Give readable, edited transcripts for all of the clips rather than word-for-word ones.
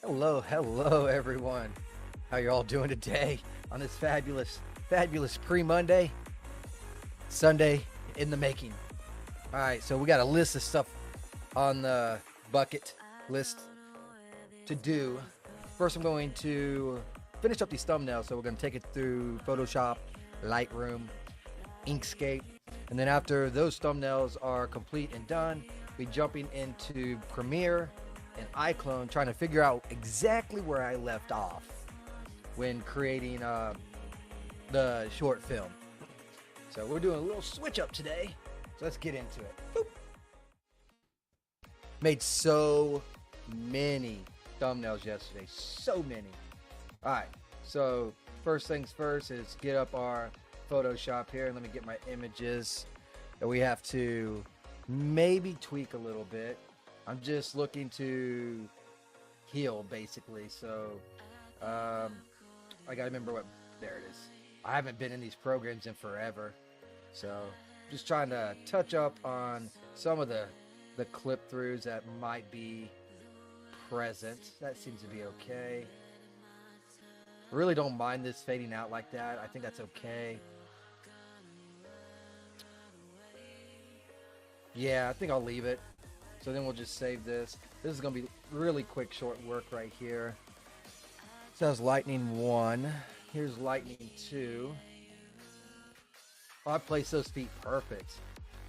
Hello everyone. How you all doing today on this fabulous pre-Monday, Sunday in the making. All right, so we got a list of stuff on the bucket list to do. First, I'm going to finish up these thumbnails, so we're going to take it through Photoshop, Lightroom, Inkscape, and then after those thumbnails are complete and done, we jumping into Premiere and Iclone, trying to figure out exactly where I left off when creating the short film. So we're doing a little switch up today. So let's get into it. Boop. Made so many thumbnails yesterday. So many. All right. So first things first is get up our Photoshop here. And let me get my images that we have to maybe tweak a little bit. I'm just looking to heal basically. So I gotta remember what, there it is. I haven't been in these programs in forever. So just trying to touch up on some of the clip throughs that might be present. That seems to be okay. I really don't mind this fading out like that. I think that's okay. Yeah, I think I'll leave it. So then we'll just save this. This is going to be really quick, short work right here. So that's lightning 1. Here's lightning 2. Oh, I placed those feet perfect.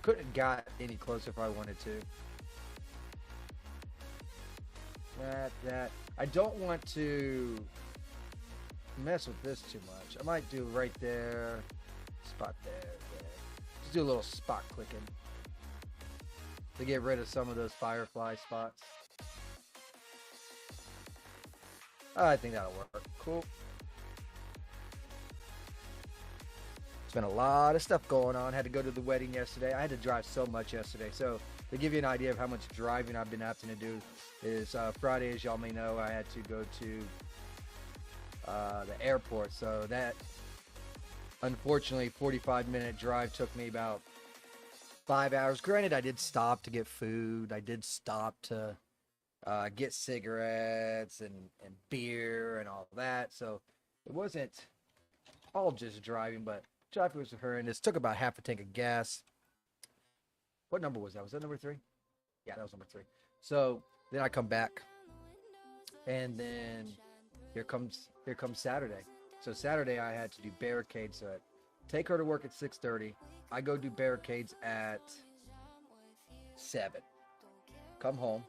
Couldn't have got any closer if I wanted to. That. I don't want to mess with this too much. I might do right there. Spot there. Just do a little spot clicking to get rid of some of those firefly spots. I think that'll work. Cool. It's been a lot of stuff going on. Had to go to the wedding yesterday. I had to drive so much yesterday. So to give you an idea of how much driving I've been having to do is Friday, as y'all may know, I had to go to the airport. So that, unfortunately, 45-minute drive took me about 5 hours. Granted, I did stop to get food. I did stop to get cigarettes and beer and all that. So it wasn't all just driving, but traffic was horrendous. Took about half a tank of gas. What number was that? Was that number 3? Yeah, that was number 3. So then I come back, and then here comes Saturday. So Saturday I had to do barricades. So take her to work at 6:30. I go do barricades at 7. Come home,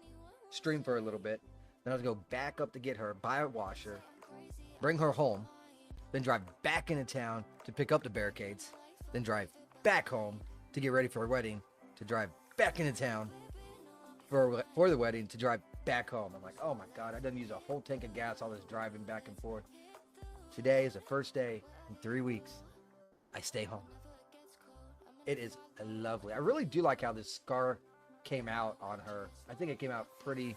stream for a little bit. Then I have to go back up to get her, buy a washer, bring her home, then drive back into town to pick up the barricades, then drive back home to get ready for her wedding, to drive back into town for the wedding, to drive back home. I'm like, oh my God, I done used a whole tank of gas, all this driving back and forth. Today is the first day in 3 weeks I stay home. It is lovely. I really do like how this scar came out on her. I think it came out pretty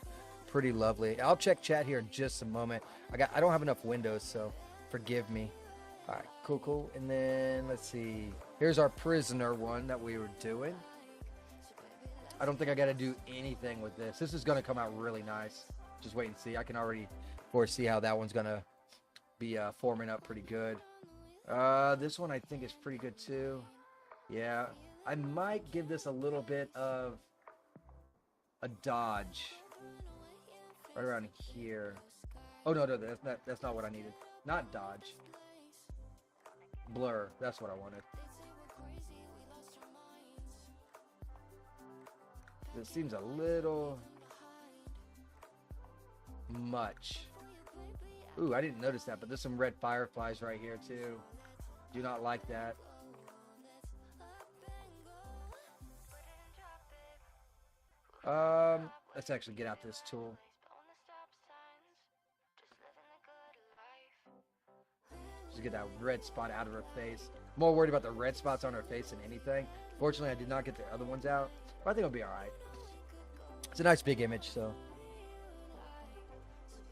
lovely. I'll check chat here in just a moment. I don't have enough windows, so forgive me. All right, cool. And then let's see. Here's our prisoner one that we were doing. I don't think I got to do anything with this. This is going to come out really nice. Just wait and see. I can already foresee how that one's going to be forming up pretty good. This one I think is pretty good too. Yeah, I might give this a little bit of a dodge right around here. Oh no, that's not what I needed. Not dodge. Blur. That's what I wanted. This seems a little much. Ooh, I didn't notice that, but there's some red fireflies right here too. Do not like that. Let's actually get out this tool. Just get that red spot out of her face. More worried about the red spots on her face than anything. Fortunately, I did not get the other ones out, but I think it'll be all right. It's a nice big image, so.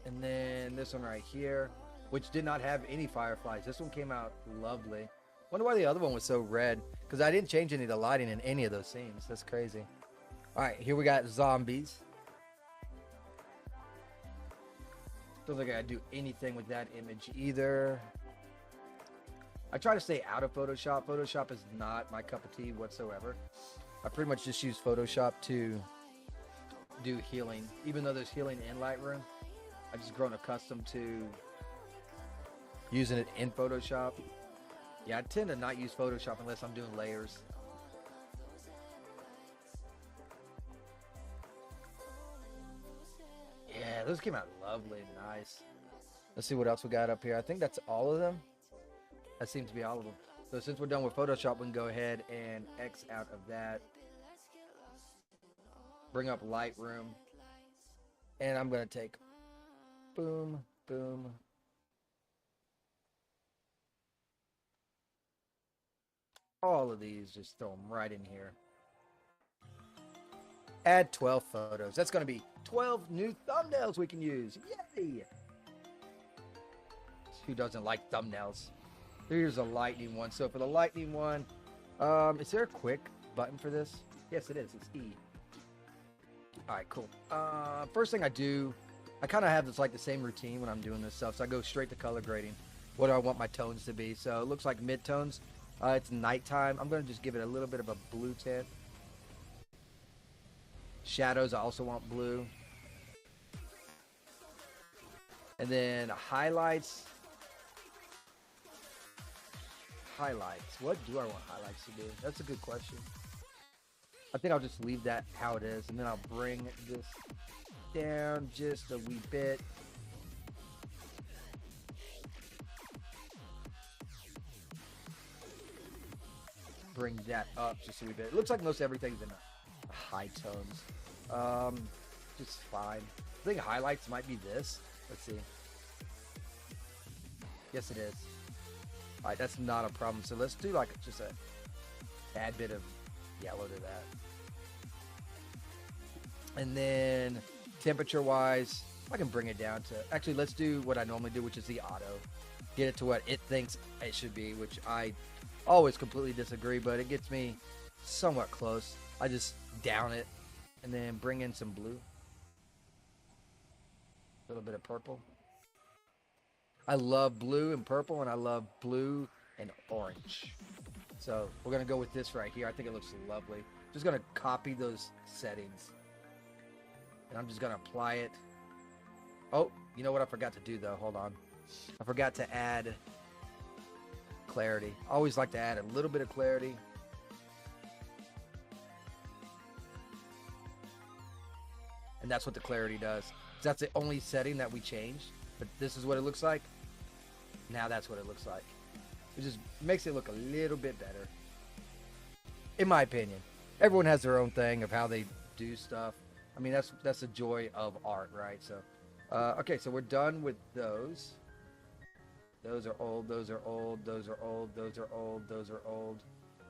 And then this one right here, which did not have any fireflies. This one came out lovely. Wonder why the other one was so red, because I didn't change any of the lighting in any of those scenes. That's crazy. All right, here we got zombies. Don't think I gotta do anything with that image either. I try to stay out of Photoshop. Photoshop is not my cup of tea whatsoever. I pretty much just use Photoshop to do healing. Even though there's healing in Lightroom, I've just grown accustomed to using it in Photoshop. Yeah, I tend to not use Photoshop unless I'm doing layers. Yeah, those came out lovely, nice. Let's see what else we got up here. I think that's all of them. That seems to be all of them. So since we're done with Photoshop, we can go ahead and X out of that. Bring up Lightroom. And I'm going to take boom, boom. All of these, just throw them right in here. Add 12 photos. That's going to be 12 new thumbnails we can use. Yay! Who doesn't like thumbnails? Here's a lightning one. So for the lightning one, is there a quick button for this? Yes, it is. It's E. All right, cool. First thing I do, I kind of have this like the same routine when I'm doing this stuff. So I go straight to color grading. What do I want my tones to be? So it looks like mid-tones. It's nighttime. I'm going to just give it a little bit of a blue tint. Shadows, I also want blue. And then highlights. What do I want highlights to be? That's a good question. I think I'll just leave that how it is, and then I'll bring this down just a wee bit. Bring that up just a wee bit. It looks like most everything's in high tones. Just fine. I think highlights might be this. Let's see. Yes, it is. All right, that's not a problem. So let's do like just a tad bit of yellow to that. And then temperature-wise, I can bring it down to... Actually, let's do what I normally do, which is the auto. Get it to what it thinks it should be, which I always completely disagree, but it gets me somewhat close. I just down it and then bring in some blue. A little bit of purple. I love blue and purple, and I love blue and orange. So we're going to go with this right here. I think it looks lovely. Just going to copy those settings. And I'm just going to apply it. Oh, you know what I forgot to do, though? Hold on. I forgot to add clarity. I always like to add a little bit of clarity. And that's what the clarity does. That's the only setting that we changed. But this is what it looks like. Now that's what it looks like. It just makes it look a little bit better. In my opinion. Everyone has their own thing of how they do stuff. I mean, that's the joy of art, right? So, okay, so we're done with those. Those are old, those are old, those are old, those are old, those are old.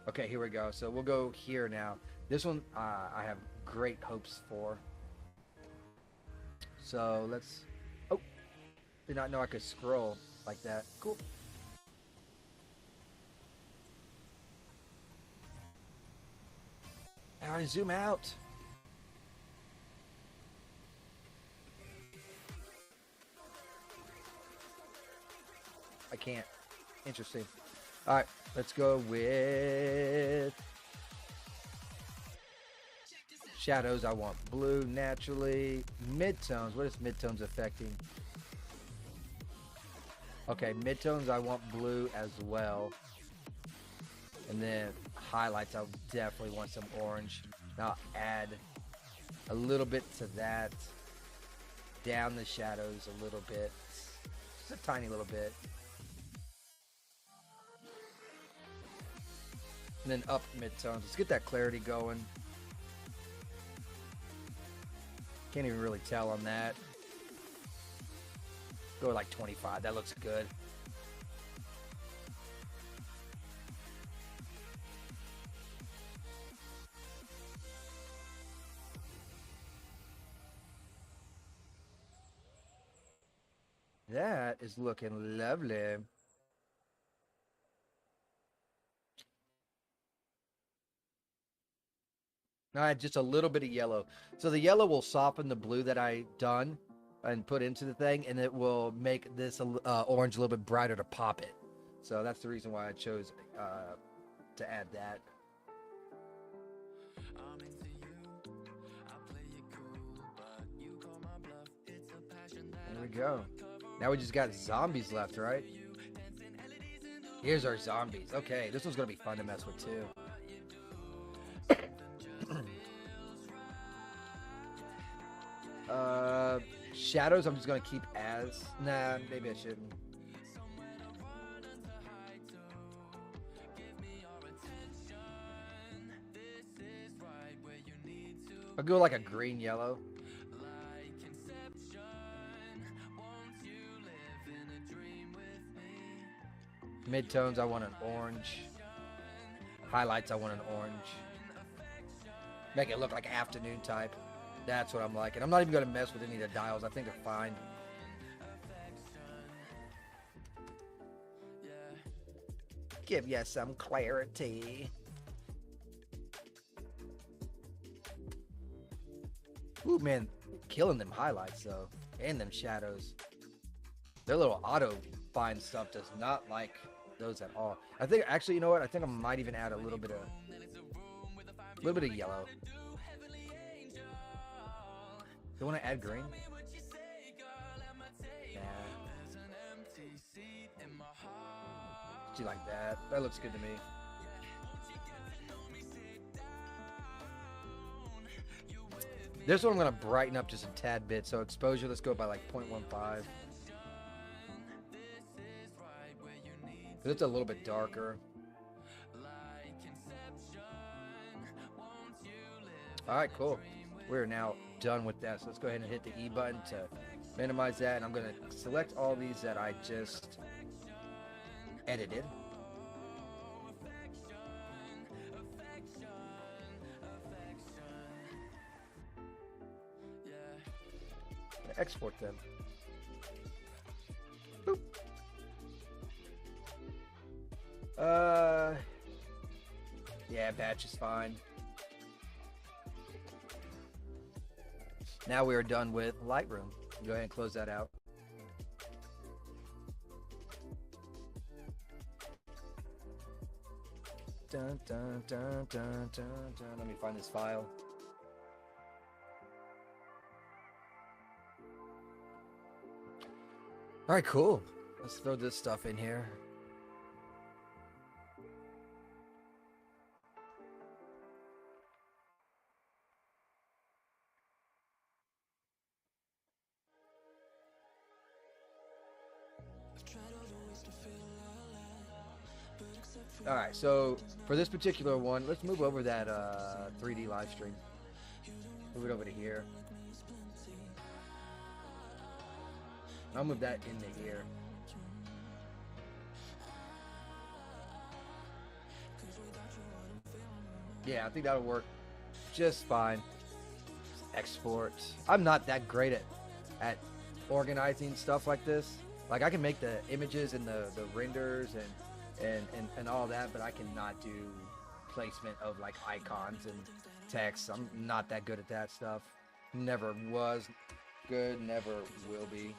Okay, here we go. So we'll go here now. This one I have great hopes for. So let's... Oh, did not know I could scroll like that. Cool. Now I zoom out. I can't. Interesting. All right, let's go with shadows. I want blue naturally. Midtones. What is midtones affecting? Okay, midtones I want blue as well. And then highlights, I definitely want some orange. Now add a little bit to that. Down the shadows a little bit. Just a tiny little bit. And then up midtones. Let's get that clarity going. Can't even really tell on that. Go like 25. That looks good. That is looking lovely. Now I add just a little bit of yellow. So the yellow will soften the blue that I done. and put into the thing, and it will make this orange a little bit brighter to pop it. So that's the reason why I chose to add that. There we go. Now we just got zombies left, right? Here's our zombies. Okay, this one's gonna be fun to mess with too. Shadows I'm just gonna keep as. Nah, maybe I shouldn't. I'll go like a green yellow. Midtones I want an orange. Highlights I want an orange. Make it look like afternoon type. That's what I'm liking. I'm not even going to mess with any of the dials. I think they're fine. Give you some clarity. Ooh, man. Killing them highlights, though. And them shadows. Their little auto find stuff does not like those at all. I think, actually, you know what? I think I might even add a little bit of yellow. You want to add green? Nah. Do you like that? That looks good to me. This one I'm going to brighten up just a tad bit. So exposure, let's go by like 0.15. It's a little bit darker. Alright, cool. We're now done with that. So let's go ahead and hit the E button to minimize that. And I'm going to select all these that I just edited. Export them. Boop. Yeah, batch is fine. Now we are done with Lightroom. Go ahead and close that out. Dun, dun, dun, dun, dun, dun. Let me find this file. All right, cool. Let's throw this stuff in here. All right, so for this particular one, let's move over that 3D live stream. Move it over to here. I'll move that into here. Yeah, I think that'll work just fine. Export. I'm not that great at organizing stuff like this. Like, I can make the images and the renders and all that, but I cannot do placement of like icons and text. I'm not that good at that stuff. Never was good, never will be.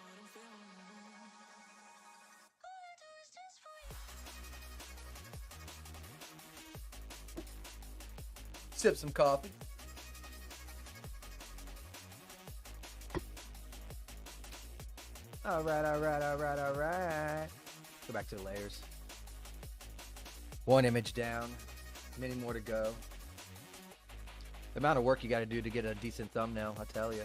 Sip some coffee. All right, all right, all right, all right. Go back to the layers. One image down, many more to go. The amount of work you got to do to get a decent thumbnail, I tell you.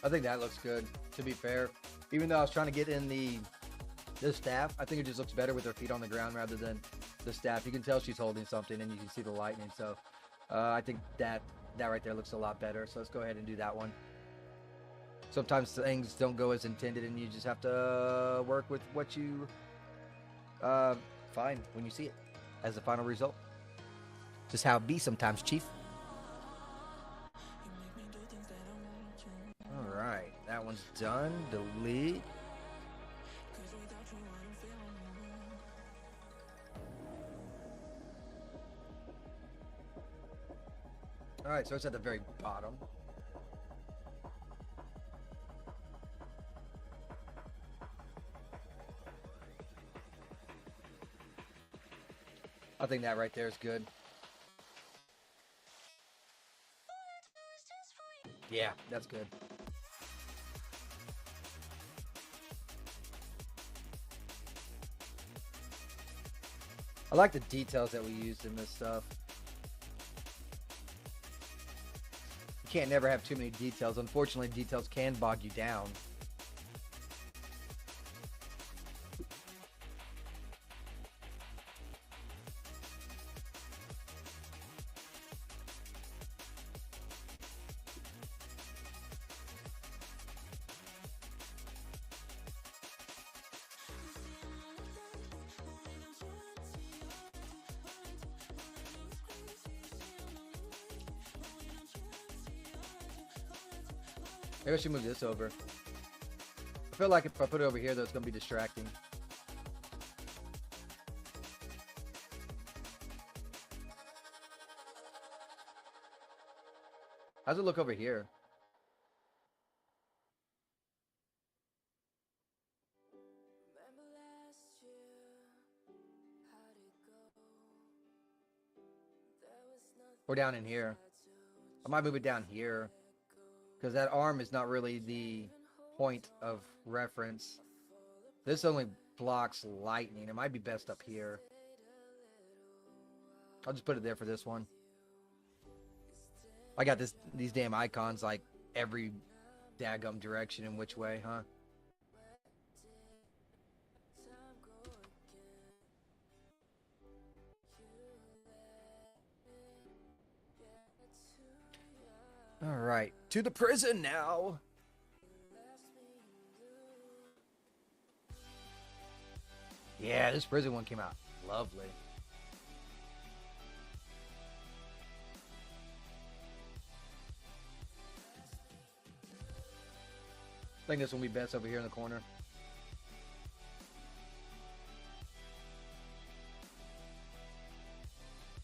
I think that looks good, to be fair. Even though I was trying to get in the staff, I think it just looks better with her feet on the ground rather than the staff. You can tell she's holding something and you can see the lightning. So I think that right there looks a lot better. So let's go ahead and do that one. Sometimes things don't go as intended and you just have to work with what you find when you see it as the final result. Just how it be sometimes, Chief. All right, that one's done. Delete. All right, so it's at the very bottom. I think that right there is good. Yeah, that's good. I like the details that we used in this stuff. You can't never have too many details. Unfortunately, details can bog you down. Maybe I should move this over. I feel like if I put it over here, though, it's going to be distracting. How's it look over here? Or down in here. I might move it down here, because that arm is not really the point of reference. This only blocks lightning. It might be best up here. I'll just put it there for this one. I got these damn icons like every daggum direction in which way, huh? All right, to the prison now. Yeah, this prison one came out lovely. I think this one will be best over here in the corner.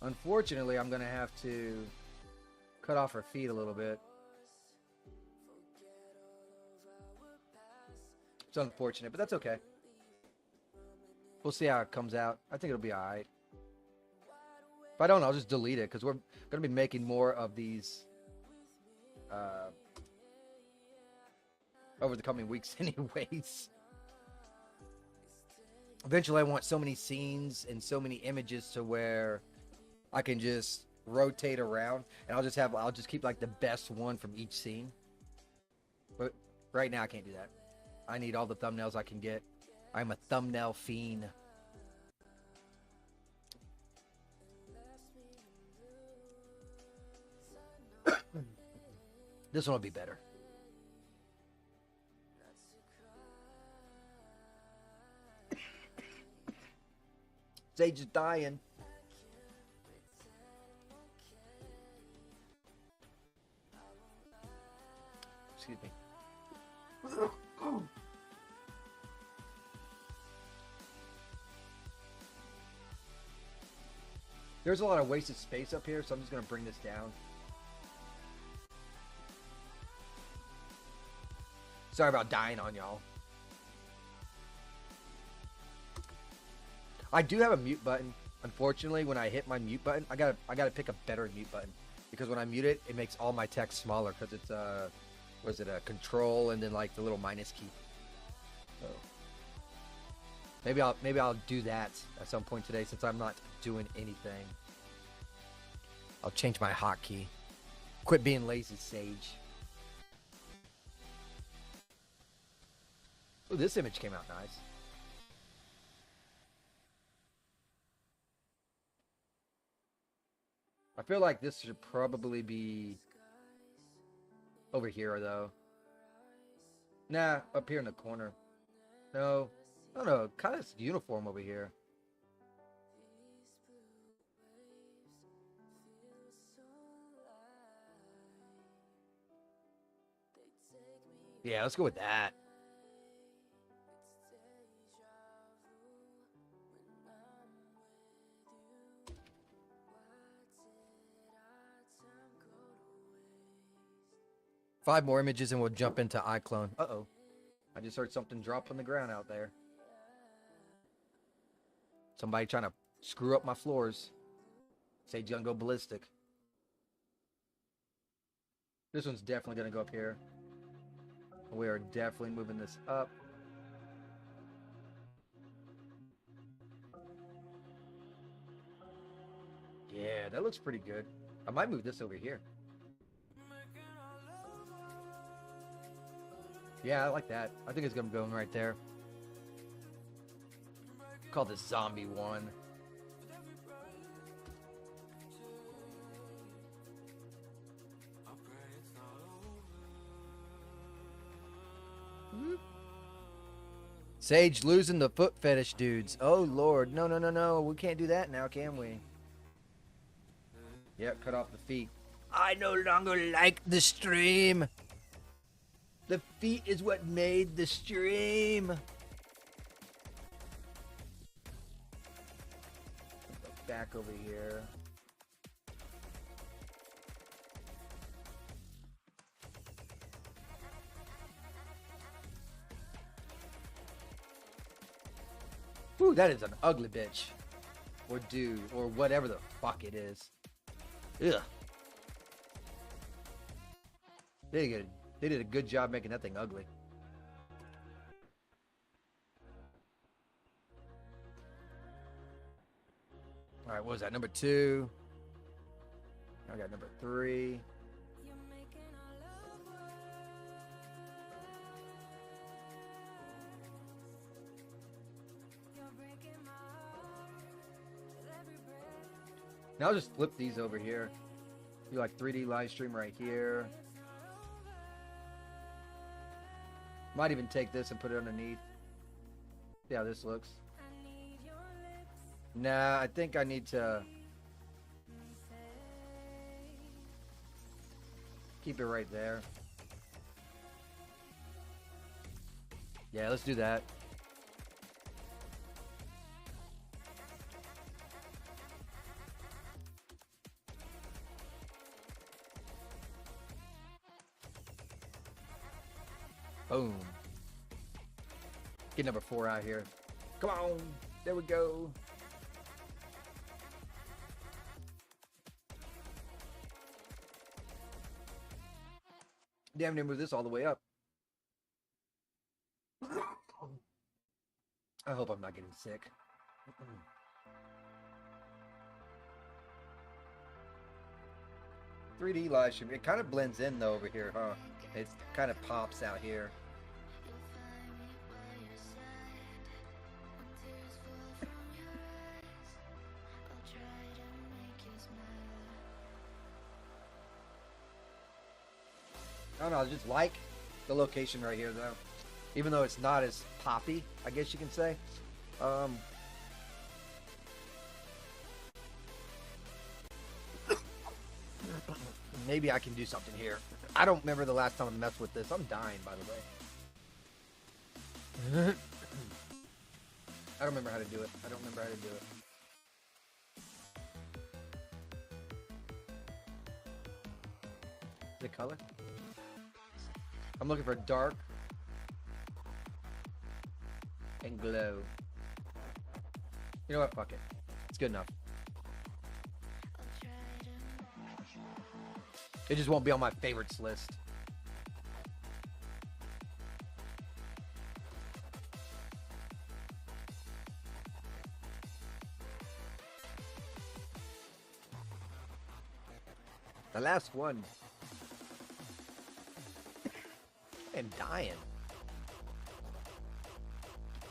Unfortunately, I'm going to have to cut off her feet a little bit. It's unfortunate, but that's okay. We'll see how it comes out. I think it'll be alright. If I don't, I'll just delete it, because we're going to be making more of these over the coming weeks anyways. Eventually, I want so many scenes and so many images to where I can just rotate around, and I'll just keep like the best one from each scene. But right now I can't do that. I need all the thumbnails I can get. I'm a thumbnail fiend. This one will be better. Sage is dying. Excuse me. There's a lot of wasted space up here, so I'm just going to bring this down. Sorry about dying on y'all. I do have a mute button. Unfortunately, when I hit my mute button, I gotta pick a better mute button, because when I mute it, it makes all my text smaller, because it's was it a control and then like the little minus key. So maybe I'll do that at some point today, since I'm not doing anything. I'll change my hotkey. Quit being lazy, Sage. Oh, this image came out nice. I feel like this should probably be over here, though. Nah, up here in the corner. No, I don't know. Kind of uniform over here. Yeah, let's go with that. Five more images and we'll jump into Iclone. Uh-oh. I just heard something drop on the ground out there. Somebody trying to screw up my floors. Say gonna go ballistic. This one's definitely gonna go up here. We are definitely moving this up. Yeah, that looks pretty good. I might move this over here. Yeah, I like that. I think it's gonna go in right there. Call this zombie one. Sage losing the foot fetish dudes. Oh Lord, no, no, no, no. We can't do that now, can we? Yep, cut off the feet. I no longer like the stream. The feet is what made the stream. Back over here. Ooh, that is an ugly bitch. Or dude, or whatever the fuck it is. Ugh. They did a good job making that thing ugly. Alright, what was that? Number 2. I got number 3. Now I'll just flip these over here. Do like 3D live stream right here. Might even take this and put it underneath. See how this looks. Nah, I think I need to keep it right there. Yeah, let's do that. Boom. Get number 4 out here. Come on. There we go. Damn near move this all the way up. I hope I'm not getting sick. 3D live stream. It kind of blends in though over here, huh? It kind of pops out here. I don't know, I just like the location right here though. Even though it's not as poppy, I guess you can say. Maybe I can do something here. I don't remember the last time I messed with this. I'm dying, by the way. I don't remember how to do it. I don't remember how to do it. The color? I'm looking for dark and glow. You know what? Fuck it. It's good enough. It just won't be on my favorites list. The last one. I'm dying.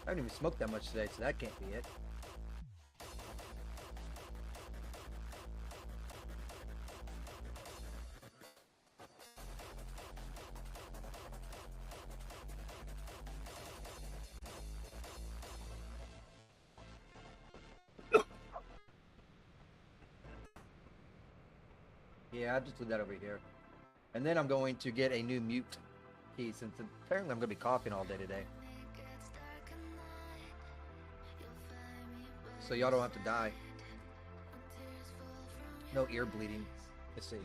I haven't even smoked that much today, so that can't be it. Yeah, I'll just leave that over here. And then I'm going to get a new mute key since apparently I'm gonna be coughing all day today. So y'all don't have to die. No ear bleeding. Let's see.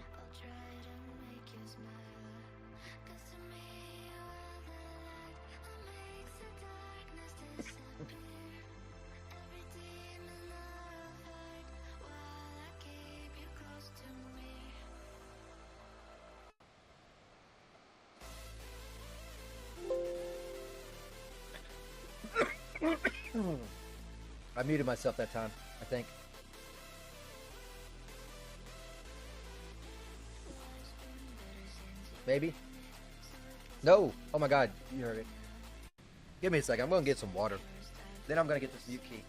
I muted myself that time, I think. Maybe? No! Oh my god, you heard it. Give me a second, I'm gonna get some water. Then I'm gonna get this mute key.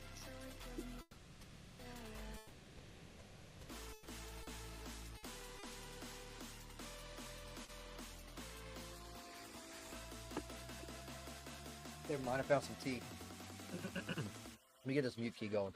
Never mind, I found some tea. Let me get this mute key going.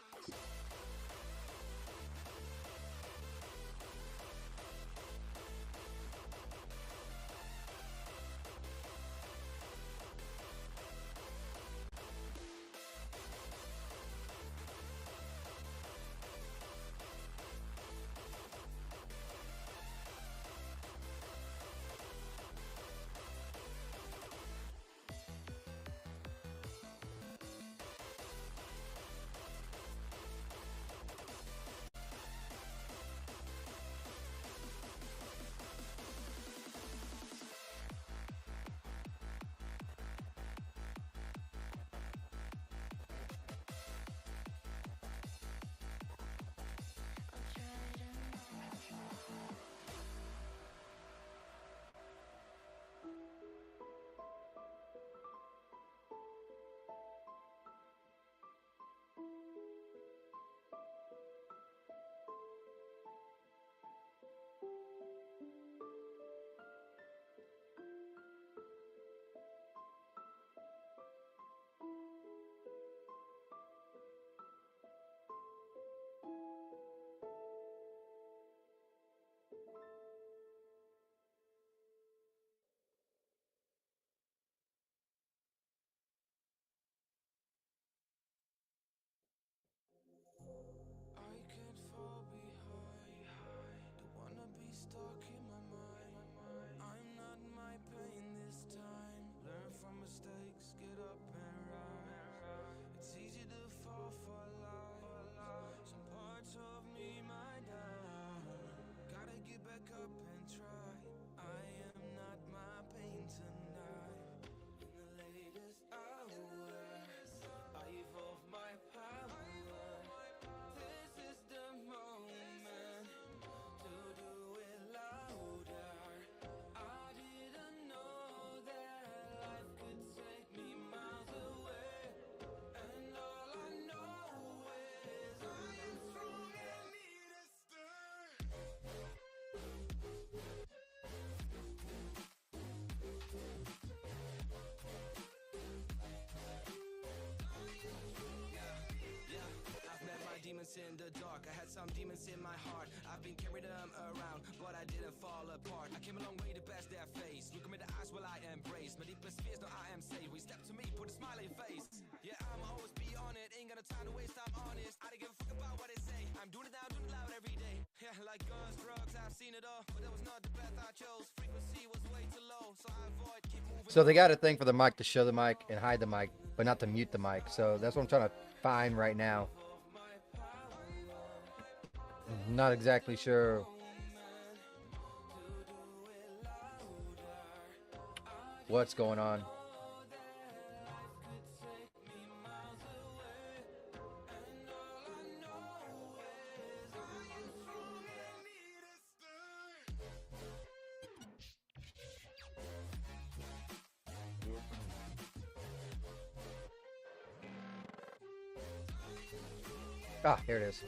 In the dark, I had some demons in my heart. I've been carrying them around, but I didn't fall apart. I came a long way to pass their face. Look me in the eyes while I embrace my deepest fears. No, I am safe. We step to me, put a smile on your face. Yeah, I'ma always be on it. Ain't got no time to waste. I'm honest. I don't give a fuck about what they say. I'm doing it now, doing it loud every day. Yeah, like guns, drugs, I've seen it all, but that was not the path I chose. Frequency was way too low, so I avoid. Keep moving. So they got a thing for the mic to show the mic and hide the mic, but not to mute the mic. So that's what I'm trying to find right now. Not exactly sure what's going on. Ah, here it is.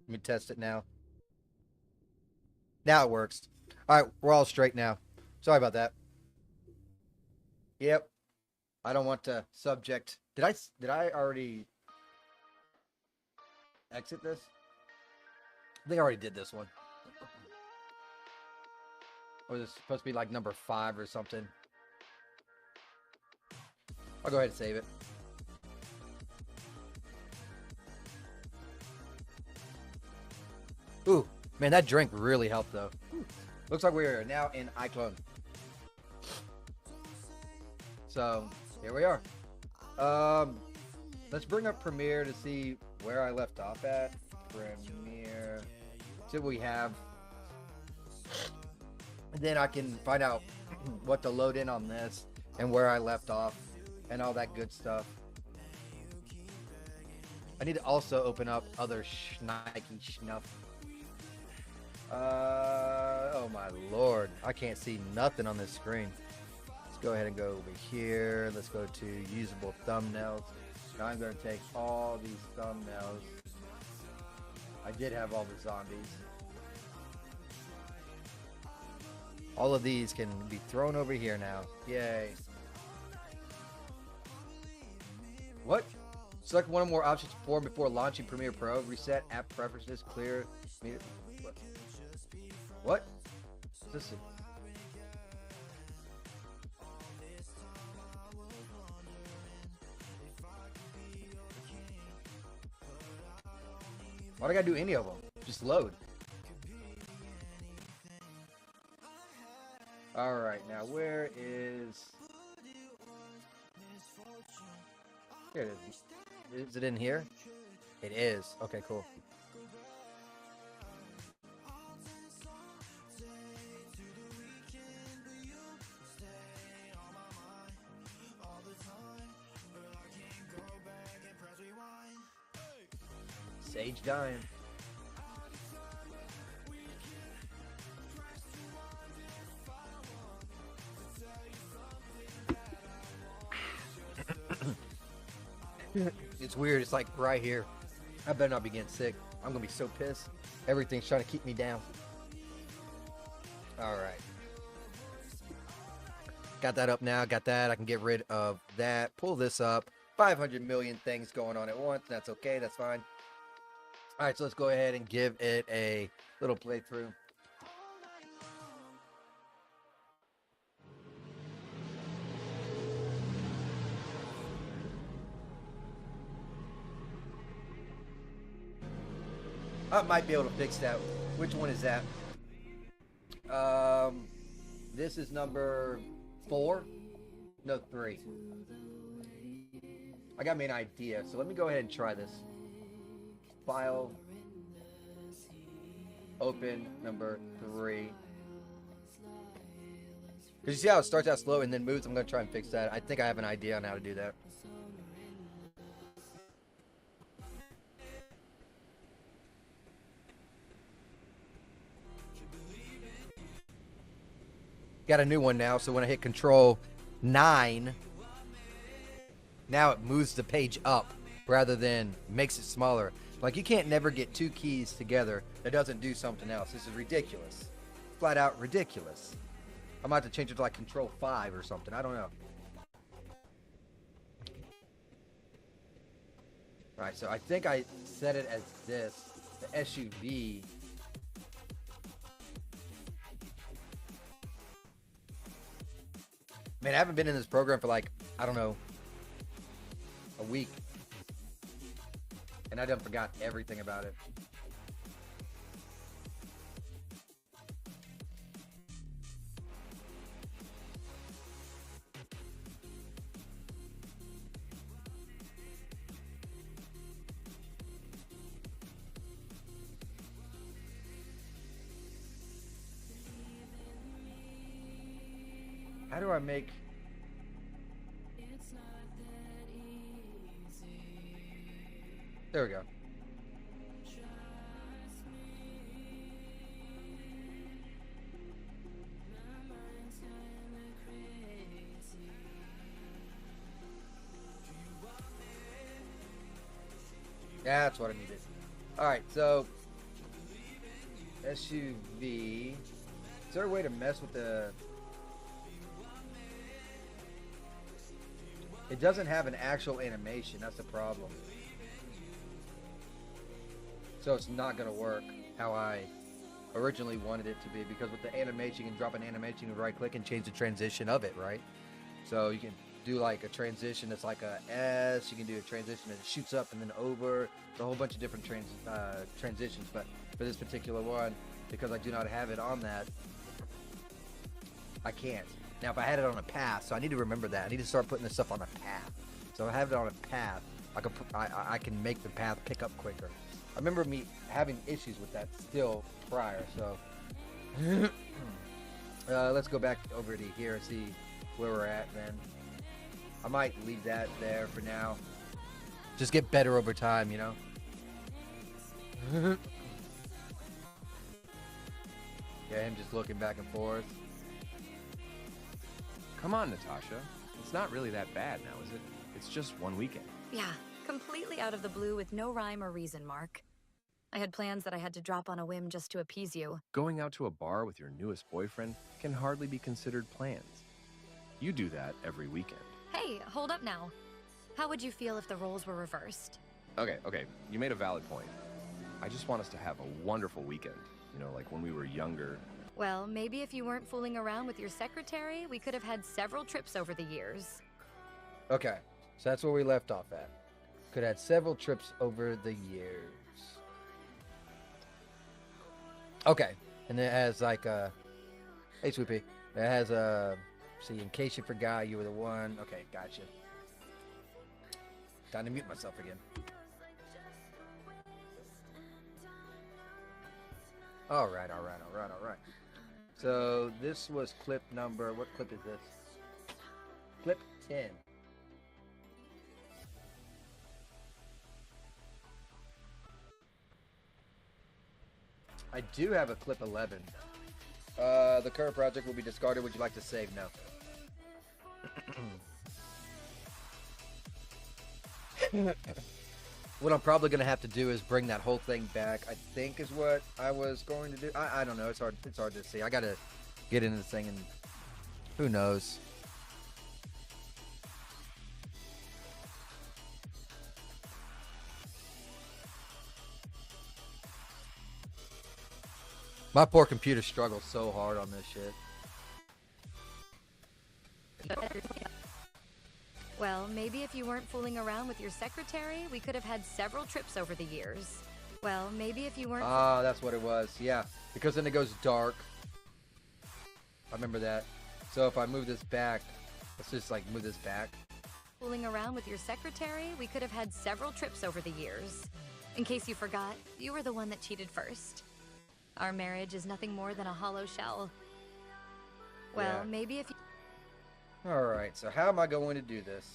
Let me test it now. Now it works. All right, we're all straight now. Sorry about that. Yep. I don't want to subject. Did I already exit this? I think I already did this one. Or is this supposed to be like number 5 or something? I'll go ahead and save it. Ooh, man, that drink really helped though. Ooh. Looks like we are now in Iclone. So here we are. Let's bring up Premiere to see where I left off at. Premiere. See what we have. And then I can find out what to load in on this and where I left off and all that good stuff. I need to also open up other schnikey schnuff. Oh my lord. I can't see nothing on this screen. Let's go ahead and go over here. Let's go to usable thumbnails. Now I'm going to take all these thumbnails. I did have all the zombies. All of these can be thrown over here now. Yay. What? Select one or more options to perform before launching Premiere Pro. Reset app preferences. Clear. What? What's this? Why do I gotta do any of them? Just load. Alright, now where is... Here it is. Is it in here? It is. Okay, cool. Sage dying. It's weird. It's like right here. I better not be getting sick. I'm gonna be so pissed. Everything's trying to keep me down. All right. Got that up now. Got that. I can get rid of that. Pull this up. 500 million things going on at once. That's okay. That's fine. All right. So let's go ahead and give it a little playthrough. I might be able to fix that. Which one is that? This is number 4. No, 3. I got me an idea, so let me go ahead and try this. File. Open number 3. Because you see how it starts out slow and then moves? I'm going to try and fix that. I think I have an idea on how to do that. Got a new one now, so when I hit Control 9, now it moves the page up rather than makes it smaller. Like, you can't never get 2 keys together that doesn't do something else. This is ridiculous. Flat out ridiculous. I might have to change it to like Control 5 or something. I don't know. Alright, so I think I set it as this. The SUV. Man, I haven't been in this program for like, I don't know, a week. And I done forgot everything about it. How do I make... There we go. That's what I needed. Alright, so SUV. Is there a way to mess with the It doesn't have an actual animation. That's the problem. So it's not going to work how I originally wanted it to be, because with the animation, you can drop an animation and right click and change the transition of it, right? So you can do like a transition that's like a S. You can do a transition that shoots up and then over. It's a whole bunch of different transitions. But for this particular one, because I do not have it on that, I can't. Now, if I had it on a path, so I need to remember that. I need to start putting this stuff on a path. So if I have it on a path, I can make the path pick up quicker. I remember me having issues with that still prior. So let's go back over to here and see where we're at, then. I might leave that there for now. Just get better over time, you know? Yeah, him just looking back and forth. Come on, Natasha. It's not really that bad now, is it? It's just one weekend. Yeah, completely out of the blue with no rhyme or reason, Mark. I had plans that I had to drop on a whim just to appease you. Going out to a bar with your newest boyfriend can hardly be considered plans. You do that every weekend. Hey, hold up now. How would you feel if the roles were reversed? Okay, you made a valid point. I just want us to have a wonderful weekend. You know, like when we were younger. Well, maybe if you weren't fooling around with your secretary, we could have had several trips over the years. Okay, so that's where we left off at. Could have had several trips over the years. Okay, and it has like a... Hey, Swoopy. It has a... See, in case you forgot, you were the one. Okay, gotcha. Time to mute myself again. All right. So this was clip number... What clip is this? Clip 10. I do have a clip 11. The current project will be discarded. Would you like to save? No. What I'm probably going to have to do is bring that whole thing back, I think is what I was going to do. I don't know. It's hard to see. I got to get into this thing, and who knows. My poor computer struggles so hard on this shit. Well, maybe if you weren't fooling around with your secretary, we could have had several trips over the years. Well, maybe if you weren't... Ah, that's what it was. Yeah, because then it goes dark. I remember that. So if I move this back, let's just like move this back. Fooling around with your secretary, we could have had several trips over the years. In case you forgot, you were the one that cheated first. Our marriage is nothing more than a hollow shell. Well, Yeah. maybe if you... Alright, so how am I going to do this?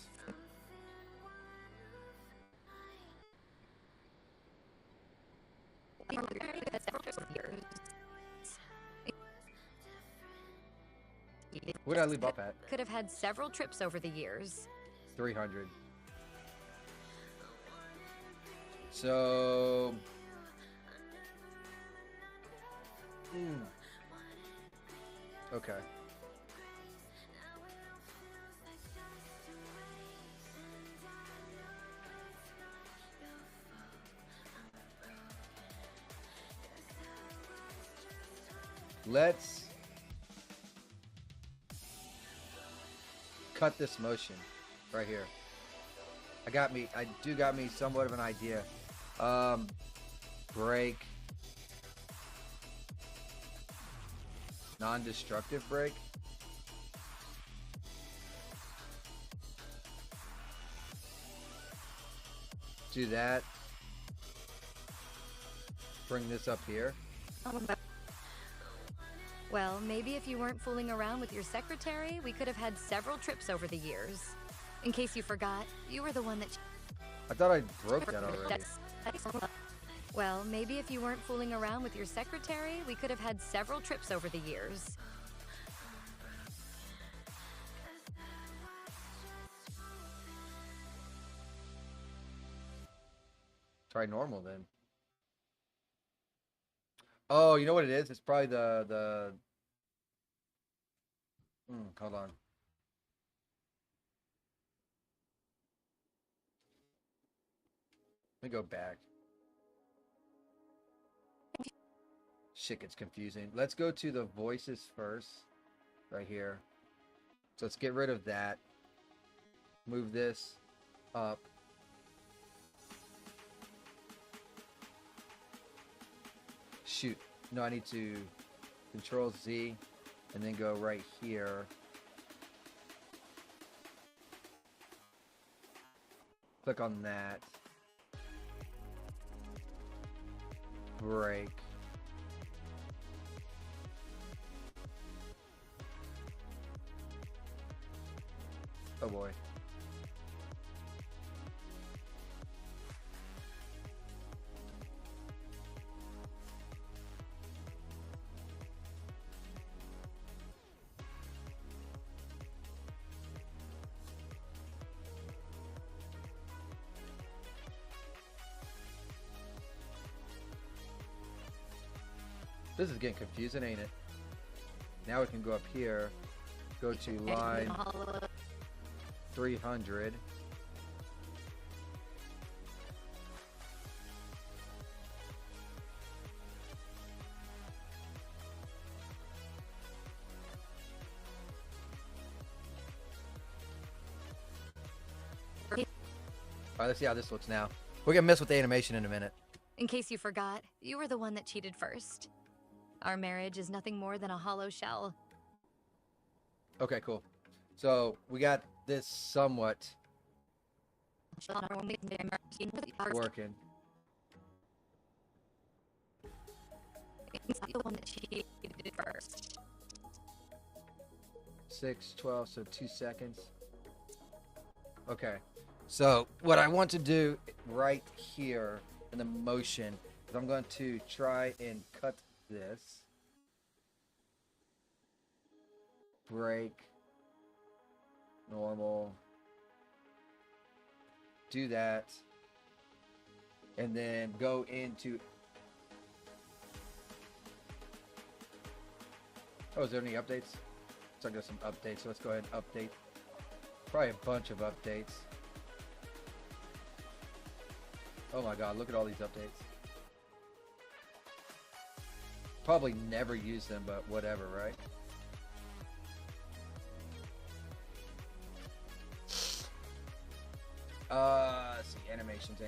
Where did I leave up at? Could have had several trips over the years. 300. So... Okay. Let's cut this motion right here. I do got me somewhat of an idea. Break. Non-destructive break. Do that. Bring this up here. Well, maybe if you weren't fooling around with your secretary, we could have had several trips over the years. In case you forgot, you were the one that... I thought I broke that already. Well, maybe if you weren't fooling around with your secretary, we could have had several trips over the years. Try normal then. Oh, you know what it is? It's probably the hold on. Let me go back. Shit gets confusing. Let's go to the voices first. Right here. So let's get rid of that. Move this up. Shoot. No, I need to Control Z and then go right here. Click on that. Break. Oh boy. This is getting confusing, ain't it? Now we can go up here, go to line 300. Alright, let's see how this looks now. We're gonna mess with the animation in a minute. In case you forgot, you were the one that cheated first. Our marriage is nothing more than a hollow shell. Okay, cool. So we got this somewhat working. The one that cheated first. 6:12, so 2 seconds. Okay. So what I want to do right here in the motion is I'm going to try and cut this. Break. Normal. Do that. And then go into... Oh, is there any updates? So I got some updates, so let's go ahead and update. Probably a bunch of updates. Oh my god, look at all these updates. Probably never use them, but whatever, right? Let's see, animations.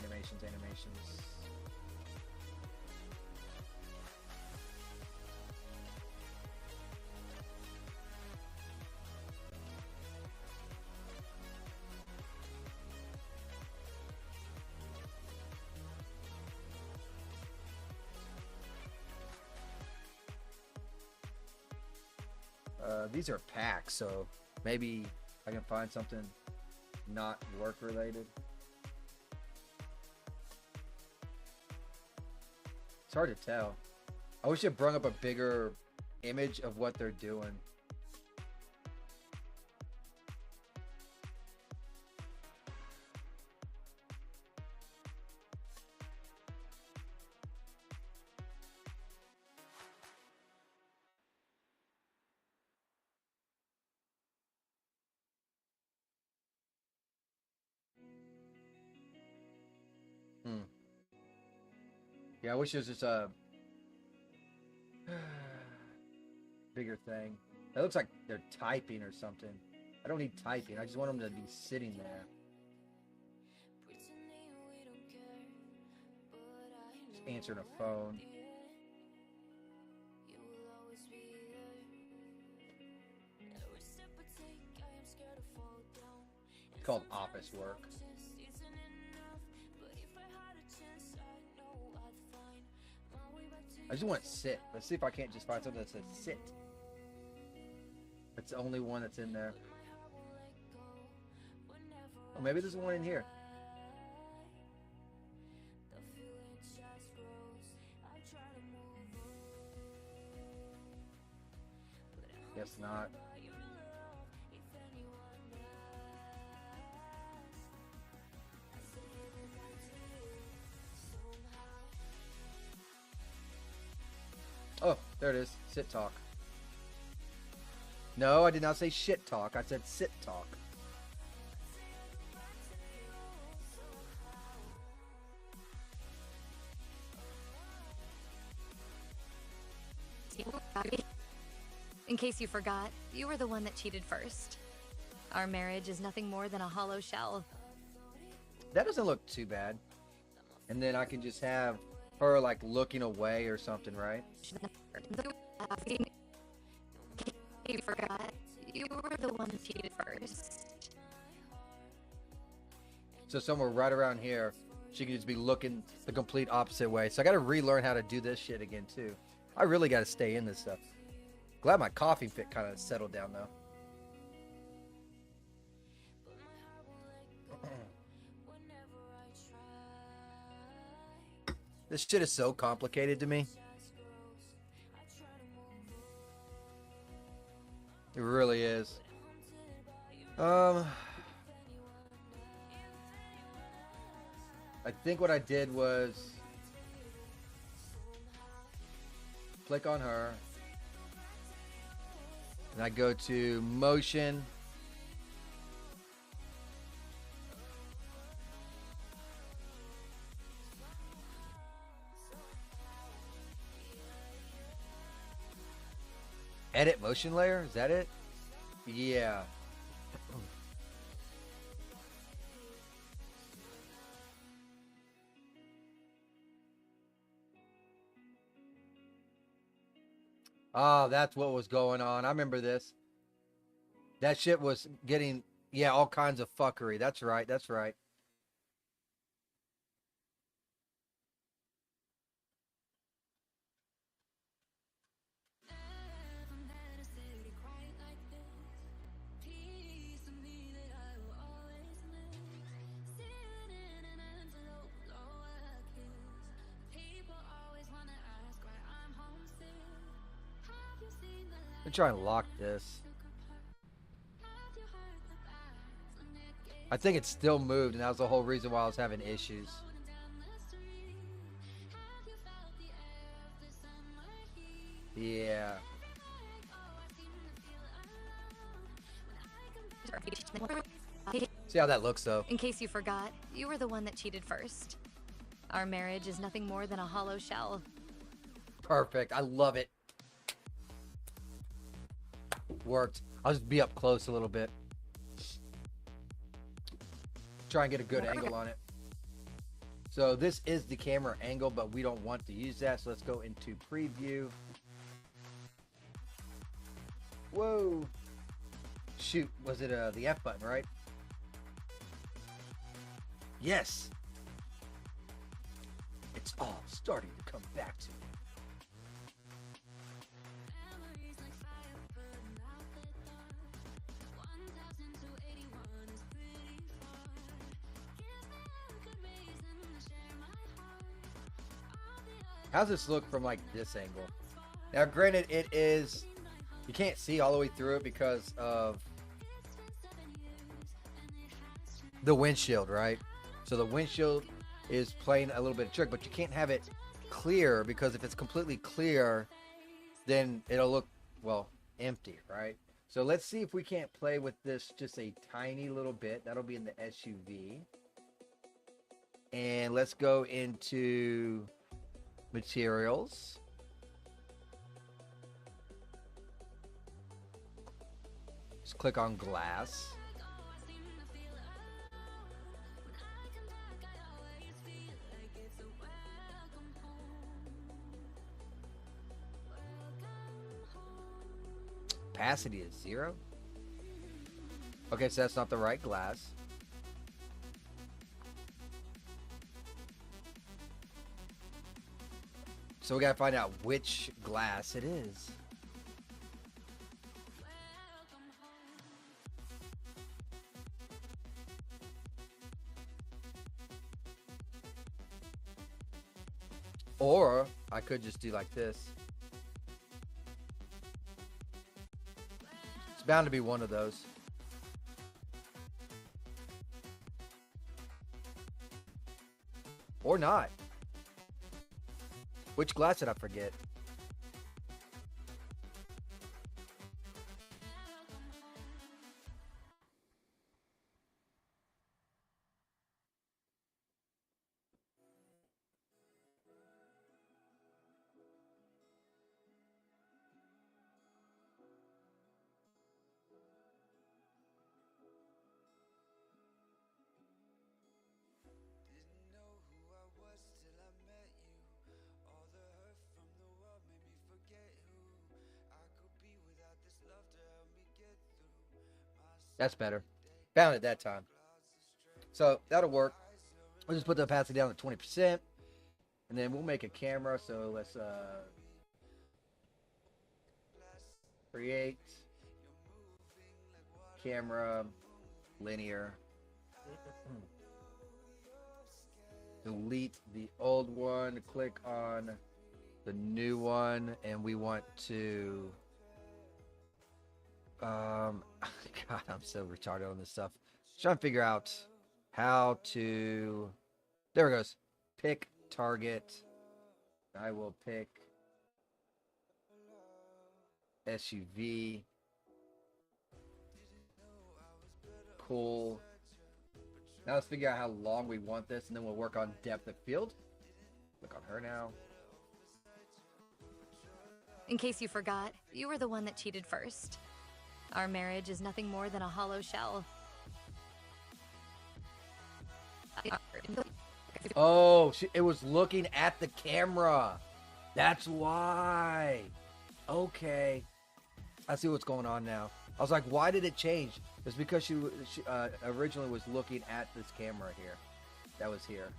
These are packs, so maybe I can find something not work related. It's hard to tell. I wish it brought up a bigger image of what they're doing. Yeah, I wish it was just a bigger thing. That looks like they're typing or something. I don't need typing. I just want them to be sitting there. Just answering a phone. It's called office work. I just want to sit. Let's see if I can't just find something that says sit. That's the only one that's in there. Oh, maybe there's one in here. Guess not. Oh, there it is. Sit talk. No, I did not say shit talk. I said sit talk. In case you forgot, you were the one that cheated first. Our marriage is nothing more than a hollow shell. That doesn't look too bad. And then I can just have her like looking away or something, right? In case you forgot, you were the one that cheated first. So somewhere right around here, she can just be looking the complete opposite way. So I got to relearn how to do this shit again too. I really got to stay in this stuff. Glad my coffee fit kind of settled down though. This shit is so complicated to me. It really is. I think what I did was click on her. And I go to motion. Edit motion layer, is that it? Yeah. Oh, that's what was going on. I remember this. That shit was getting, yeah, all kinds of fuckery. That's right, that's right. I'm trying to lock this. I think it still moved, and that was the whole reason why I was having issues. Yeah. See how that looks, though. In case you forgot, you were the one that cheated first. Our marriage is nothing more than a hollow shell. Perfect. I love it. Worked. I'll just be up close a little bit. Try and get a good angle on it. So this is the camera angle, but we don't want to use that. So let's go into preview. Whoa. Shoot. Was it the F button, right? Yes. It's all starting to come back to me. How's this look from like this angle? Now granted, it is, you can't see all the way through it because of the windshield, right? So the windshield is playing a little bit of trick, but you can't have it clear, because if it's completely clear, then it'll look, well, empty, right? So let's see if we can't play with this just a tiny little bit. That'll be in the SUV. And let's go into materials. Just click on glass. Opacity is 0. Okay, so that's not the right glass. So we gotta find out which glass it is. Or I could just do like this. It's bound to be one of those. Or not. Which glass did I forget? That's better. Found it that time. So that'll work. We'll just put the opacity down to 20%. And then we'll make a camera. So let's create camera linear. Delete the old one. Click on the new one, and we want to. God, I'm so retarded on this stuff. Just trying to figure out how to. There it goes. Pick target. I will pick SUV. Cool. Now let's figure out how long we want this, and then we'll work on depth of field. Click on her now. In case you forgot, you were the one that cheated first. Our marriage is nothing more than a hollow shell. Oh, it was looking at the camera. That's why. Okay. I see what's going on now. I was like, why did it change? It's because she originally was looking at this camera here. That was here.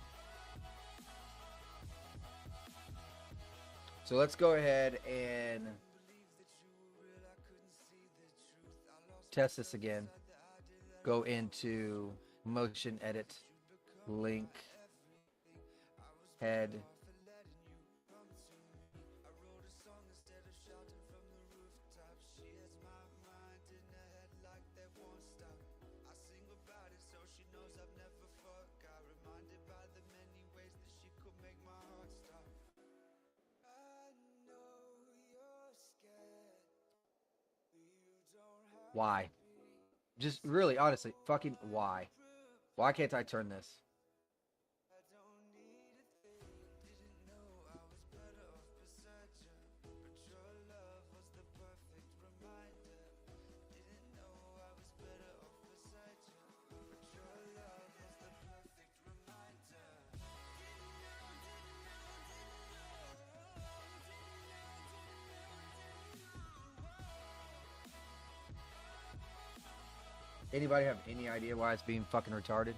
So let's go ahead and test this again. Go into motion edit, link, head. Why? Just really, honestly, fucking why? Why can't I turn this? Anybody have any idea why it's being fucking retarded?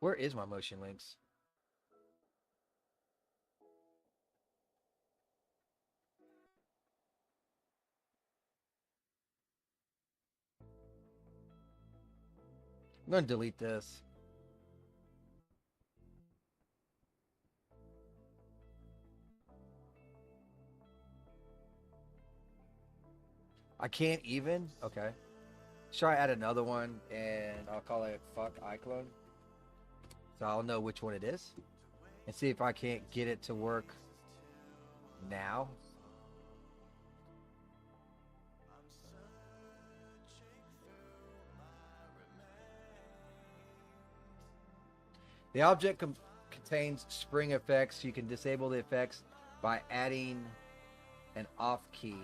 Where is my motion links? I'm going to delete this. I can't even? Okay. Should I add another one and I'll call it fuck Iclone? So I'll know which one it is. And see if I can't get it to work now. The object contains spring effects. You can disable the effects by adding an off key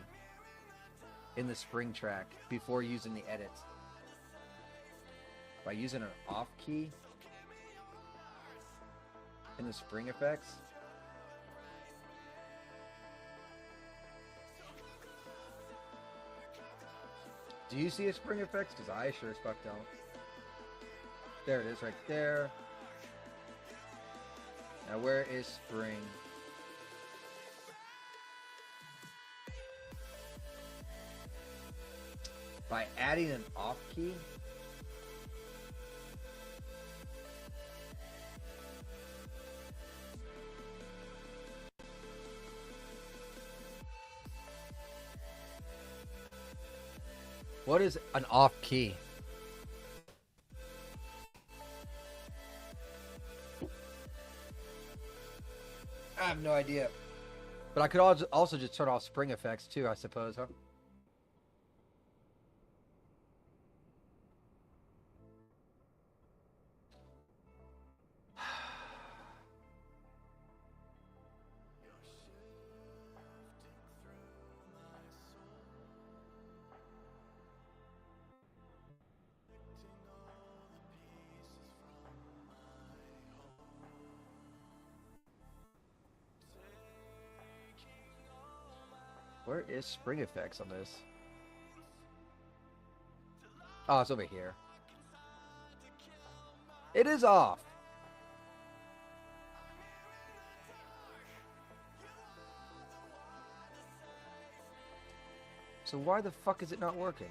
in the spring track before using the edit. By using an off key in the spring effects. Do you see a spring effects? Because I sure as fuck don't. There it is right there. Now where is spring? By adding an off key. What is an off key? I have no idea. But I could also just turn off spring effects too, I suppose, huh? Where is spring effects on this? Oh, it's over here. It is off. So why the fuck is it not working?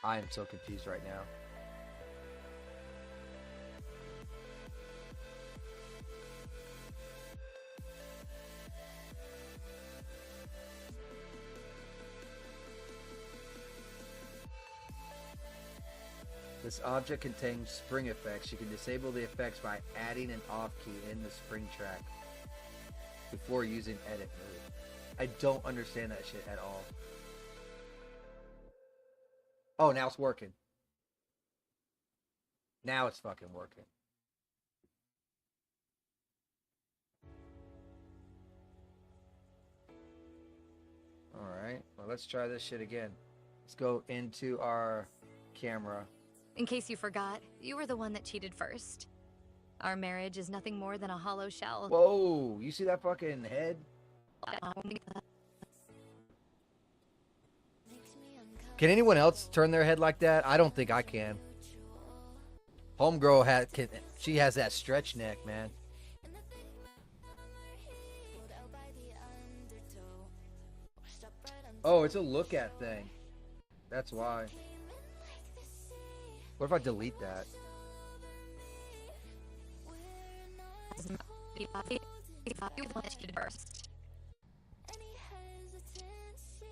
I am so confused right now. This object contains spring effects. You can disable the effects by adding an off key in the spring track before using edit mode. I don't understand that shit at all. Oh, now it's working. Now it's fucking working. Alright, well, let's try this shit again. Let's go into our camera. In case you forgot, you were the one that cheated first. Our marriage is nothing more than a hollow shell. Whoa, you see that fucking head? Can anyone else turn their head like that? I don't think I can. Homegirl she has that stretch neck, man. Oh, it's a look at thing. That's why. What if I delete that?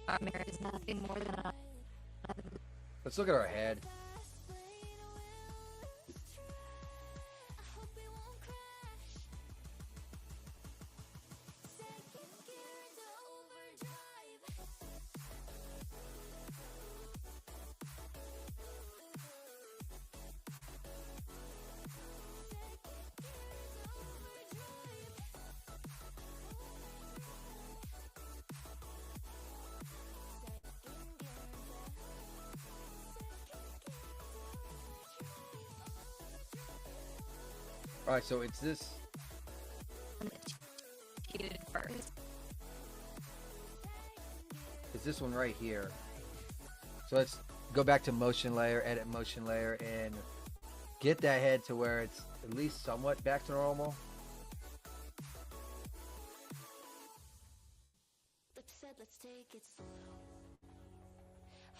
Our marriage is nothing more than a... Let's look at our head. Alright, so it's this. It's this one right here. So let's go back to motion layer, edit motion layer, and get that head to where it's at least somewhat back to normal. Let's take it slow.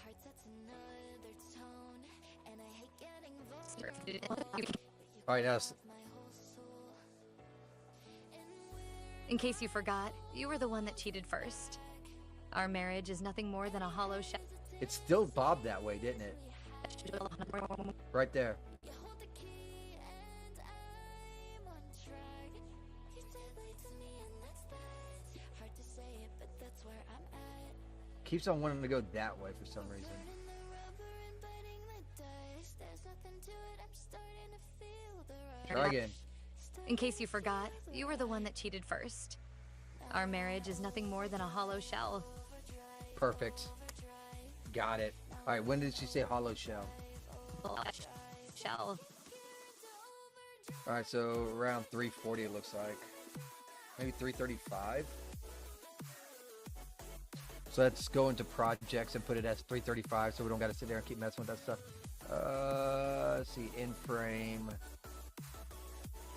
Heart sets another tone, and I hate getting vulnerable. Alright, now in case you forgot, you were the one that cheated first. Our marriage is nothing more than a hollow shell. It still bobbed that way, didn't it? Right there. Keeps on wanting to go that way for some reason. Try again. In case you forgot, you were the one that cheated first. Our marriage is nothing more than a hollow shell. Perfect. Got it. Alright, when did she say hollow shell? Shell. Alright, so around 340 it looks like. Maybe 335? So let's go into projects and put it as 335 so we don't got to sit there and keep messing with that stuff. Let's see, in frame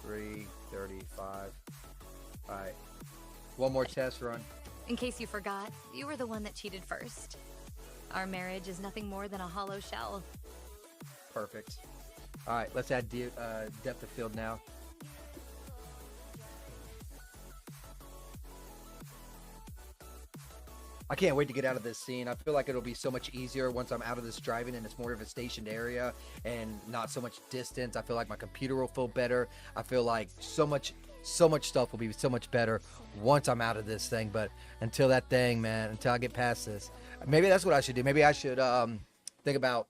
335. Alright. One more test run. In case you forgot, you were the one that cheated first. Our marriage is nothing more than a hollow shell. Perfect. Alright, let's add depth of field now. I can't wait to get out of this scene. I feel like it'll be so much easier once I'm out of this driving and it's more of a stationed area and not so much distance. I feel like my computer will feel better. I feel like so much stuff will be so much better once I'm out of this thing. But until that thing, man, until I get past this, maybe that's what I should do. Maybe I should think about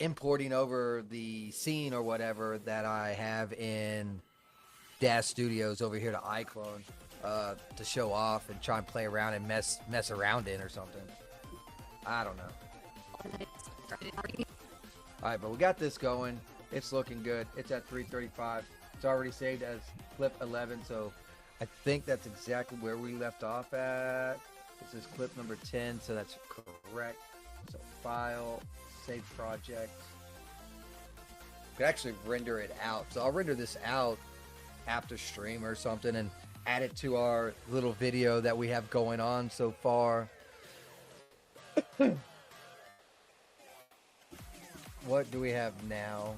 importing over the scene or whatever that I have in Dash Studios over here to Iclone to show off and try and play around and mess around in or something. I don't know. All right, but we got this going. It's looking good. It's at 335. It's already saved as clip 11, so I think that's exactly where we left off at. This is clip number 10, so that's correct. So file, save project. Could actually render it out. So I'll render this out after stream or something and add it to our little video that we have going on so far. What do we have now?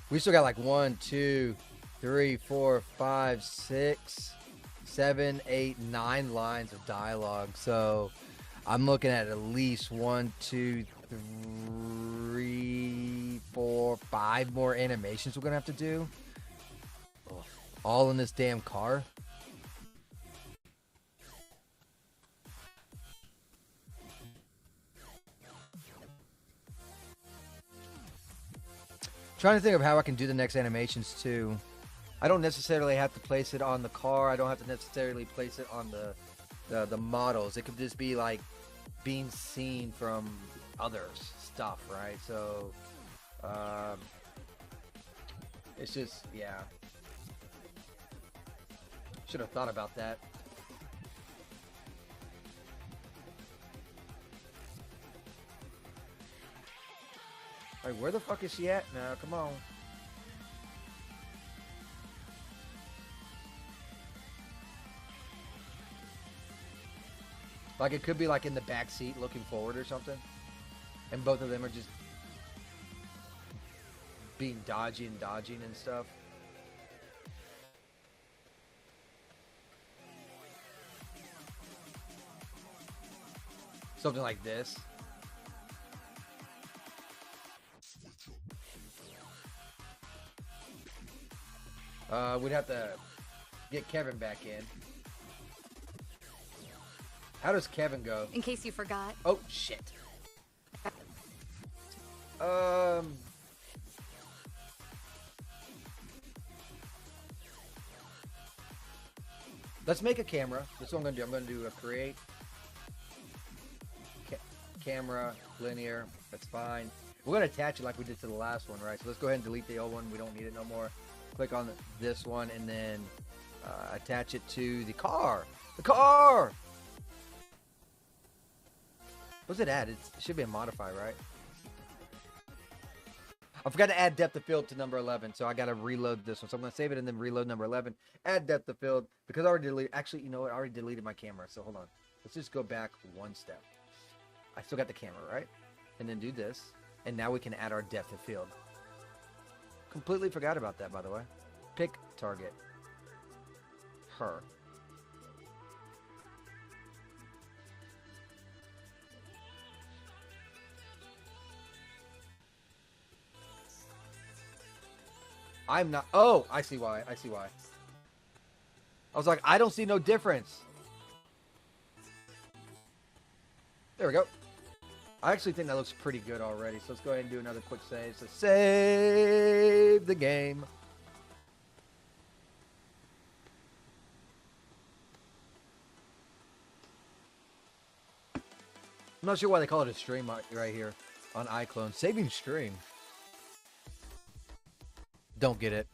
We still got like 1, 2, 3, 4, 5, 6, 7, 8, 9 lines of dialogue. So I'm looking at least 1, 2, 3, 4, 5 more animations we're gonna have to do. All in this damn car. Trying to think of how I can do the next animations too. I don't necessarily have to place it on the car. I don't have to necessarily place it on the models. It could just be like being seen from other stuff, right? So it's just, yeah. Should have thought about that. Like, where the fuck is she at now? Come on. Like, it could be like in the back seat looking forward or something. And both of them are just being dodgy and dodging and stuff. Something like this. We'd have to get Kevin back in. How does Kevin go? In case you forgot. Oh, shit. Let's make a camera. That's what I'm gonna do. I'm gonna do a create camera linear. That's fine. We're gonna attach it like we did to the last one, right? So let's go ahead and delete the old one. We don't need it no more. Click on this one and then attach it to the car. The car! What's it add? It should be a modify, right? I forgot to add depth of field to number 11, so I got to reload this one. So I'm going to save it and then reload number 11. Add depth of field because I already deleted. Actually, you know what? I already deleted my camera, so hold on. Let's just go back one step. I still got the camera, right? And then do this, and now we can add our depth of field. Completely forgot about that, by the way. Pick target. Her. I'm not. Oh, I see why. I see why. I was like, I don't see no difference. There we go. I actually think that looks pretty good already. So let's go ahead and do another quick save. So save the game. I'm not sure why they call it a stream right here on Iclone. Saving stream. Don't get it.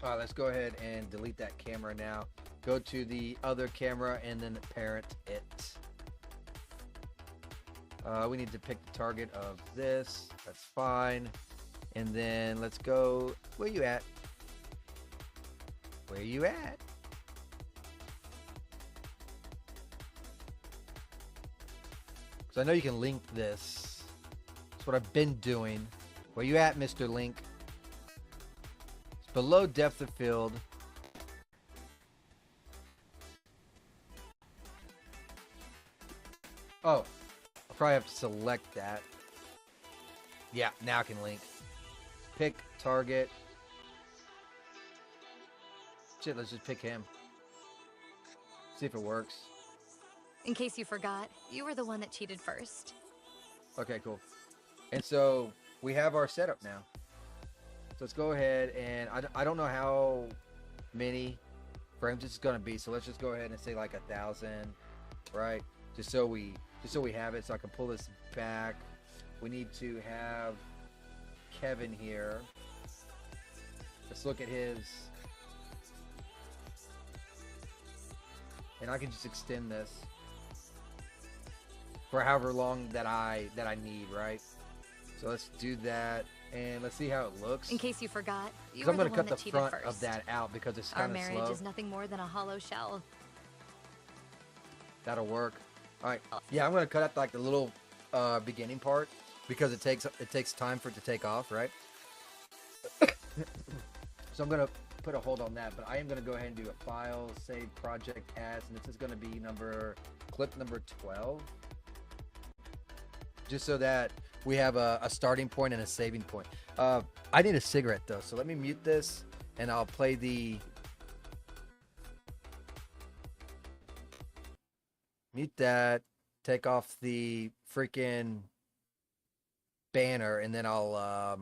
All right, let's go ahead and delete that camera now. Go to the other camera and then parent it. We need to pick the target of this. That's fine. And then let's go. Where you at? Where you at? So I know you can link this. That's what I've been doing. Where you at, Mr. Link? It's below depth of field. Oh, I'll probably have to select that. Yeah, now I can link. Pick target. Shit, let's just pick him. See if it works. In case you forgot, you were the one that cheated first. Okay, cool. And so we have our setup now. So let's go ahead and I don't know how many frames this is gonna be. So let's just go ahead and say like 1,000, right? Just so we have it. So I can pull this back. We need to have Kevin here. Let's look at his. And I can just extend this for however long that I need, right? So let's do that, and let's see how it looks. In case you forgot, you So were I'm the gonna one cut that the cheated front first. of that out because it's Our kind of marriage slow. is nothing more than a hollow shell. That'll work. All right. Yeah, I'm gonna cut out like the little beginning part because it takes time for it to take off, right? So I'm gonna put a hold on that, but I am gonna go ahead and do a file, save project as, and this is gonna be clip number 12, just so that we have a starting point and a saving point. I need a cigarette though, so let me mute this and I'll play the mute that, take off the freaking banner, and then I'll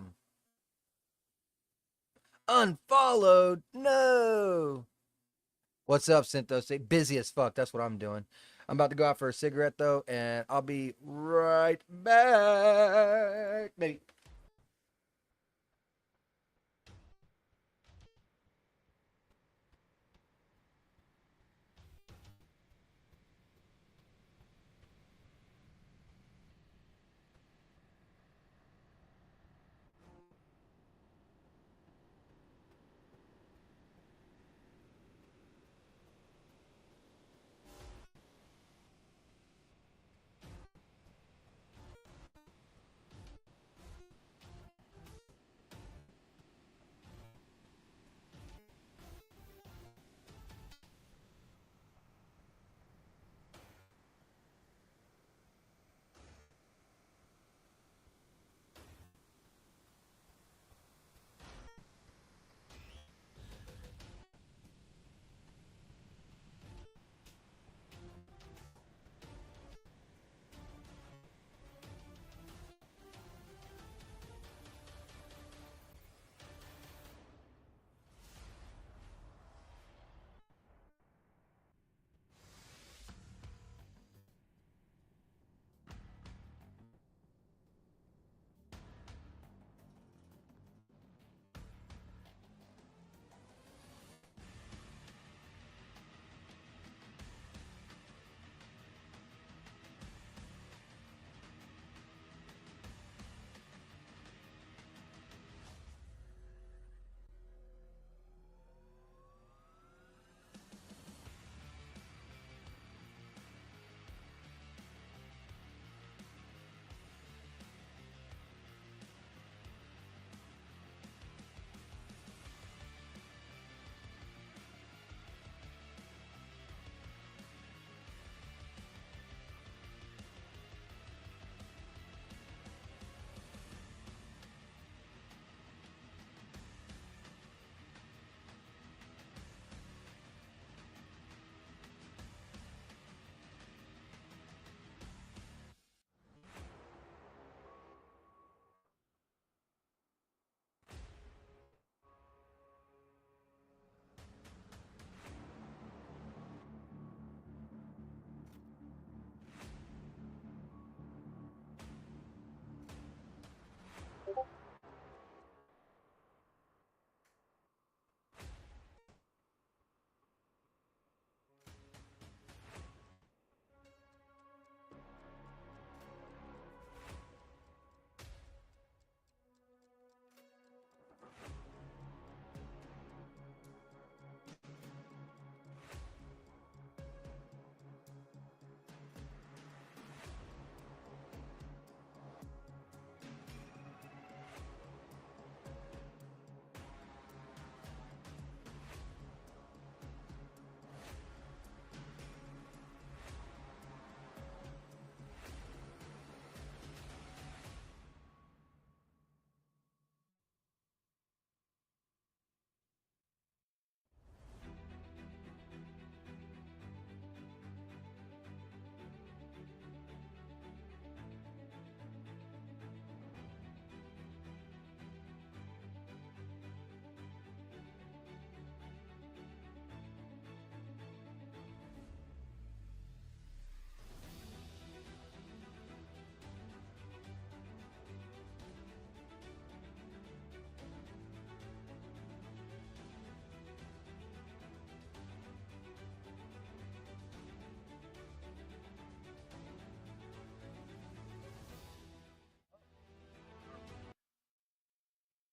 unfollowed. No. What's up, Synthos? Stay busy as fuck. That's what I'm doing. I'm about to go out for a cigarette though, and I'll be right back. Maybe.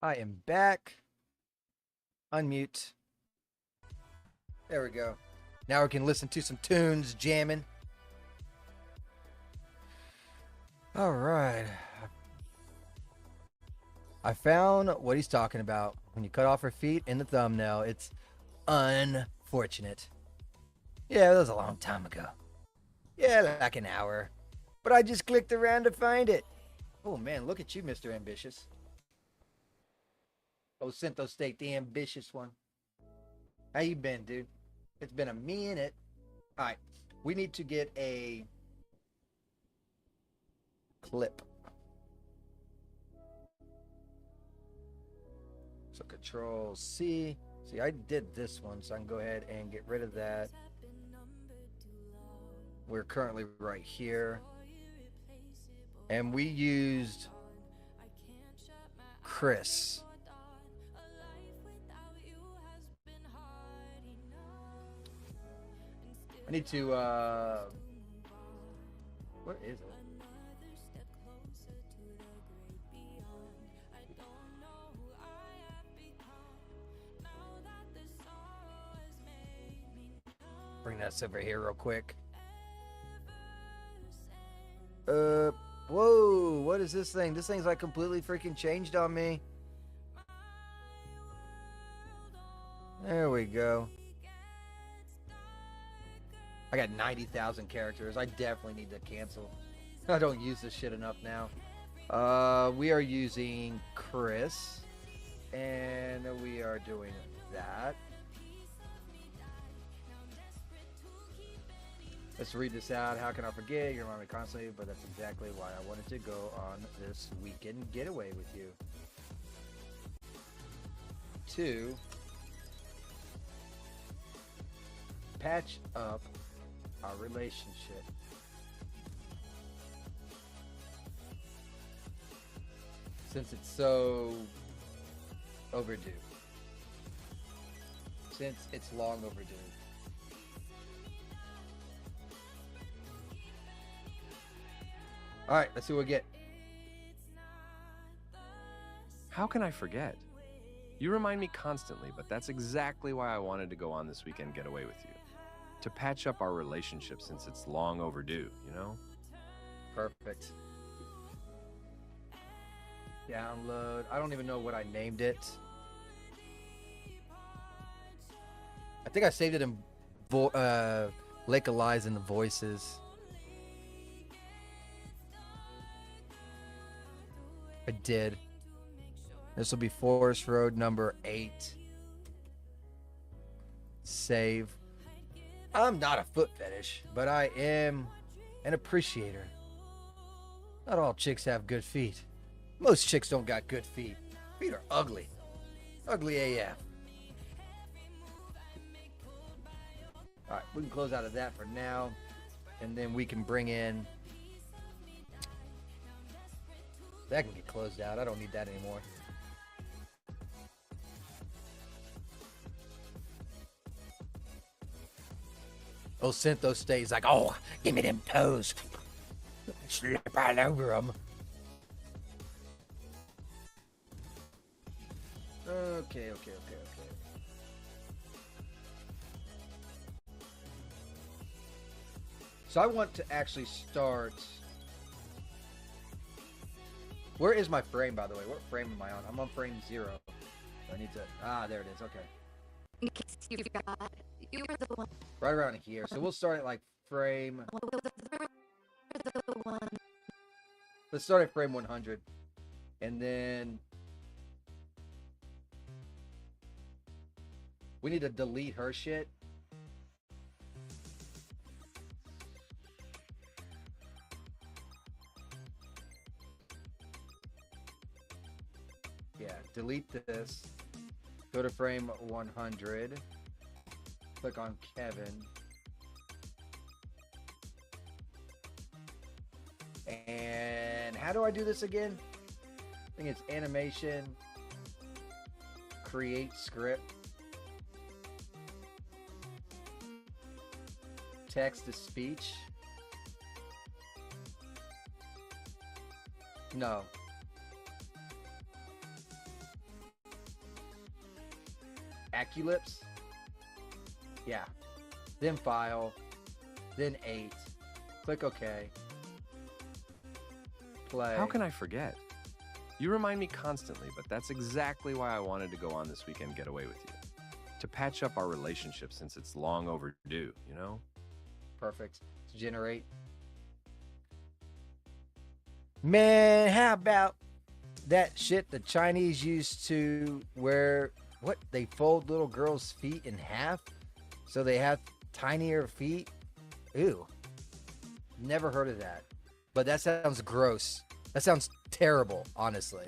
I am back. Unmute. There we go. Now we can listen to some tunes jamming. All right. I found what he's talking about. When you cut off her feet in the thumbnail, it's unfortunate. Yeah, that was a long time ago. Yeah, like an hour. But I just clicked around to find it. Oh man, look at you, Mr. Ambitious. Oh, Cinto State, the ambitious one. How you been, dude? It's been a minute. All right, we need to get a clip. So Control C. See, I did this one, so I can go ahead and get rid of that. We're currently right here. And we used Chris. I need to, what is it? Bring that over here real quick. Whoa, what is this thing? This thing's like completely freaking changed on me. There we go. I got 90,000 characters. I definitely need to cancel. I don't use this shit enough now. We are using Chris. And we are doing that. Let's read this out. How can I forget? You remind me constantly, but that's exactly why I wanted to go on this weekend getaway with you. 2. Patch up our relationship. Since it's so overdue. Since it's long overdue. All right, let's see what we get. How can I forget? You remind me constantly, but that's exactly why I wanted to go on this weekend getaway with you. To patch up our relationship since it's long overdue, you know? Perfect. Download. I don't even know what I named it. I think I saved it in Lake of Lies in the Voices. I did. This will be Forest Road number 8. Save. I'm not a foot fetish, but I am an appreciator. Not all chicks have good feet. Most chicks don't got good feet. Feet are ugly. Ugly AF. Alright, we can close out of that for now. And then we can bring in... That can get closed out. I don't need that anymore. Oh, Syntho stays like, oh, give me them toes. Slip all over them. Okay. So I want to actually start... Where is my frame, by the way? What frame am I on? I'm on frame 0. So I need to... Ah, there it is. Okay. In case you forgot, you were the one. Right around here. So we'll start at like frame... Let's start at frame 100. And then... We need to delete her shit. Yeah, delete this. Go to frame 100. Click on Kevin. And how do I do this again? I think it's animation, create script, text to speech. No. Aculips. Yeah. Then File. Then 8. Click OK. Play. How can I forget? You remind me constantly, but that's exactly why I wanted to go on this weekend getaway with you. To patch up our relationship since it's long overdue, you know? Perfect. To generate. Man, how about that shit the Chinese used to wear? What? They fold little girls' feet in half so they have tinier feet? Ew. Never heard of that. But that sounds gross. That sounds terrible, honestly.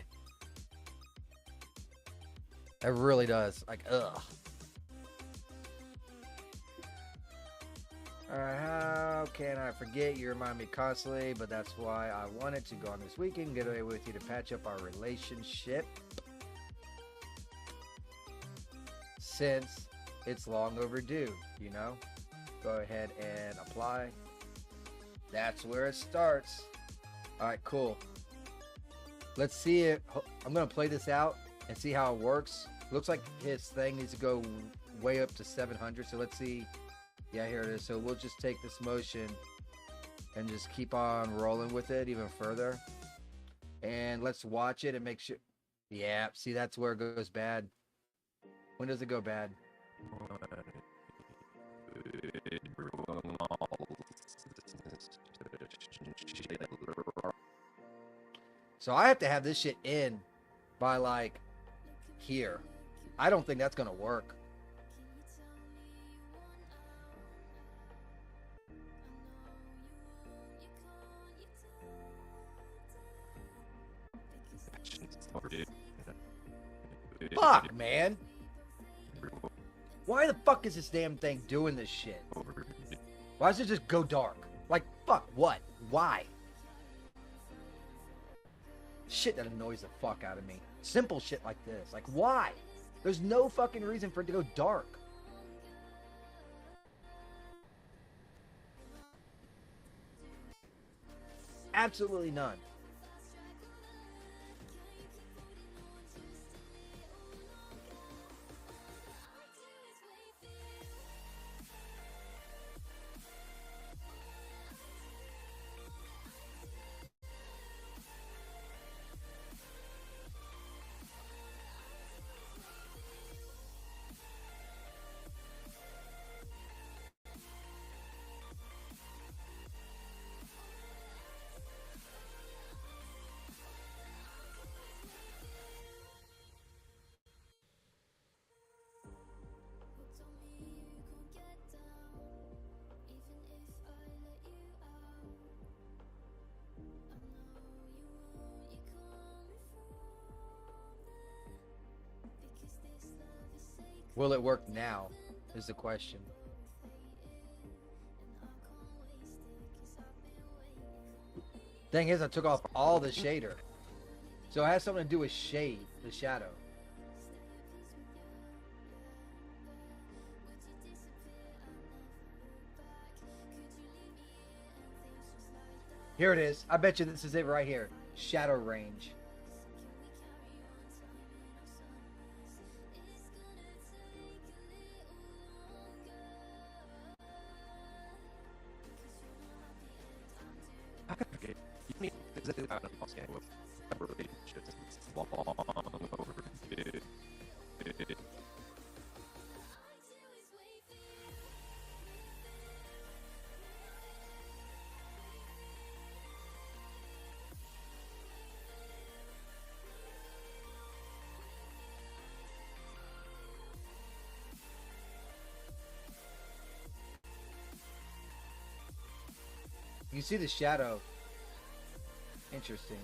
It really does. Like, ugh. How can I forget? You remind me constantly, but that's why I wanted to go on this weekend, get away with you to patch up our relationship. Since it's long overdue, you know? Go ahead and apply. That's where it starts. All right, cool. Let's see it. I'm going to play this out and see how it works. Looks like his thing needs to go way up to 700. So let's see. Yeah, here it is. So we'll just take this motion and just keep on rolling with it even further. And let's watch it and make sure. Yeah, see, that's where it goes bad. When does it go bad? So I have to have this shit in by like here. I don't think that's gonna work. Fuck, man. Why the fuck is this damn thing doing this shit? Why does it just go dark? Like, fuck, what? Why? Shit that annoys the fuck out of me. Simple shit like this. Like, why? There's no fucking reason for it to go dark. Absolutely none. Will it work now? Is the question. Thing is, I took off all the shader. So it has something to do with shade, the shadow. Here it is. I bet you this is it right here. Shadow range. You see the shadow. Interesting.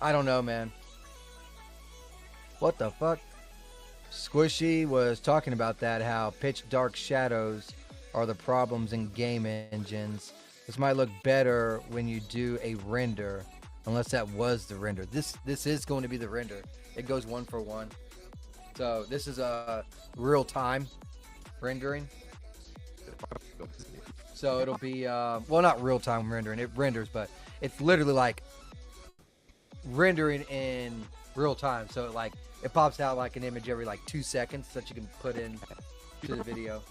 I don't know, man. What the fuck? Squishy was talking about that, how pitch dark shadows are the problems in game engines. This might look better when you do a render, unless that was the render. This is going to be the render. It goes 1-for-1. So this is a real time rendering. So it'll be well, not real time rendering. It renders, but it's literally like rendering in real time. So it pops out like an image every like 2 seconds that you can put in to the video.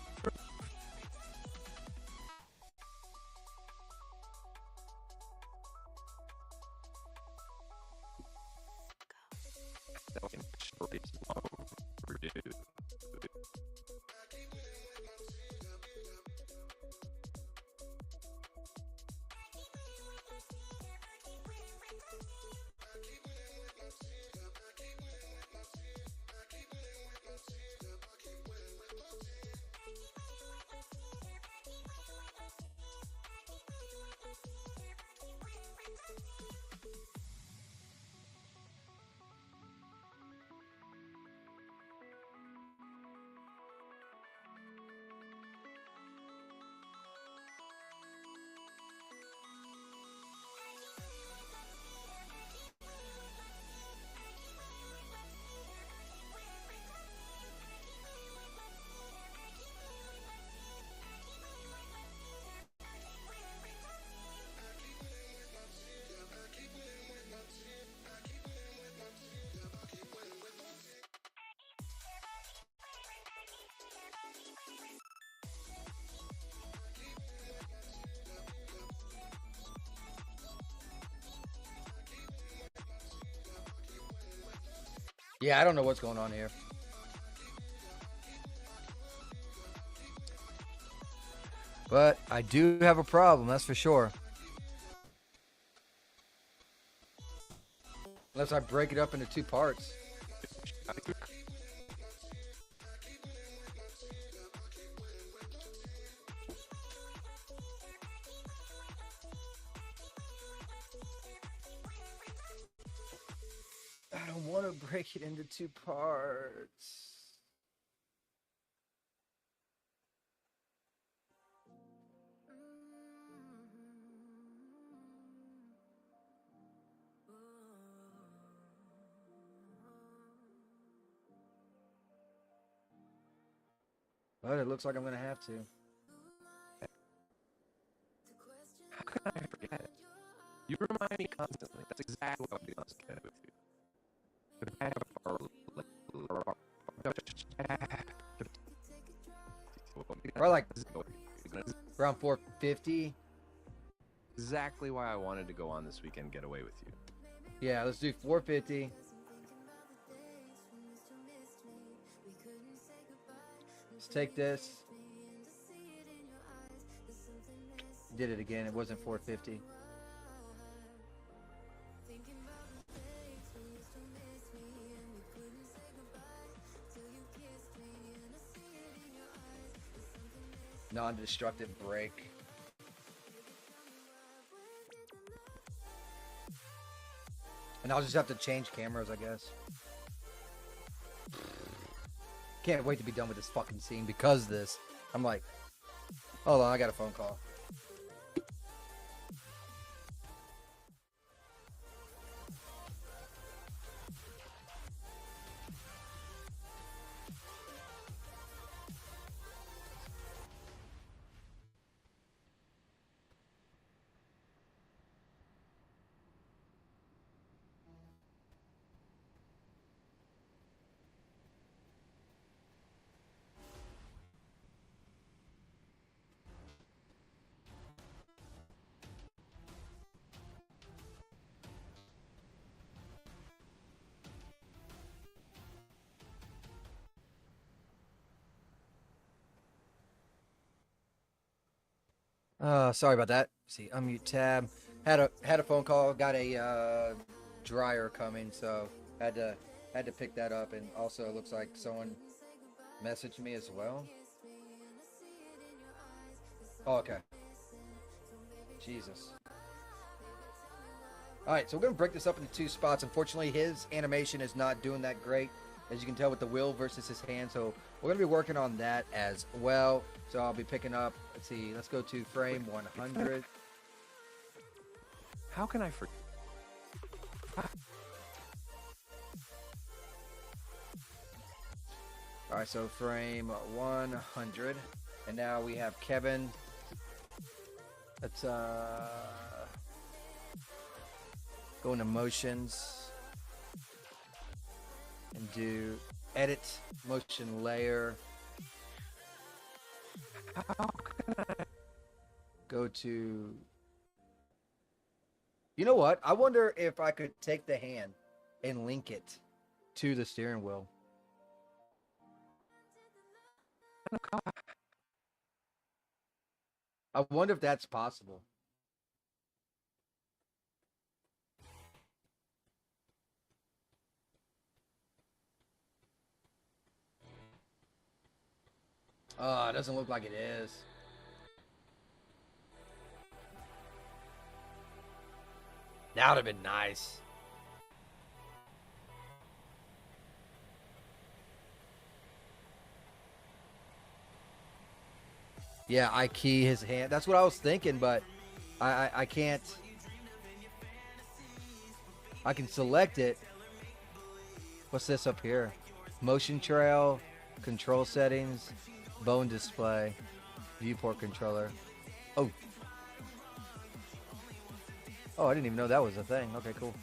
Yeah, I don't know what's going on here. But I do have a problem, that's for sure. Unless I break it up into 2 parts. I don't want to break it into 2 parts. But it looks like I'm going to have to. How can I forget? You remind me constantly. That's exactly what I'll be honest with you. Or like around 450. Exactly why I wanted to go on this weekend getaway with you. Yeah, let's do 450. Let's take this. Did it again. It wasn't 450. Non-destructive break. And I'll just have to change cameras, I guess. Can't wait to be done with this fucking scene because of this. I'm like, hold on, I got a phone call. Sorry about that. See, unmute tab. Had a phone call. Got a dryer coming, so had to pick that up. And also, it looks like someone messaged me as well. Oh, okay. Jesus. All right, so we're going to break this up into two spots. Unfortunately, his animation is not doing that great, as you can tell with the wheel versus his hand. So we're going to be working on that as well. So I'll be picking up, let's see, let's go to frame 100. How can I forget? All right, so frame 100. And now we have Kevin. Let's go into motions and do edit motion layer. Go to, you know what? I wonder if I could take the hand and link it to the steering wheel. I wonder if that's possible. Oh, it doesn't look like it is. That would have been nice. Yeah, I key his hand. That's what I was thinking, but I can't. I can select it. What's this up here? Motion trail, control settings, bone display, viewport controller. Oh. Oh, I didn't even know that was a thing. Okay, cool.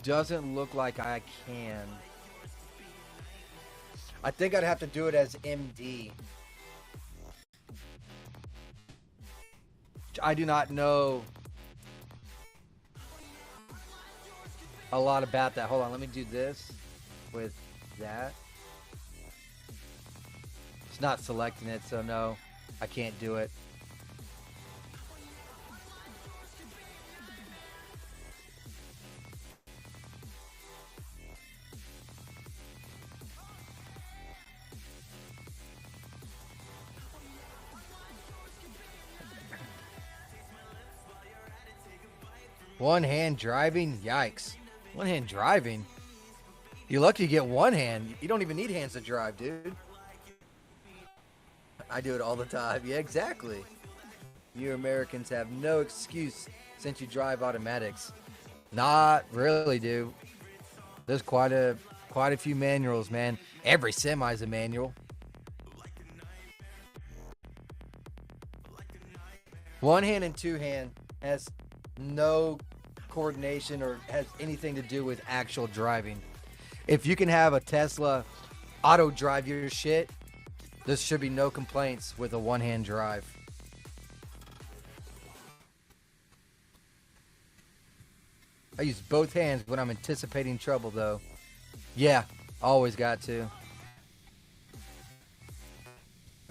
Doesn't look like I can. I think I'd have to do it as MD. I do not know a lot about that. Hold on, let me do this with that. It's not selecting it, so no, I can't do it. One hand driving? Yikes. One hand driving? You're lucky you get one hand. You don't even need hands to drive, dude. I do it all the time. Yeah, exactly. You Americans have no excuse since you drive automatics. Not really, dude. There's quite a few manuals, man. Every semi's a manual. One hand and two hand has no coordination or has anything to do with actual driving. If you can have a Tesla auto drive your shit, there should be no complaints with a one-hand drive. I use both hands when I'm anticipating trouble, though. Yeah, always got to.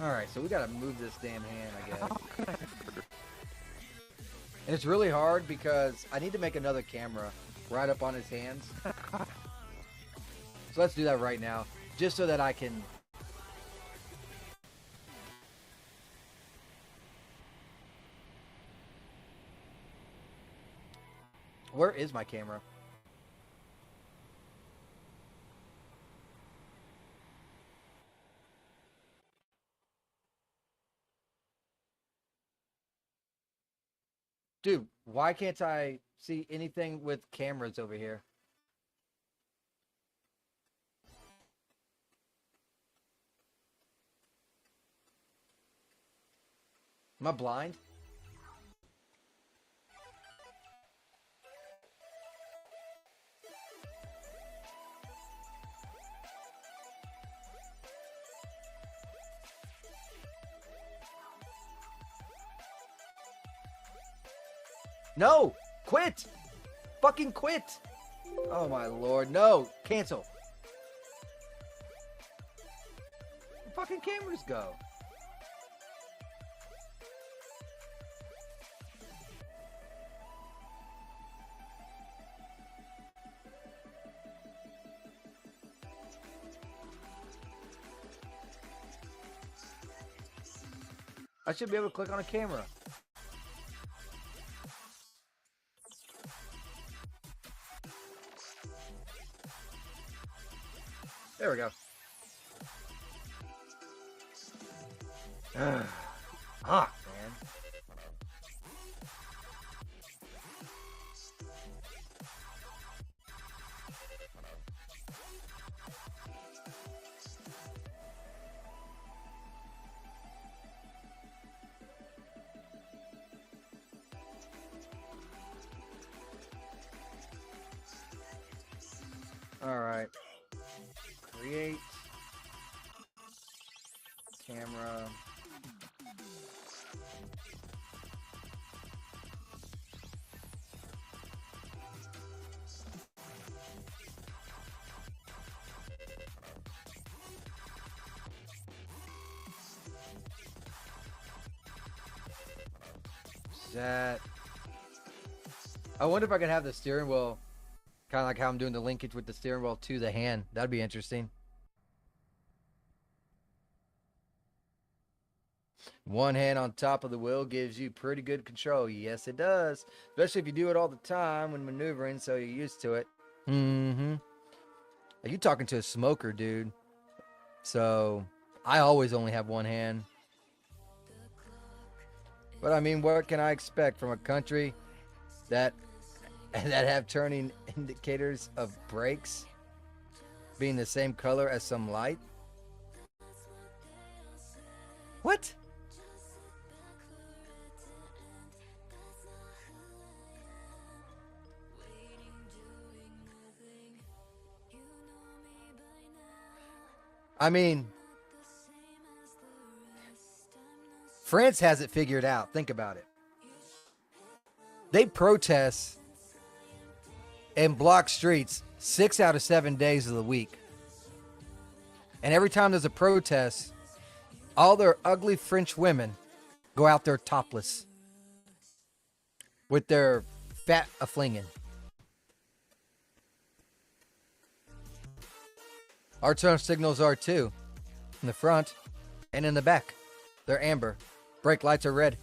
Alright, so we gotta move this damn hand, I guess. And it's really hard because I need to make another camera right up on his hands. So let's do that right now, just so that I can... Where is my camera? Dude, why can't I see anything with cameras over here? Am I blind? No! Quit! Fucking quit! Oh my lord, no! Cancel! Where fucking cameras go? I should be able to click on a camera. There we go. Man. All right. Create camera. That. I wonder if I could have the steering wheel kind of like how I'm doing the linkage with the steering wheel to the hand. That'd be interesting. One hand on top of the wheel gives you pretty good control. Yes, it does. Especially if you do it all the time when maneuvering, so you're used to it. Mm-hmm. Are you talking to a smoker, dude? So I always only have one hand. But I mean, what can I expect from a country that have turning indicators of brakes being the same color as some light? What? I mean, France has it figured out. Think about it. They protest and block streets 6 out of 7 days of the week. And every time there's a protest, all their ugly French women go out there topless with their fat a-flinging. Our turn signals are too. In the front and in the back. They're amber. Brake lights are red.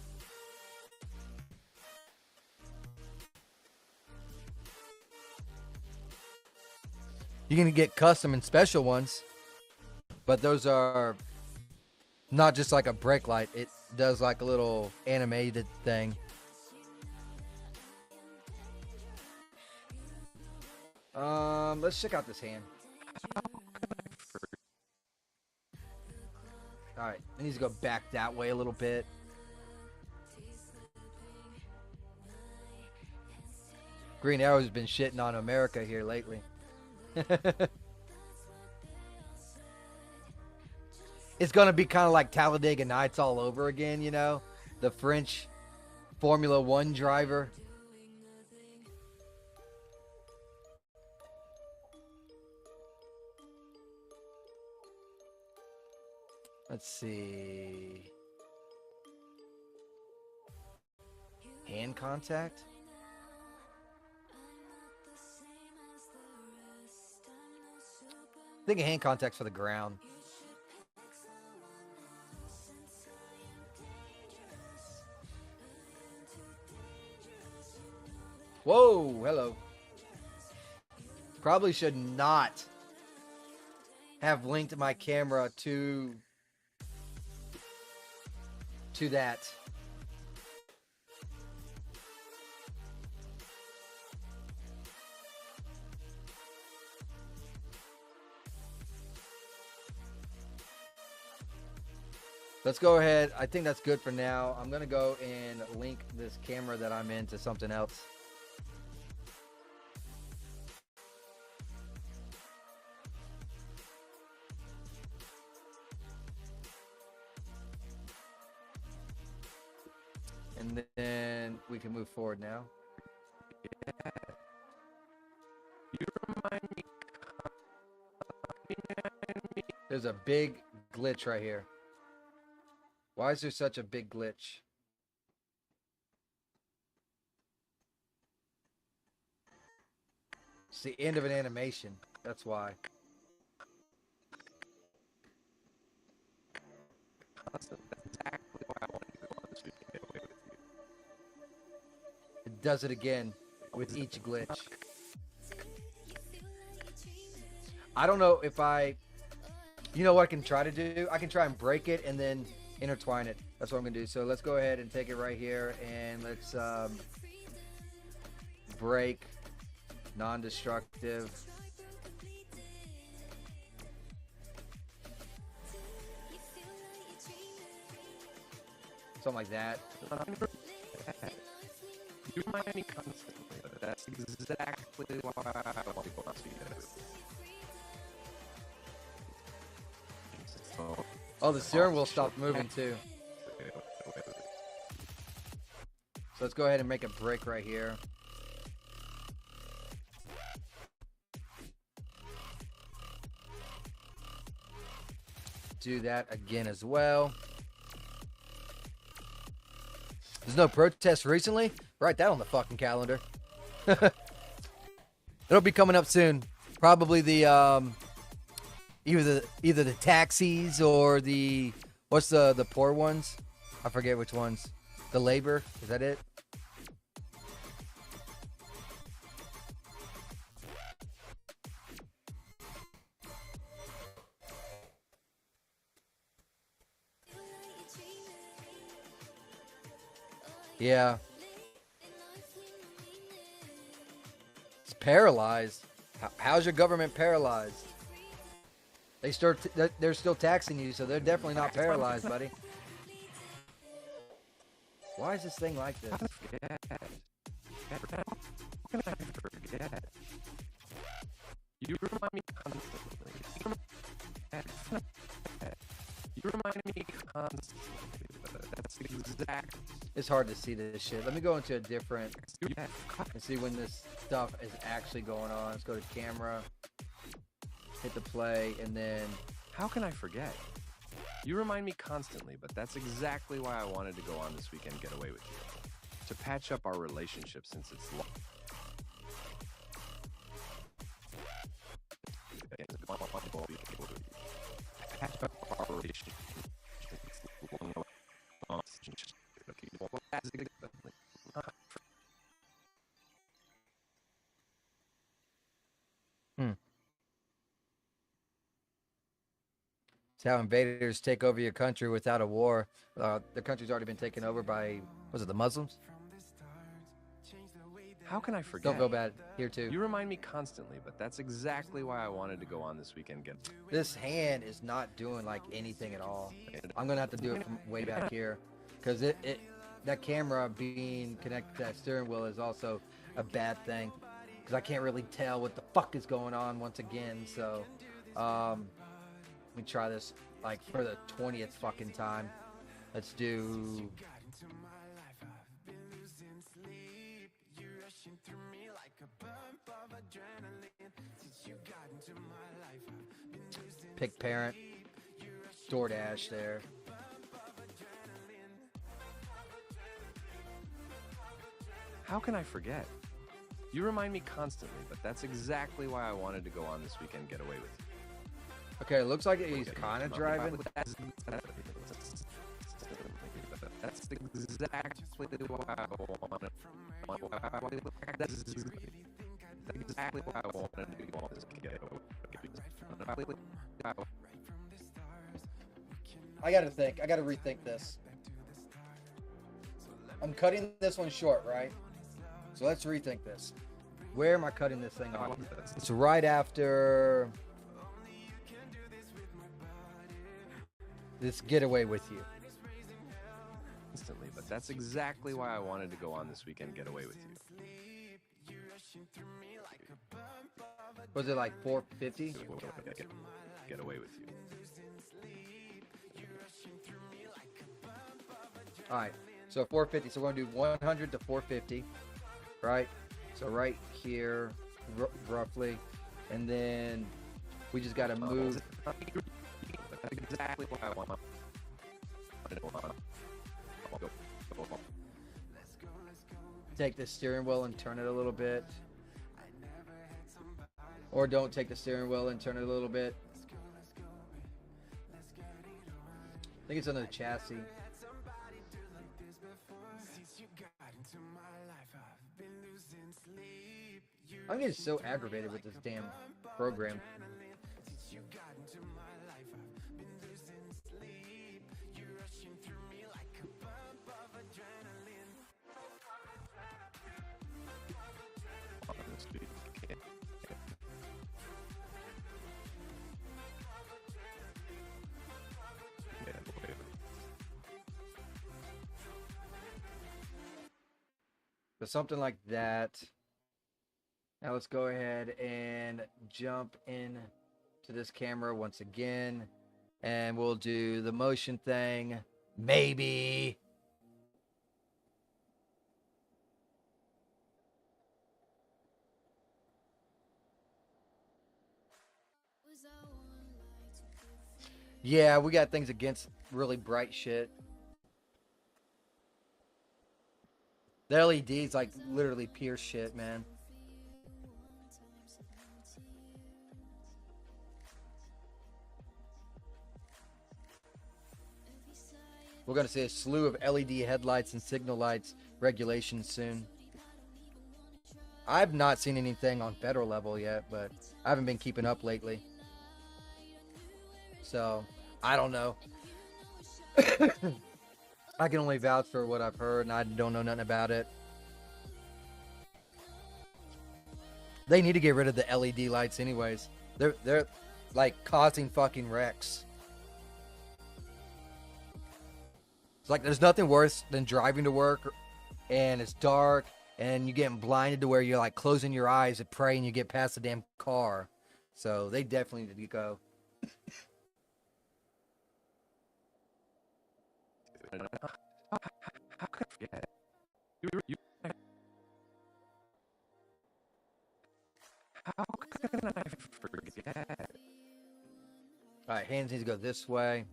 You can get custom and special ones, but those are not just like a brake light. It does like a little animated thing. Let's check out this hand. Alright, it needs to go back that way a little bit. Green Arrow's been shitting on America here lately. It's gonna be kind of like Talladega Nights all over again, you know? The French Formula One driver. Let's see. Hand contact? I think a hand contact's for the ground. Whoa, hello. Probably should not have linked my camera to that. Let's go ahead. I think that's good for now. I'm going to go and link this camera that I'm in to something else. And then we can move forward now. Yeah. You remind me. There's a big glitch right here. Why is there such a big glitch? It's the end of an animation. That's why. That's exactly why I want to does it again with each glitch. I don't know if you know what I can try to do? I can try and break it and then intertwine it. That's what I'm going to do. So let's go ahead and take it right here, and let's break, non-destructive. Something like that. You remind me constantly, but that's exactly why I want to go on to you. Oh, the steering wheel stopped moving too. So let's go ahead and make a break right here. Do that again as well. There's no protest recently? Write that on the fucking calendar. It'll be coming up soon. Probably the either the taxis or the what's the poor ones? I forget which ones. The labor, is that it? Yeah. It's paralyzed. How's your government paralyzed? They're still taxing you, so they're definitely not paralyzed, buddy. Why is this thing like this? How can I forget? You remind me constantly. You remind me constantly. That's exact. It's hard to see this shit. Let me go into a different and see when this stuff is actually going on. Let's go to camera, hit the play, and then how can I forget? You remind me constantly, but that's exactly why I wanted to go on this weekend getaway with you. To patch up our relationship since it's long. Patch up our relationship. It's how invaders take over your country without a war. The country's already been taken over by, was it the Muslims? How can I forget? Don't feel bad here too. You remind me constantly, but that's exactly why I wanted to go on this weekend. This hand is not doing like anything at all. I'm gonna have to do it from way back here, because that camera being connected to that steering wheel is also a bad thing, because I can't really tell what the fuck is going on once again. So let me try this like for the 20th fucking time. Let's do. Pick parent, DoorDash there. How can I forget? You remind me constantly, but that's exactly why I wanted to go on this weekend getaway with you. Okay, it looks like he's kind of driving. That's exactly why I wanted. That's exactly why I wanted to go on this getaway. I gotta think. I gotta rethink this. I'm cutting this one short, right? So let's rethink this. Where am I cutting this thing off? It's right after this getaway with you. Instantly, but that's exactly why I wanted to go on this weekend getaway with you. Was it like 450? Get away with you. All right, so 450. So we're gonna do 100 to 450, right? So right here, roughly, and then we just gotta move. Exactly what I want. Take the steering wheel and turn it a little bit, or don't take the steering wheel and turn it a little bit. I think it's under the chassis. I'm getting so aggravated with this damn program. But something like that. Now let's go ahead and jump in to this camera once again. And we'll do the motion thing. Maybe. Yeah, we got things against really bright shit. The LEDs like literally pierce shit, man. We're going to see a slew of LED headlights and signal lights regulations soon. I've not seen anything on federal level yet, but I haven't been keeping up lately. So, I don't know. I can only vouch for what I've heard, and I don't know nothing about it. They need to get rid of the LED lights anyways. They're like causing fucking wrecks. It's like there's nothing worse than driving to work and it's dark and you're getting blinded to where you're like closing your eyes and praying you get past the damn car. So they definitely need to go. How could I forget? How can I forget? Alright, hands need to go this way.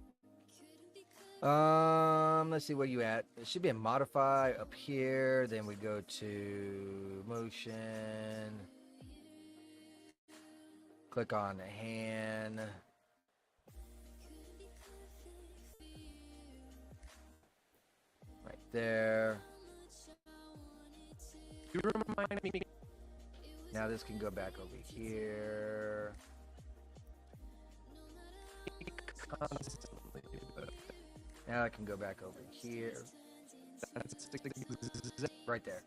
Let's see where you at. It should be a modify up here. Then we go to motion. Click on the hand. Right there. You remind me. Now this can go back over here. Now I can go back over here. Right there.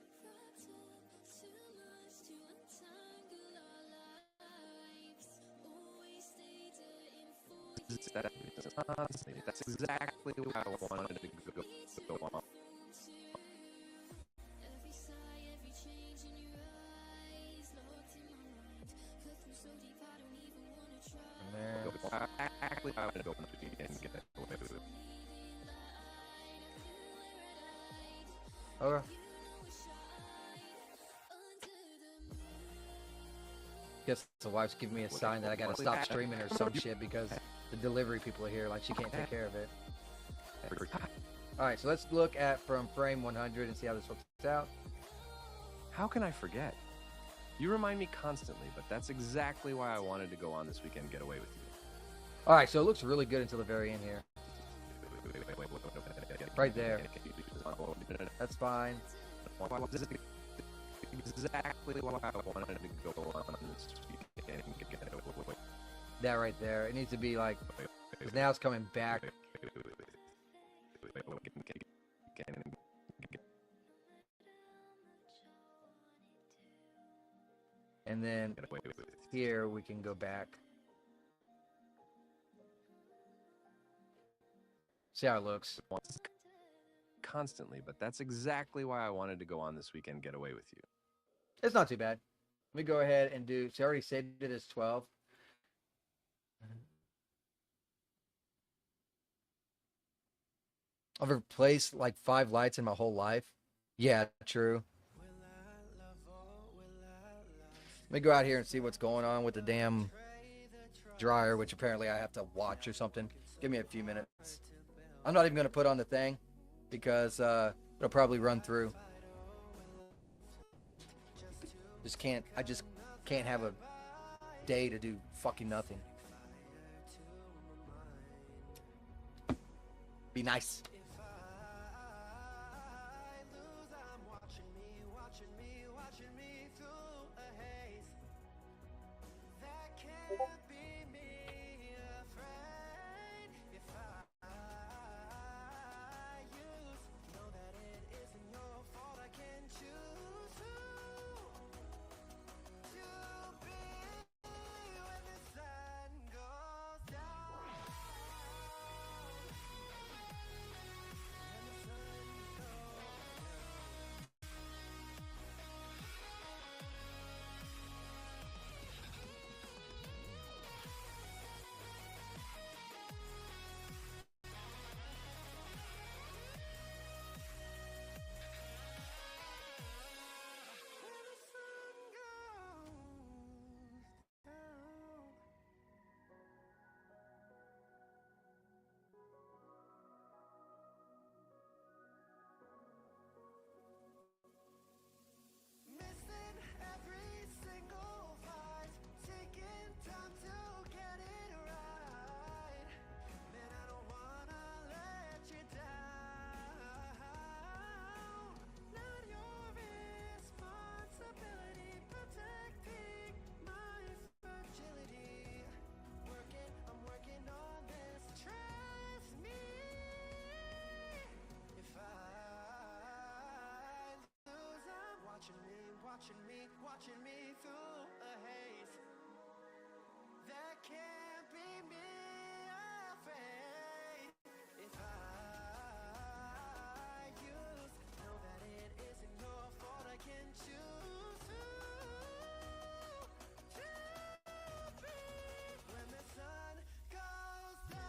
That's exactly why I wanted to go on. Actually, I would go and get that away with it. Okay. Guess the wife's giving me a sign that I gotta stop streaming or some shit because the delivery people are here. Like she can't take care of it. Alright, so let's look at from frame 100 and see how this works out. How can I forget? You remind me constantly, but that's exactly why I wanted to go on this weekend and get away with you. Alright, so it looks really good until the very end here. Right there. That's fine. Exactly why I wanted to go on this weekend and get away with it. That right there. It needs to be like, because now it's coming back. And then here we can go back. See how it looks. Constantly, but that's exactly why I wanted to go on this weekend and get away with you. It's not too bad. Let me go ahead and do, so I already saved it as 12. I've replaced like 5 lights in my whole life. Yeah, true. Let me go out here and see what's going on with the damn dryer, which apparently I have to watch or something. Give me a few minutes. I'm not even going to put on the thing because it'll probably run through. I just can't have a day to do fucking nothing. Be nice. Watching me through a haze. That can't be me, afraid. If I use, know that it isn't your fault. I can choose to breathe when the sun goes down.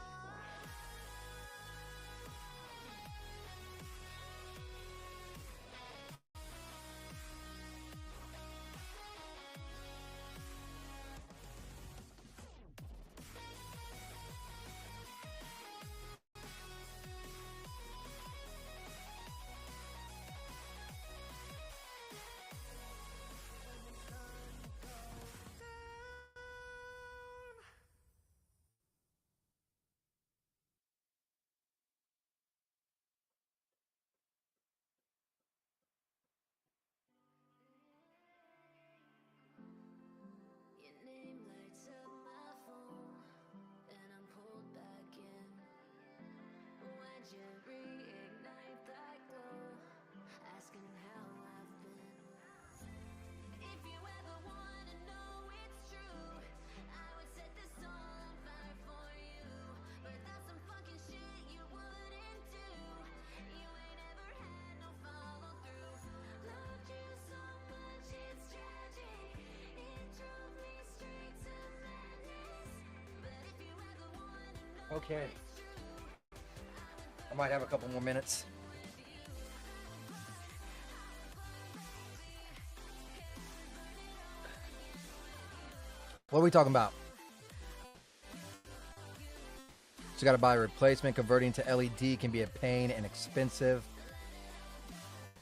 Your name lights up my phone, and I'm pulled back in. Why'd you reignite that glow? Asking how I've been. If you ever wanna know it's true, I would set this on fire for you. But that's some fucking shit you wouldn't do. You ain't ever had no follow through. Loved you so much it's tragic. It drove me straight to madness. But if you ever wanna know Okay. it's true, I might have a couple more minutes. What are we talking about? So you got to buy a replacement. Converting to LED can be a pain and expensive.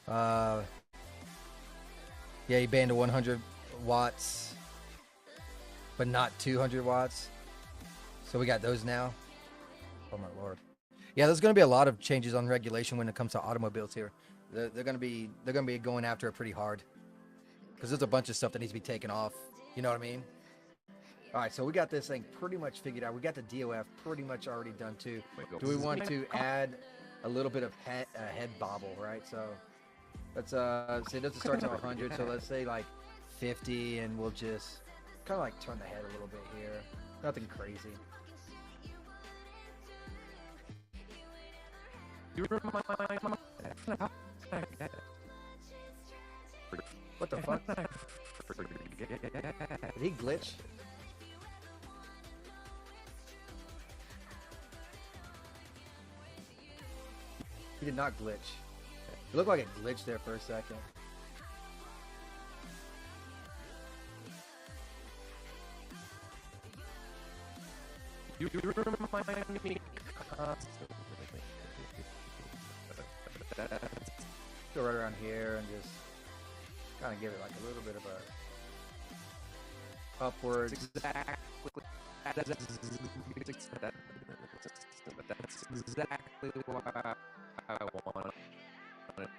Yeah, you banned to 100 watts, but not 200 watts. So we got those now. Oh my lord. Yeah, there's going to be a lot of changes on regulation when it comes to automobiles here. They're going to be going after it pretty hard because there's a bunch of stuff that needs to be taken off. You know what I mean? All right, so we got this thing pretty much figured out. We got the DOF pretty much already done too. Do we want to add a little bit of head bobble, right? So let's say it doesn't start to 100, so let's say like 50, and we'll just kind of like turn the head a little bit here. Nothing crazy. What the fuck? Did he glitch? He did not glitch. It looked like it glitched there for a second. You remind me constantly. Go right around here and just kind of give it like a little bit of a upwards. That's exactly why I want it.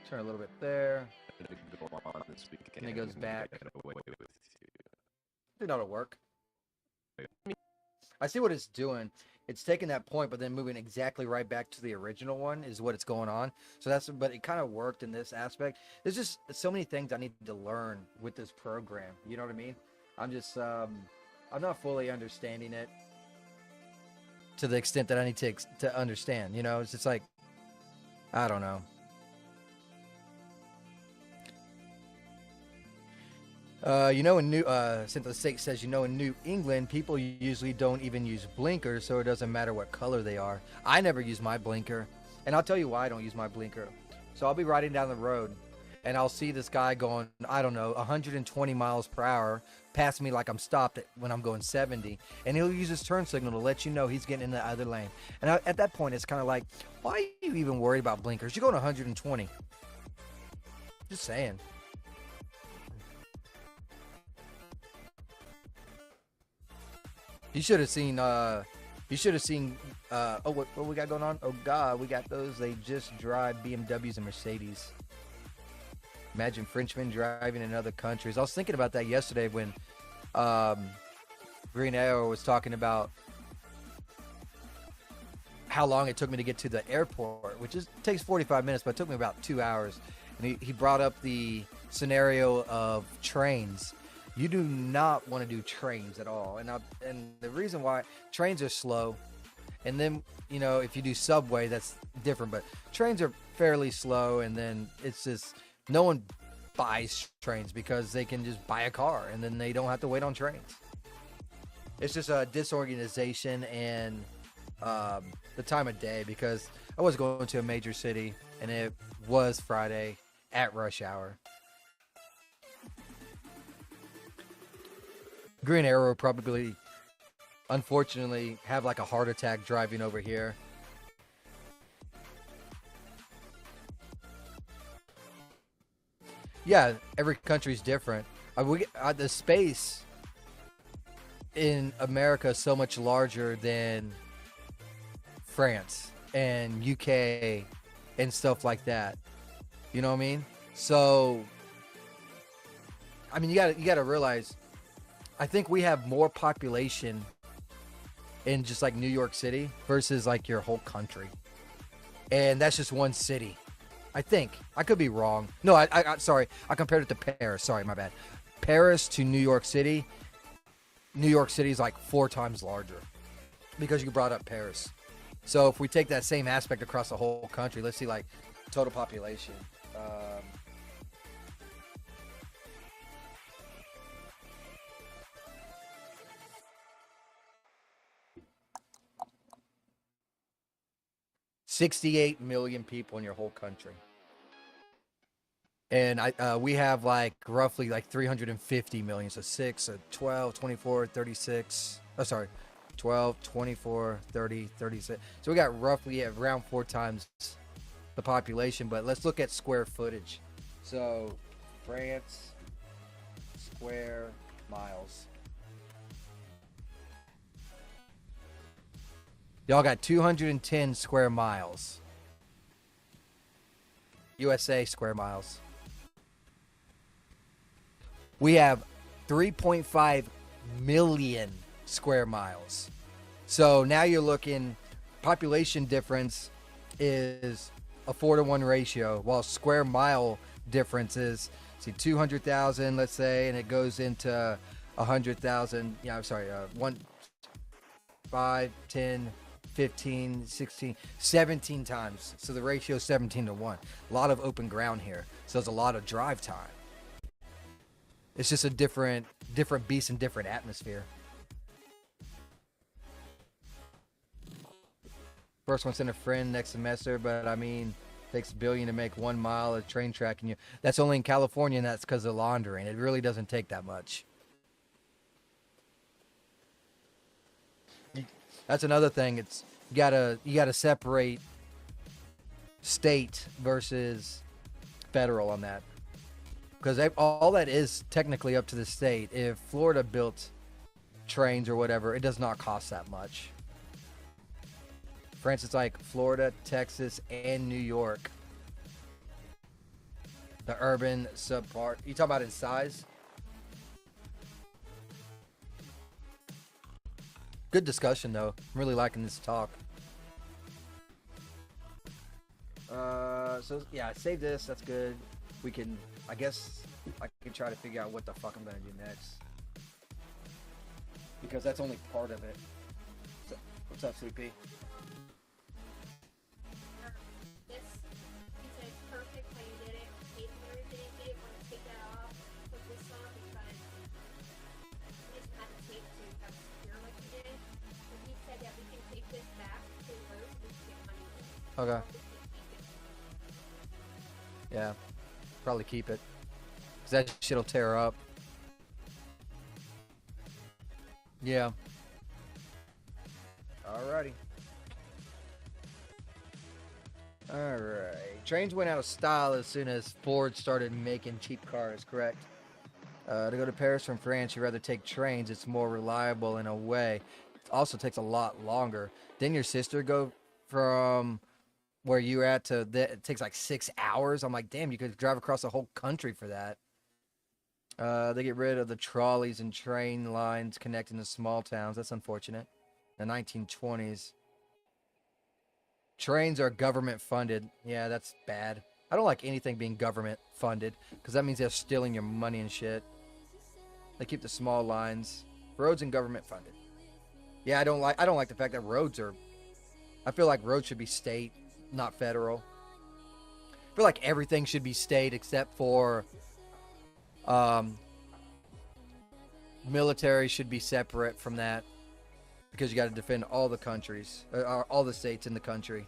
Turn a little bit there. To go on this weekend And it goes back. get away with you. I think that'll work. I see what it's doing. It's taking that point, but then moving exactly right back to the original one is what it's going on. So that's, but it kind of worked in this aspect. There's just so many things I need to learn with this program. You know what I mean? I'm just, I'm not fully understanding it to the extent that I need to understand. You know, it's just like, I don't know. You know, in since the state says, you know, in New England, people usually don't even use blinkers, so it doesn't matter what color they are. I never use my blinker, and I'll tell you why I don't use my blinker. So I'll be riding down the road, and I'll see this guy going, I don't know, 120 miles per hour, past me like I'm stopped when I'm going 70, and he'll use his turn signal to let you know he's getting in the other lane. And at that point, it's kind of like, why are you even worried about blinkers? You're going 120. Just saying. You should have seen, oh, what we got going on? Oh, God, we got those. They just drive BMWs and Mercedes. Imagine Frenchmen driving in other countries. I was thinking about that yesterday when Green Arrow was talking about how long it took me to get to the airport, which takes 45 minutes, but it took me about 2 hours. And he brought up the scenario of trains. You do not want to do trains at all. And the reason why, trains are slow. And then, you know, if you do subway, that's different. But trains are fairly slow. And then it's just, no one buys trains because they can just buy a car. And then they don't have to wait on trains. It's just a disorganization and the time of day. Because I was going to a major city. And it was Friday at rush hour. Green Arrow probably, unfortunately, have like a heart attack driving over here. Yeah, every country's different. The space in America is so much larger than France and UK and stuff like that. You know what I mean? So, I mean, you gotta realize, I think we have more population in just like New York City versus like your whole country. And that's just one city. I think. I could be wrong. No, I sorry. I compared it to Paris. Sorry, my bad. Paris to New York City. New York City is like 4 times larger because you brought up Paris. So if we take that same aspect across the whole country, let's see like total population. 68 million people in your whole country. And we have like roughly like 350 million. So 6, 12, 24, 36. Oh, sorry. 12, 24, 30, 36. So we got roughly around 4 times the population. But let's look at square footage. So France, square miles. Y'all got 210 square miles. USA square miles. We have 3.5 million square miles. So now you're looking, population difference is a 4-to-1 ratio, while square mile difference is, see, 200,000, let's say, and it goes into 100,000. Yeah, I'm sorry, 1, 5, 10, 15, 16, 17 times. So the ratio is 17 to 1. A lot of open ground here. So there's a lot of drive time. It's just a different beast and different atmosphere. First one sent a friend next semester, but I mean, takes $1 billion to make 1 mile of train track, and that's only in California, and that's because of laundering. It really doesn't take that much. That's another thing. It's you gotta separate state versus federal on that, because all that is technically up to the state. If Florida built trains or whatever, it does not cost that much. For instance, like Florida, Texas, and New York The urban subpart. You talking about in size? Good discussion though. I'm really liking this talk. So yeah, save this. That's good. We can, I guess, I can try to figure out what the fuck I'm gonna do next, because that's only part of it. What's up, Sweet Pea? This, you said it's perfect how you did it. Tape and everything. You didn't want to take that off, put this on because you just had to tape to have it secure like you did. But he said that we can take this back to Lowe's and we can get money for it. Okay. Or we can keep it. Yeah, probably keep it, cause that shit'll tear up. Yeah. Alrighty. Alright. Trains went out of style as soon as Ford started making cheap cars, correct? To go to Paris from France, you'd rather take trains. It's more reliable in a way. It also takes a lot longer. Didn't your sister go from where you were at to it takes like 6 hours? I'm like, damn, you could drive across the whole country for that. They get rid of the trolleys and train lines connecting to small towns. That's unfortunate. The 1920s. Trains are government funded. Yeah, that's bad. I don't like anything being government funded, because that means they're stealing your money and shit. They keep the small lines. Roads and government funded. Yeah, I don't like the fact that roads are, I feel like roads should be state, not federal. I feel like everything should be state except for military should be separate from that, because you got to defend all the countries, all the states in the country.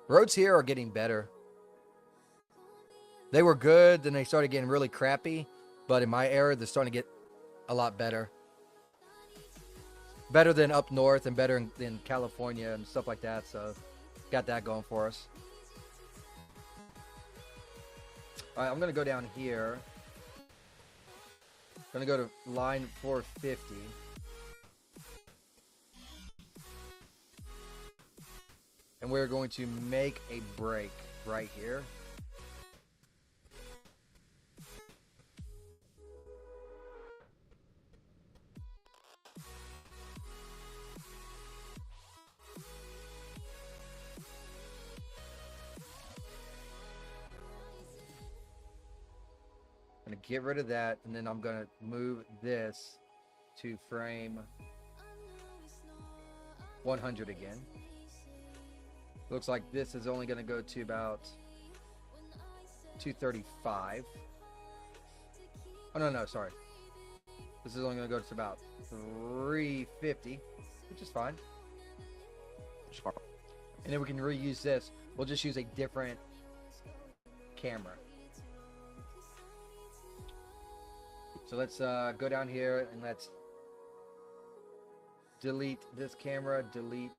Roads here are getting better. They were good, then they started getting really crappy, but in my era, they're starting to get a lot better. Better than up north and better in California and stuff like that, so got that going for us. All right, I'm going to go down here. I'm going to go to line 450. And we're going to make a break right here. I'm going to get rid of that, and then I'm going to move this to frame 100 again. Looks like this is only going to go to about 235. Oh, no, sorry. This is only going to go to about 350, which is fine. And then we can reuse this. We'll just use a different camera. So let's go down here and let's delete this camera, delete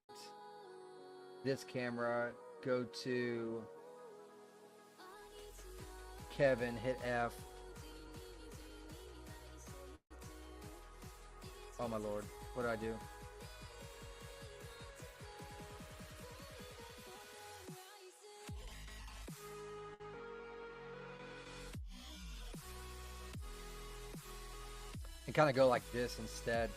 this camera, go to Kevin, hit F. Oh my lord, what did I do? And kind of go like this instead.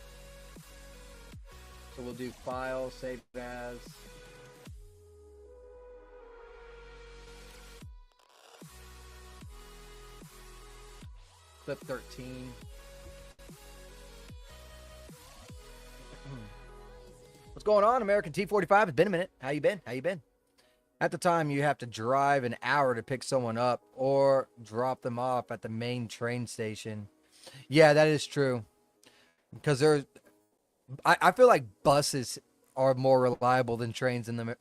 So we'll do file, save as. Clip 13. What's going on, American T45? It's been a minute. How you been? At the time, you have to drive an hour to pick someone up or drop them off at the main train station. Yeah, that is true. Because I feel like buses are more reliable than trains in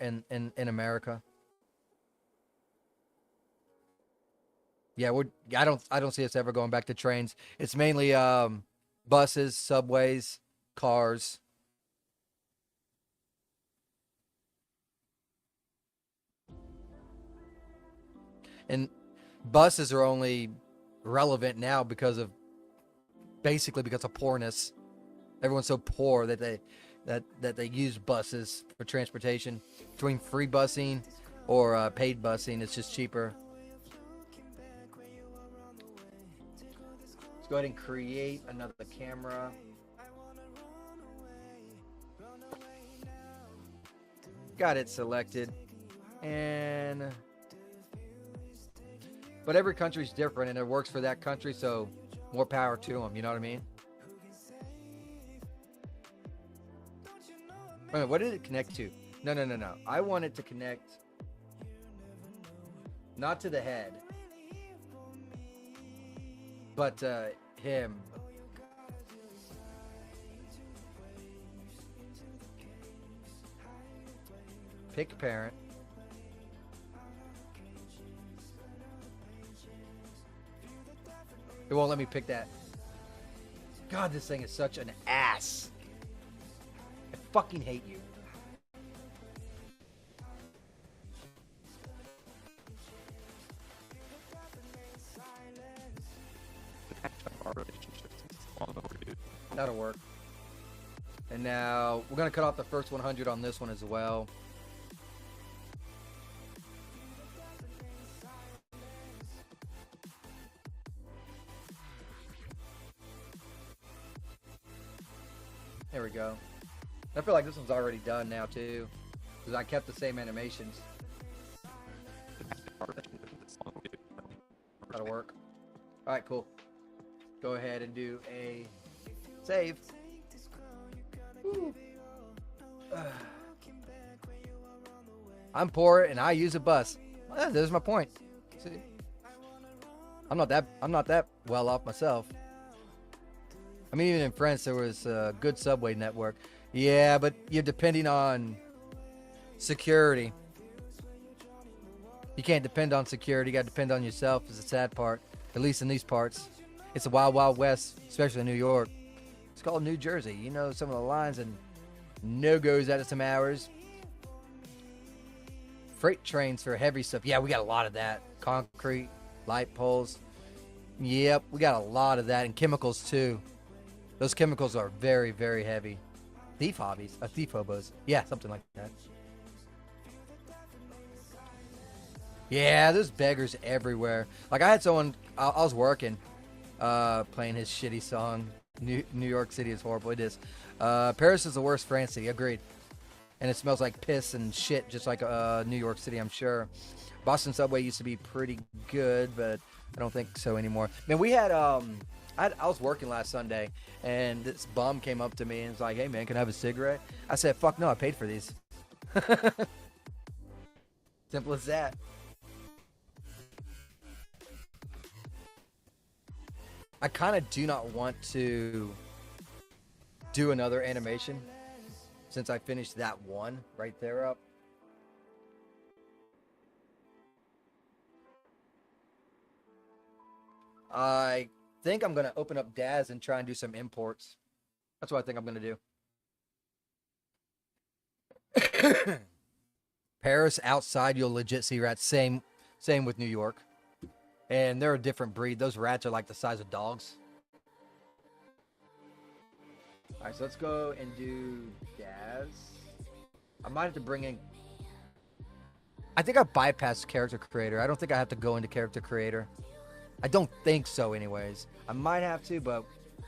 America. Yeah, I don't see us ever going back to trains. It's mainly buses, subways, cars. And buses are only relevant now because of poorness. Everyone's so poor that they use buses for transportation. Between free busing, or paid busing. It's just cheaper. Let's go ahead and create another camera. Got it selected. And but every country's different and it works for that country, so more power to them, you know what I mean? Wait, what did it connect to? No. I want it to connect not to the head, but him. Pick parent. It won't let me pick that. God, this thing is such an ass. I fucking hate you. Our relationship since it's long overdue. That'll work. And now we're gonna cut off the first 100 on this one as well. There we go. I feel like this one's already done now too, because I kept the same animations. Our relationship since it's long overdue. That'll work. All right, cool. Go ahead and do a save. Woo. I'm poor and I use a bus. Well, there's my point. See, I'm not that well off myself. I mean, even in France, there was a good subway network. Yeah, but you're depending on security. You can't depend on security. You got to depend on yourself is the sad part. At least in these parts. It's the wild, wild west, especially in New York. It's called New Jersey. You know some of the lines and no-goes out of some hours. Freight trains for heavy stuff. Yeah, we got a lot of that. Concrete, light poles. Yep, we got a lot of that. And chemicals, too. Those chemicals are very, very heavy. Thief hobbies. Thief hobos. Yeah, something like that. Yeah, there's beggars everywhere. Like, I had someone, I was working, playing his shitty song. New York City is horrible. It is. Paris is the worst France city. Agreed. And it smells like piss and shit, just like New York City, I'm sure. Boston subway used to be pretty good, but I don't think so anymore. Man, we had, I was working last Sunday, and this bum came up to me and was like, hey, man, can I have a cigarette? I said, fuck no, I paid for these. Simple as that. I kind of do not want to do another animation since I finished that one right there up. I think I'm going to open up Daz and try and do some imports. That's what I think I'm going to do. Paris outside, you'll legit see rats. Same with New York. And they're a different breed. Those rats are like the size of dogs. All right, so let's go and do Daz. I might have to bring in... I think I bypassed character creator. I don't think I have to go into character creator. I don't think so anyways. I might have to, but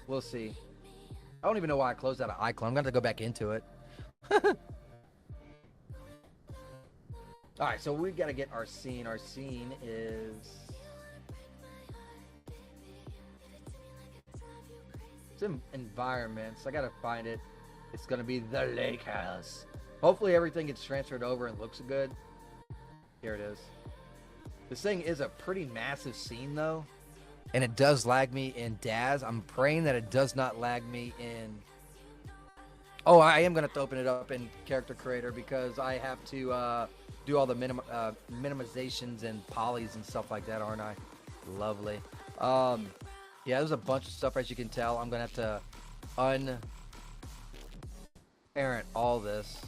we'll see. I don't even know why I closed out of Iclone. I'm going to have to go back into it. All right, so we got to get our scene. Our scene is... It's in environments. I got to find it. It's going to be the lake house. Hopefully everything gets transferred over and looks good. Here it is. This thing is a pretty massive scene, though. And it does lag me in Daz. I'm praying that it does not lag me in... Oh, I am going to have to open it up in Character Creator because I have to do all the minimizations and polys and stuff like that, aren't I? Lovely. Yeah, there's a bunch of stuff, as you can tell. I'm going to have to unparent all this.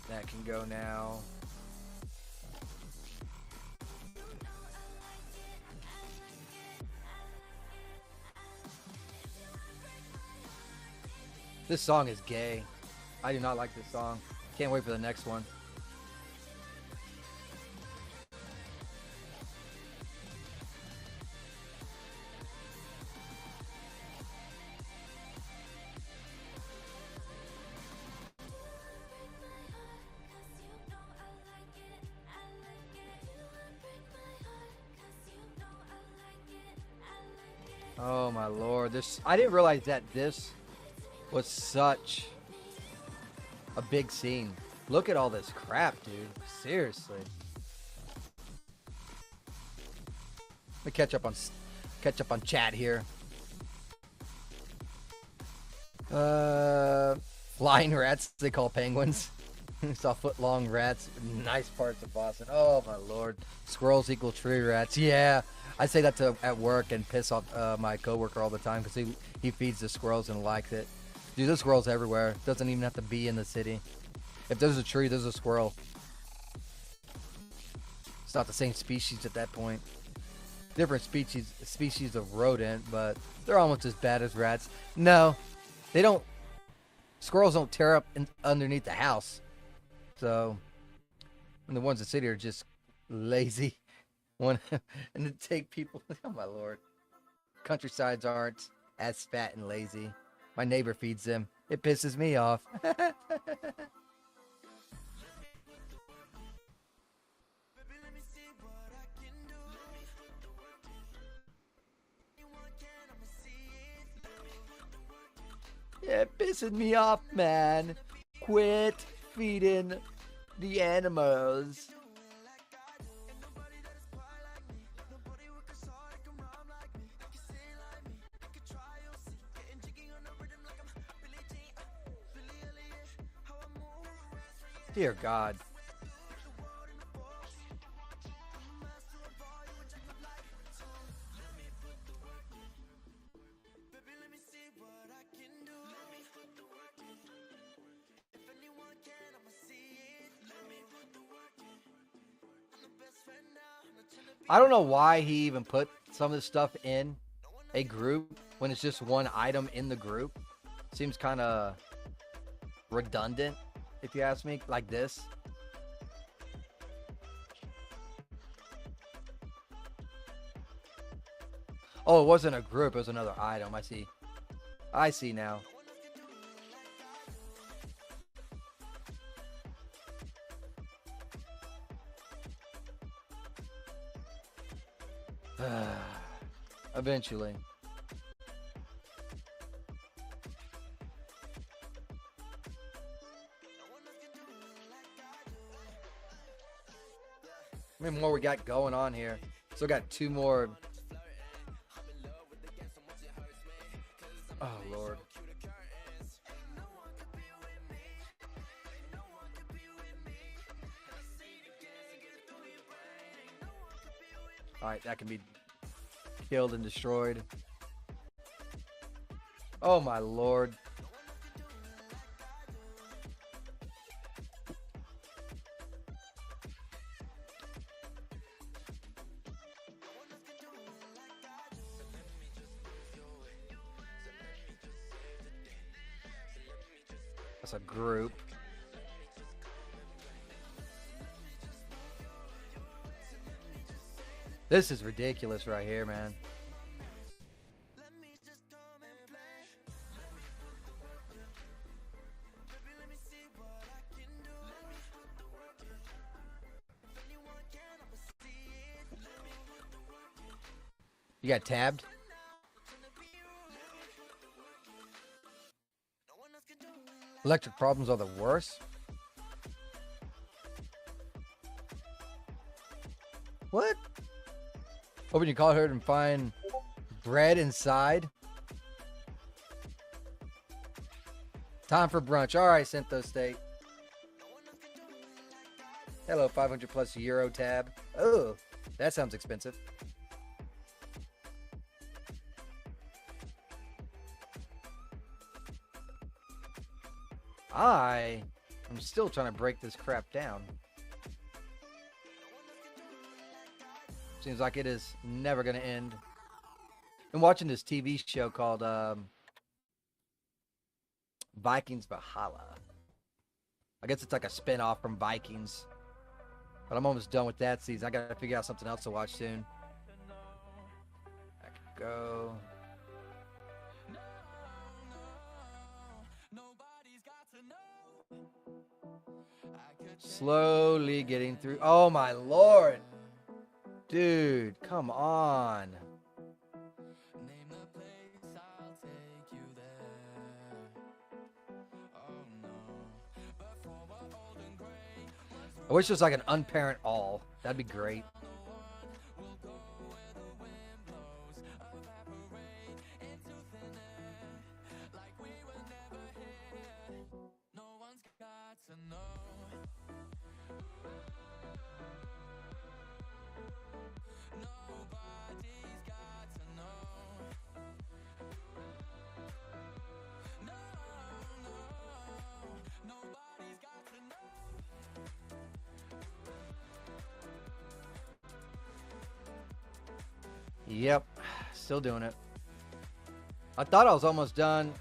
That can go now. This song is gay. I do not like this song. Can't wait for the next one. Oh my lord, this I didn't realize that this was such a big scene. Look at all this crap, dude. Seriously. Let me catch up on chat here. Flying rats, they call penguins. Saw foot-long rats. Nice parts of Boston. Oh my lord. Squirrels equal tree rats. Yeah. I say that at work and piss off my coworker all the time because he feeds the squirrels and likes it. Dude, there's squirrels everywhere. Doesn't even have to be in the city. If there's a tree, there's a squirrel. It's not the same species at that point. Different species of rodent, but they're almost as bad as rats. No, they don't. Squirrels don't tear up underneath the house. So, and the ones in the city are just lazy. And to take people. Oh my lord. Countrysides aren't as fat and lazy. My neighbor feeds them. It pisses me off. Yeah, it pisses me off, man. Quit feeding the animals. Dear God. I don't know why he even put some of this stuff in a group when it's just one item in the group. Seems kind of redundant, if you ask me, like this. Oh, it wasn't a group, it was another item. I see now. Eventually. How many more we got going on here? Still got two more. Oh, Lord. Alright, that can be killed and destroyed. Oh, my Lord. That's a group. This is ridiculous right here, man. You got tabbed? Electric problems are the worst? What? Open your call her and find bread inside. Time for brunch. All right, Synthos State. Hello, 500 plus euro tab. Oh, that sounds expensive. I I'm still trying to break this crap down. Seems like it is never going to end. I'm watching this TV show called Vikings Valhalla. I guess it's like a spin-off from Vikings. But I'm almost done with that season. I got to figure out something else to watch soon. I could go. Slowly getting through. Oh my lord. Dude, come on. I wish it was like an unparent all. That'd be great. Yep, still doing it. I thought I was almost done.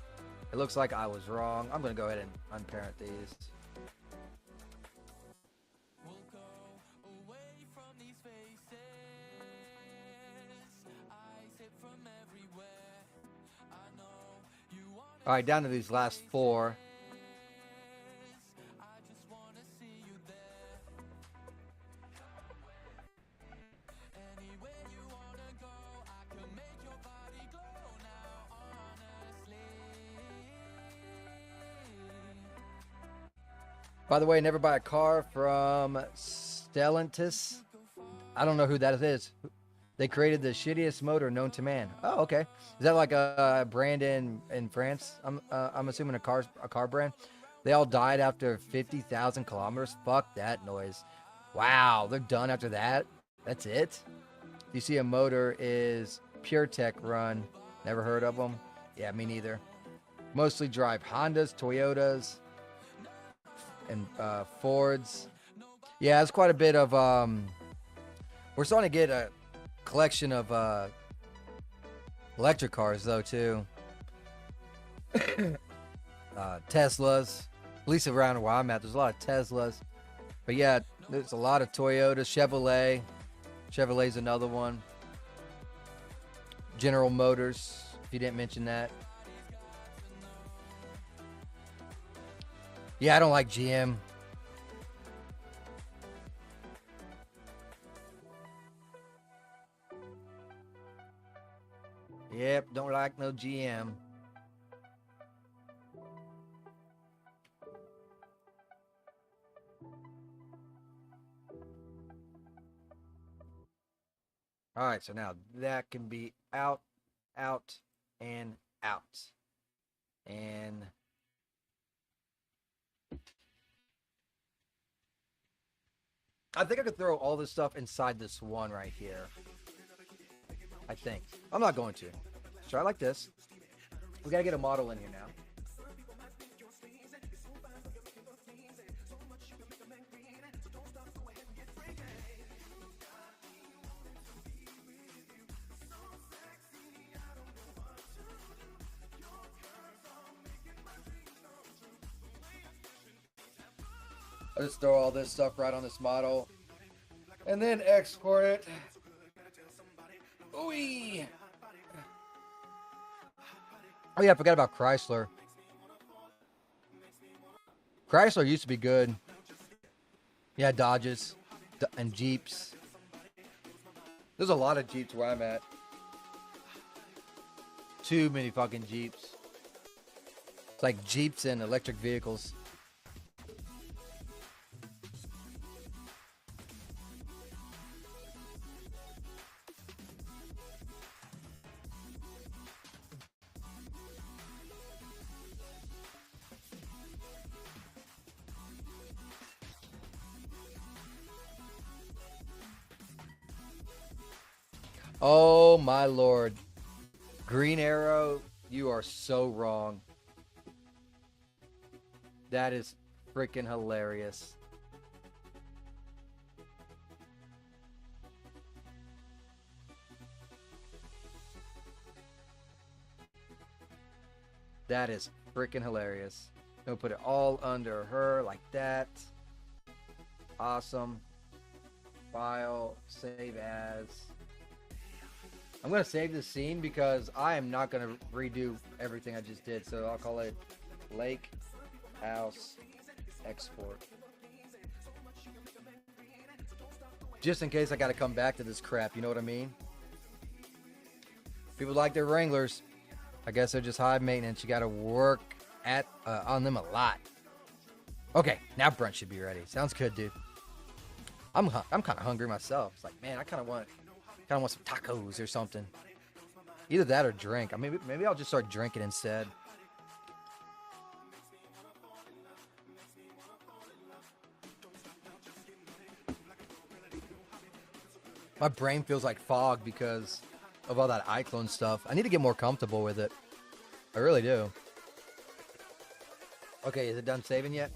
It looks like I was wrong. I'm going to go ahead and unparent these. All right, down to these last four. By the way, never buy a car from Stellantis. I don't know who that is. They created the shittiest motor known to man. Oh, okay. Is that like a brand in France? I'm assuming a car brand. They all died after 50,000 kilometers. Fuck that noise. Wow, they're done after that. That's it. You see, a motor is PureTech run. Never heard of them. Yeah, me neither. Mostly drive Hondas, Toyotas, and Fords. Yeah, it's quite a bit of we're starting to get a collection of electric cars though too. Teslas, at least around where I'm at, there's a lot of Teslas. But yeah, there's a lot of Toyotas. Chevrolet's another one. General Motors, if you didn't mention that. Yeah, I don't like GM. Yep, don't like no GM. All right, so now that can be out, and out. And I think I could throw all this stuff inside this one right here. I think. I'm not going to. Let's try like this. We got to get a model in here now. I just throw all this stuff right on this model and then export it. Ooh-wee. Oh yeah, I forgot about Chrysler. Chrysler used to be good. Yeah, Dodges and Jeeps. There's a lot of Jeeps where I'm at. Too many fucking Jeeps. It's like Jeeps and electric vehicles. Oh my lord. Green Arrow, you are so wrong. That is freaking hilarious. That is freaking hilarious. Gonna put it all under her like that. Awesome. File, save as. I'm gonna save this scene because I am not gonna redo everything I just did. So I'll call it Lake House Export. Just in case I gotta come back to this crap, you know what I mean? People like their Wranglers. I guess they're just high maintenance. You gotta work on them a lot. Okay, now brunch should be ready. Sounds good, dude. I'm kind of hungry myself. It's like, man, I kind of want some tacos or something. Either that or drink. I mean, maybe I'll just start drinking instead. My brain feels like fog because of all that Iclone stuff. I need to get more comfortable with it. I really do. Okay, is it done saving yet?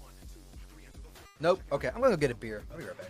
Nope. Okay, I'm gonna go get a beer. I'll be right back.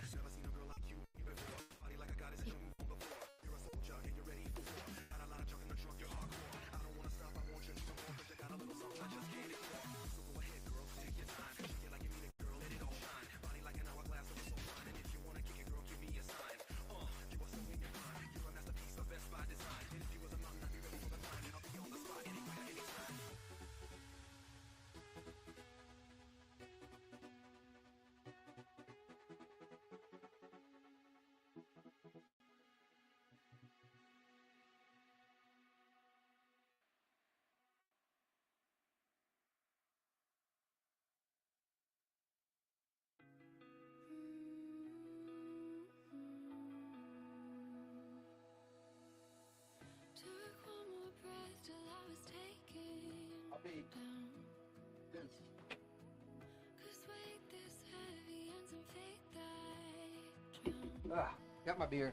Got my beer,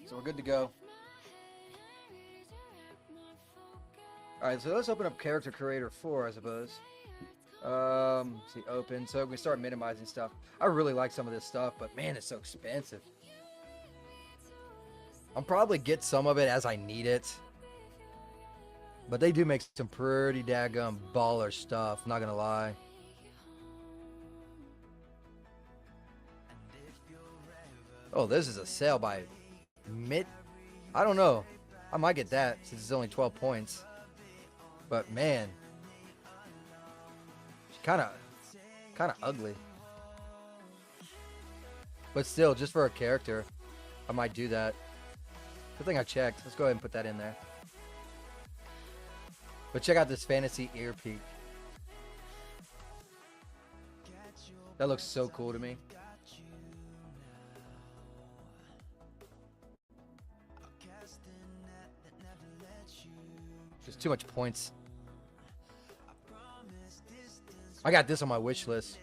so we're good to go. Alright, so let's open up Character Creator 4, I suppose. See, open. So we start minimizing stuff. I really like some of this stuff, but man, it's so expensive. I'll probably get some of it as I need it. But they do make some pretty daggum baller stuff, not gonna lie. Oh, this is a sale by I don't know. I might get that since it's only 12 points. But man, kind of ugly. But still, just for a character, I might do that. Good thing I checked. Let's go ahead and put that in there. But check out this fantasy ear peak. That looks so cool to me. There's too much points. I got this on my wish list.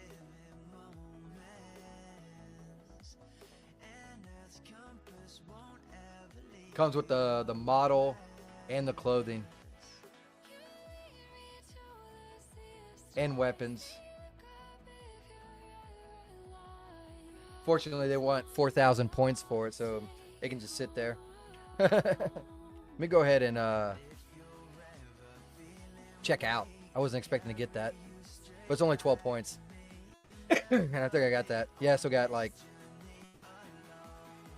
Comes with the model and the clothing. And weapons. Fortunately, they want 4,000 points for it, so it can just sit there. Let me go ahead and check out. I wasn't expecting to get that. But it's only 12 points. And I think I got that. Yeah, I still got like...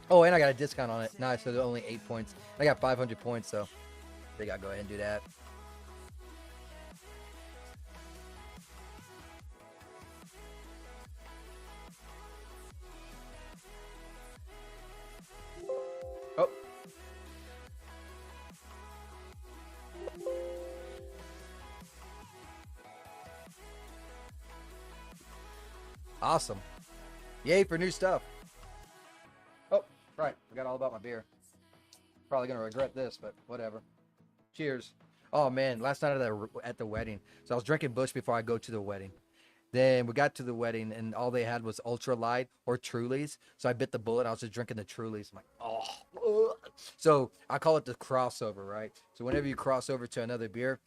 Oh, and I got a discount on it. Nice, so they're only 8 points. I got 500 points, so I think I'll go ahead and do that. Oh. Awesome. Yay for new stuff. Oh, right. Forgot all about my beer. Probably going to regret this, but whatever. Cheers. Oh, man. Last night at the wedding. So I was drinking Busch before I go to the wedding. Then we got to the wedding, and all they had was Ultra Light or Trulies. So I bit the bullet. I was just drinking the Trulies. I'm like, oh. So I call it the crossover, right? So whenever you cross over to another beer,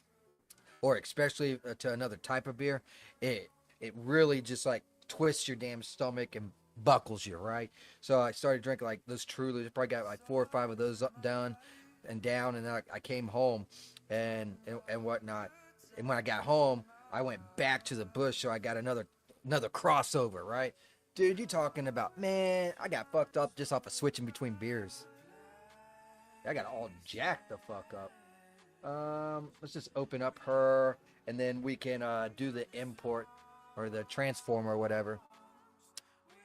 or especially to another type of beer, it really just like twists your damn stomach and buckles you, right? So I started drinking like those Trulies. Probably got like 4 or 5 of those done and down, and then I came home and whatnot. And when I got home, I went back to the bush, so I got another crossover, right? Dude, you talking about, man, I got fucked up just off of switching between beers. I got all jacked the fuck up. Let's just open up her, and then we can do the import or the transform or whatever.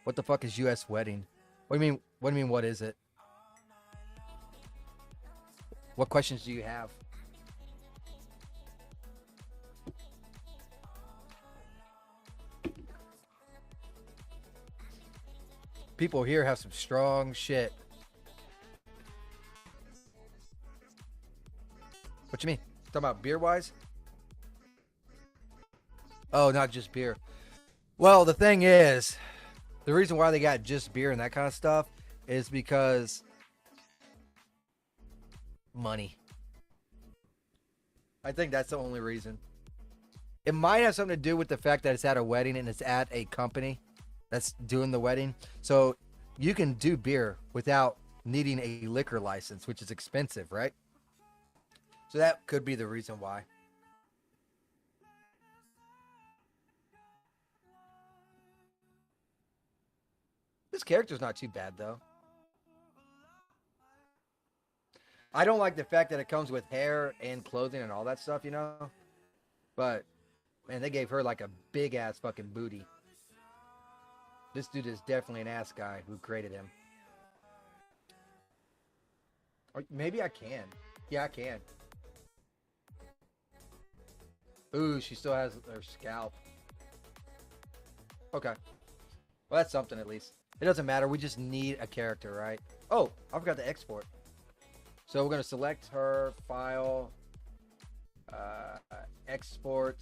What the fuck is U.S. wedding? What do you mean? What is it? What questions do you have? People here have some strong shit. What you mean? Talking about beer-wise? Oh, not just beer. Well, the thing is, the reason why they got just beer and that kind of stuff is because money. I think that's the only reason. It might have something to do with the fact that it's at a wedding and it's at a company that's doing the wedding. So you can do beer without needing a liquor license, which is expensive, right? So that could be the reason why. This character's not too bad, though. I don't like the fact that it comes with hair and clothing and all that stuff, you know? But, man, they gave her like a big-ass fucking booty. This dude is definitely an ass guy who created him. Or maybe I can. Yeah, I can. Ooh, she still has her scalp. Okay. Well, that's something at least. It doesn't matter. We just need a character, right? Oh, I forgot to export. So we're going to select her, file, export.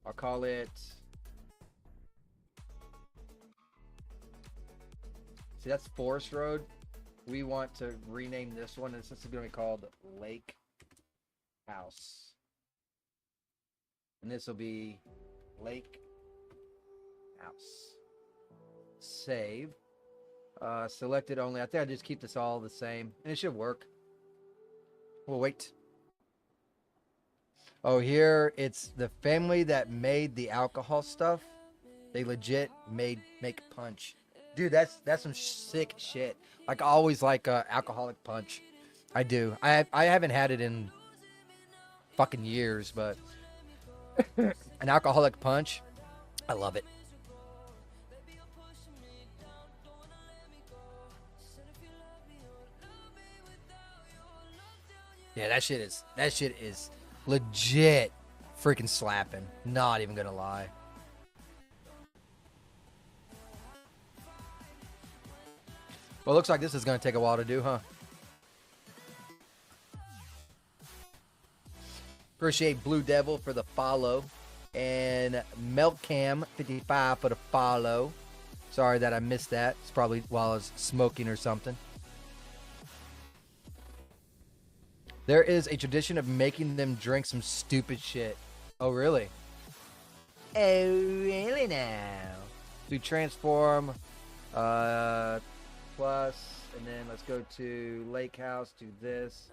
I'll call it... See, that's Forest Road. We want to rename this one, and this is going to be called Lake House. And this will be Lake House. Save. Selected only. I think I just keep this all the same, and it should work. We'll wait. Oh, here it's the family that made the alcohol stuff. They legit make punch. Dude, that's some sick shit. Like, I always like alcoholic punch. I do. I haven't had it in fucking years, but an alcoholic punch, I love it. Yeah, that shit is legit freaking slapping. Not even gonna lie. Well, it looks like this is going to take a while to do, huh? Appreciate Blue Devil for the follow. And Meltcam55 for the follow. Sorry that I missed that. It's probably while I was smoking or something. There is a tradition of making them drink some stupid shit. Oh, really? Oh, really now? Do transform. Plus, and then let's go to Lake House, do this.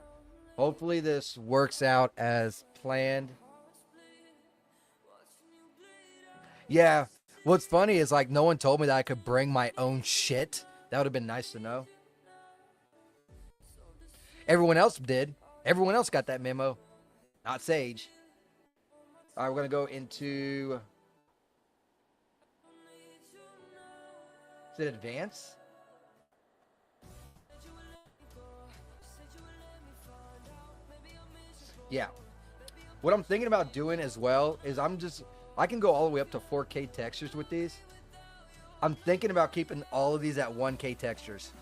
Hopefully this works out as planned. Yeah, what's funny is like no one told me that I could bring my own shit. That would have been nice to know. Everyone else did. Everyone else got that memo. Not Sage. All right, we're going to go into... Is it advance? Yeah. What I'm thinking about doing as well is I can go all the way up to 4K textures with these. I'm thinking about keeping all of these at 1K textures.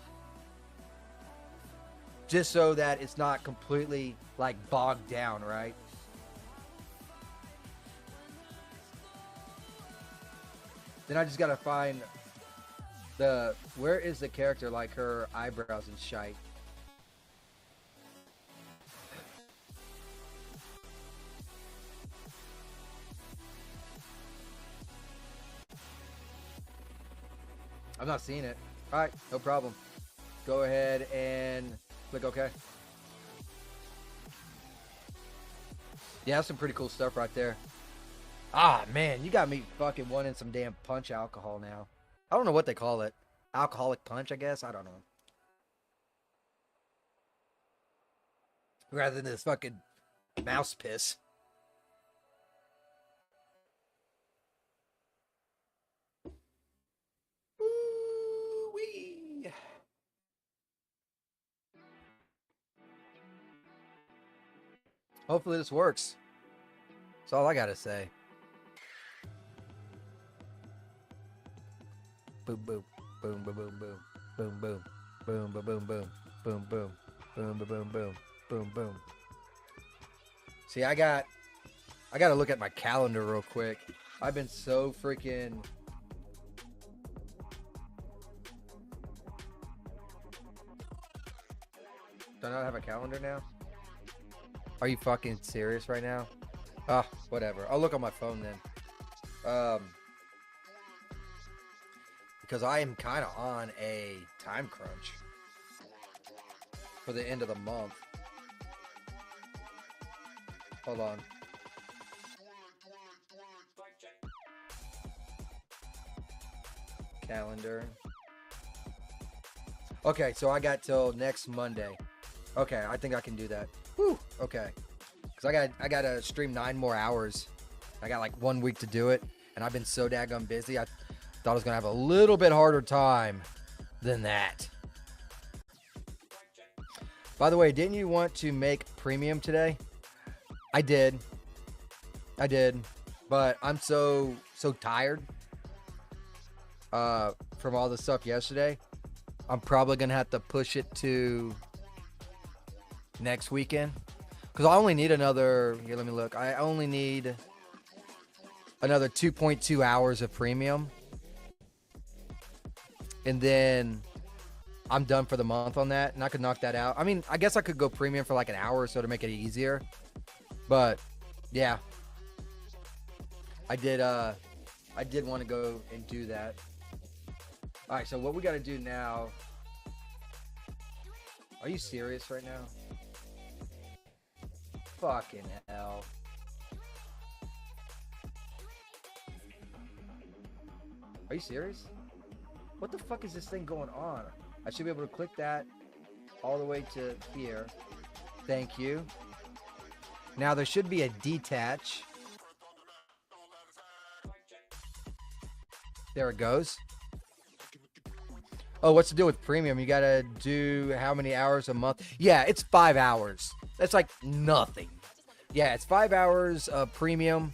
Just so that it's not completely like bogged down, right? Then I just gotta find where is the character, like her eyebrows and shite. I'm not seeing it. All right, no problem. Go ahead and click OK. Yeah, that's some pretty cool stuff right there. Ah, man, you got me fucking wanting some damn punch alcohol now. I don't know what they call it. Alcoholic punch, I guess. I don't know. Rather than this fucking mouse piss. Ooh-wee. Hopefully this works. That's all I gotta say. Boom, boom, boom, boom, boom, boom, boom, boom, boom, boom, boom, boom, boom, boom, boom, boom, boom, boom, boom, boom. See, I gotta look at my calendar real quick. I've been so freaking. Do I not have a calendar now? Are you fucking serious right now? Ah, whatever. I'll look on my phone then. Because I am kind of on a time crunch for the end of the month. Hold on. Calendar. Okay, so I got till next Monday. Okay, I think I can do that. Whew, okay. Because I gotta stream 9 more hours. I got like 1 week to do it, and I've been so daggone busy. I thought I was gonna have a little bit harder time than that. By the way, didn't you want to make premium today? I did, but I'm so tired from all the stuff yesterday. I'm probably gonna have to push it to next weekend. Because I only need another, here, let me look. I only need another 2.2 hours of premium. And then I'm done for the month on that. And I could knock that out. I mean, I guess I could go premium for like an hour or so to make it easier. But, yeah. I did want to go and do that. All right, so what we got to do now. Are you serious right now? Fucking hell. Are you serious? What the fuck is this thing going on? I should be able to click that all the way to here. Thank you. Now there should be a detach. There it goes. Oh, what's the deal with premium? You gotta do how many hours a month? Yeah, it's 5 hours. That's like nothing. Yeah, it's 5 hours of premium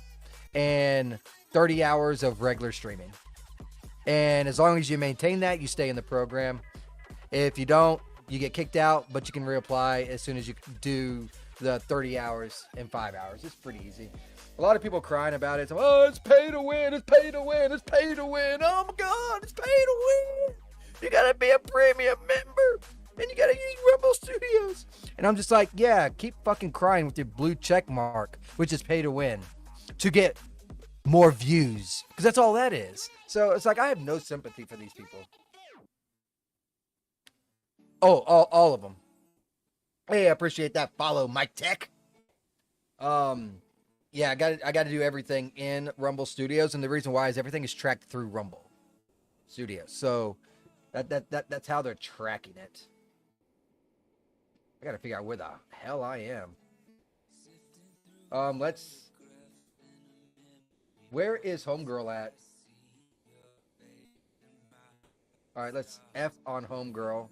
and 30 hours of regular streaming. And as long as you maintain that, you stay in the program. If you don't, you get kicked out, but you can reapply as soon as you do the 30 hours in 5 hours. It's pretty easy. A lot of people crying about it. Oh, it's pay to win. It's pay to win. It's pay to win. Oh my God, it's pay to win. You gotta be a premium member. And you gotta use Rumble Studios. And I'm just like, yeah, keep fucking crying with your blue check mark, which is pay to win, to get more views. Because that's all that is. So it's like, I have no sympathy for these people. Oh, all of them. Hey, I appreciate that follow, Mike Tech. Yeah, I got to do everything in Rumble Studios, and the reason why is everything is tracked through Rumble Studios. So that's how they're tracking it. I got to figure out where the hell I am. Where is Homegirl at? All right, let's F on Homegirl.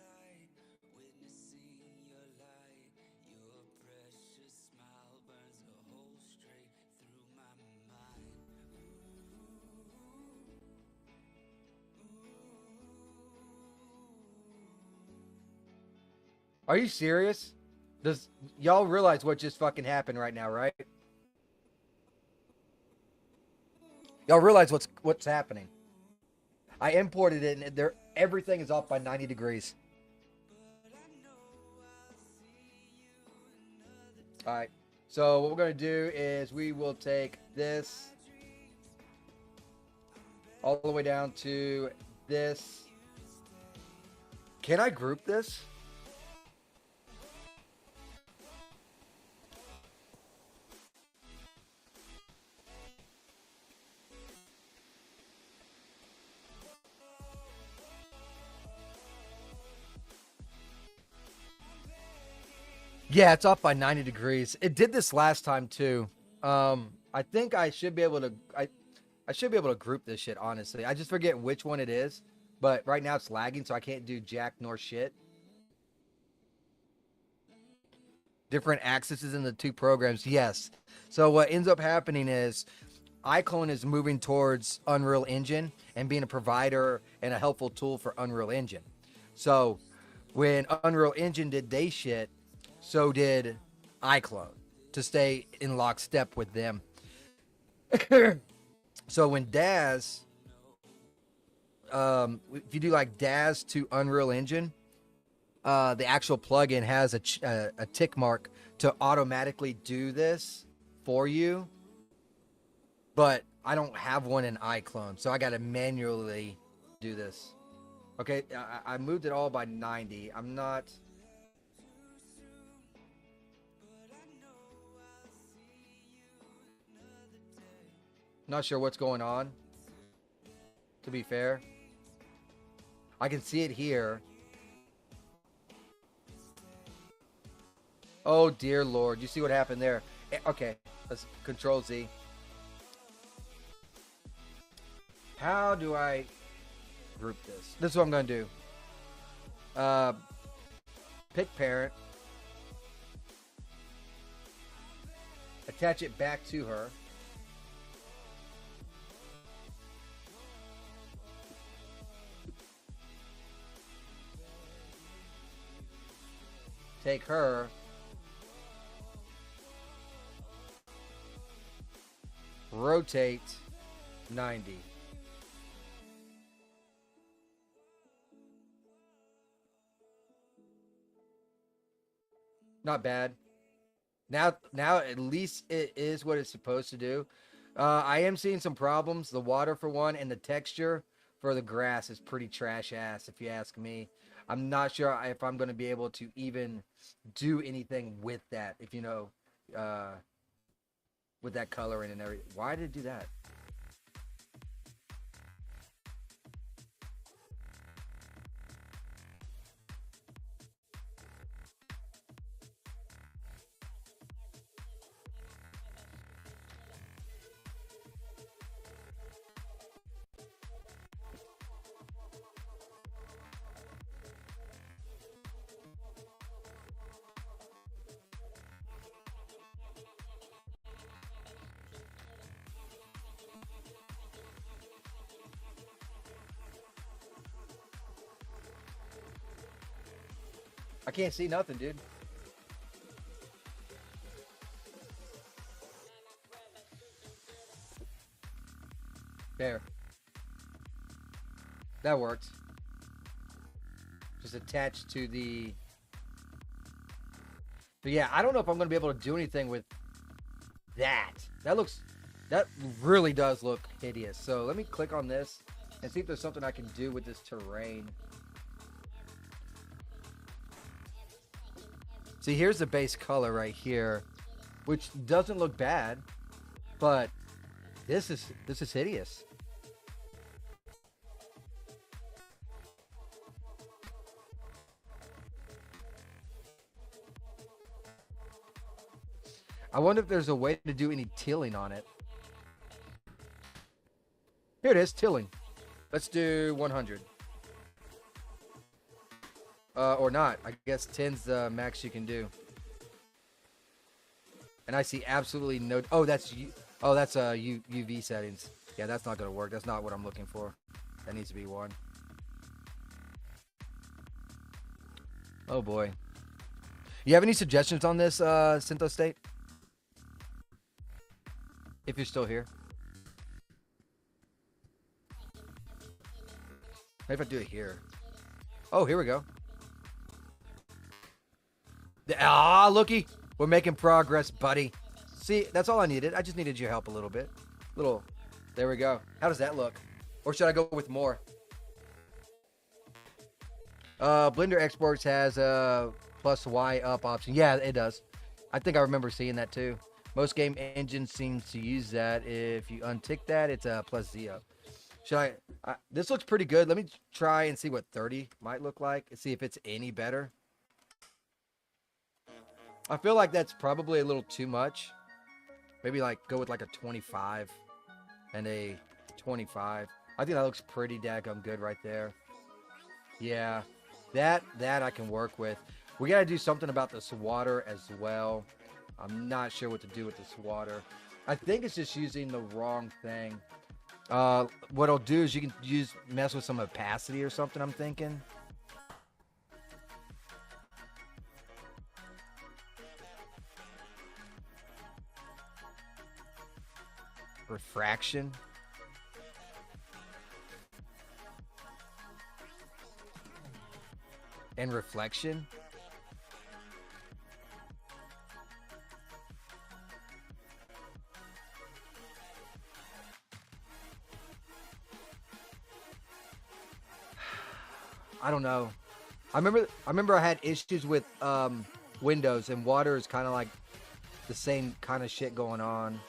Are you serious? Does y'all realize what just fucking happened right now, right? Y'all realize what's happening? I imported it, and everything is off by 90 degrees. All right. So what we're gonna do is we will take this all the way down to this, Can I group this? Yeah, it's off by 90 degrees. It did this last time too. I think I should be able to. I should be able to group this shit. Honestly, I just forget which one it is. But right now it's lagging, so I can't do jack nor shit. Different axes in the two programs. Yes. So what ends up happening is Iclone is moving towards Unreal Engine and being a provider and a helpful tool for Unreal Engine. So when Unreal Engine did they shit, so did Iclone to stay in lockstep with them. So when Daz, if you do like Daz to Unreal Engine, the actual plugin has a tick mark to automatically do this for you. But I don't have one in Iclone, so I got to manually do this. Okay, I moved it all by 90. I'm not sure what's going on, to be fair. I can see it here. Oh, dear Lord. You see what happened there? Okay, let's Control Z. How do I group this? This is what I'm going to do. Pick parent. Attach it back to her. Take her. Rotate 90. Not bad. Now at least it is what it's supposed to do. I am seeing some problems. The water for one, and the texture for the grass is pretty trash ass, if you ask me. I'm not sure if I'm going to be able to even do anything with that, if you know, with that coloring and everything. Why did it do that? I can't see nothing, dude. There. That worked. Just attached to the... But yeah, I don't know if I'm going to be able to do anything with that. That really does look hideous. So let me click on this and see if there's something I can do with this terrain. See, here's the base color right here, which doesn't look bad, but this is hideous. I wonder if there's a way to do any tilling on it. Here it is, tilling. Let's do 100. Or not. I guess 10's the max you can do. And I see absolutely no... Oh, that's UV settings. Yeah, that's not going to work. That's not what I'm looking for. That needs to be 1. Oh, boy. You have any suggestions on this, Syntho State? If you're still here. Maybe if I do it here. Oh, here we go. Ah, looky. We're making progress, buddy. See, that's all I needed. I just needed your help a little bit. There we go. How does that look? Or should I go with more? Blender Exports has a plus Y up option. Yeah, it does. I think I remember seeing that too. Most game engines seem to use that. If you untick that, it's a plus Z up. Should this looks pretty good. Let me try and see what 30 might look like and see if it's any better. I feel like that's probably a little too much. Maybe like go with like a 25 and a 25. I think that looks pretty daggum good right there. Yeah, that I can work with. We got to do something about this water as well. I'm not sure what to do with this water. I think it's just using the wrong thing. What I'll do is you can mess with some opacity or something, I'm thinking. Refraction. And reflection. I don't know. I remember I had issues with Windows, and water is kind of like the same kind of shit going on.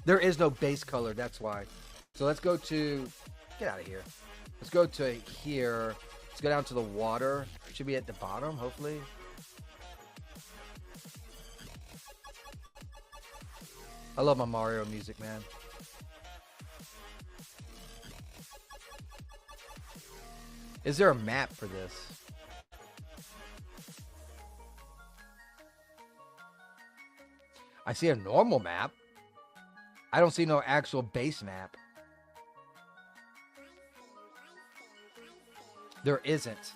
There is no base color, that's why. So let's go to, get out of here. Let's go to here. Let's go down to the water. It should be at the bottom, hopefully. I love my Mario music, man. Is there a map for this? I see a normal map. I don't see no actual base map. There isn't.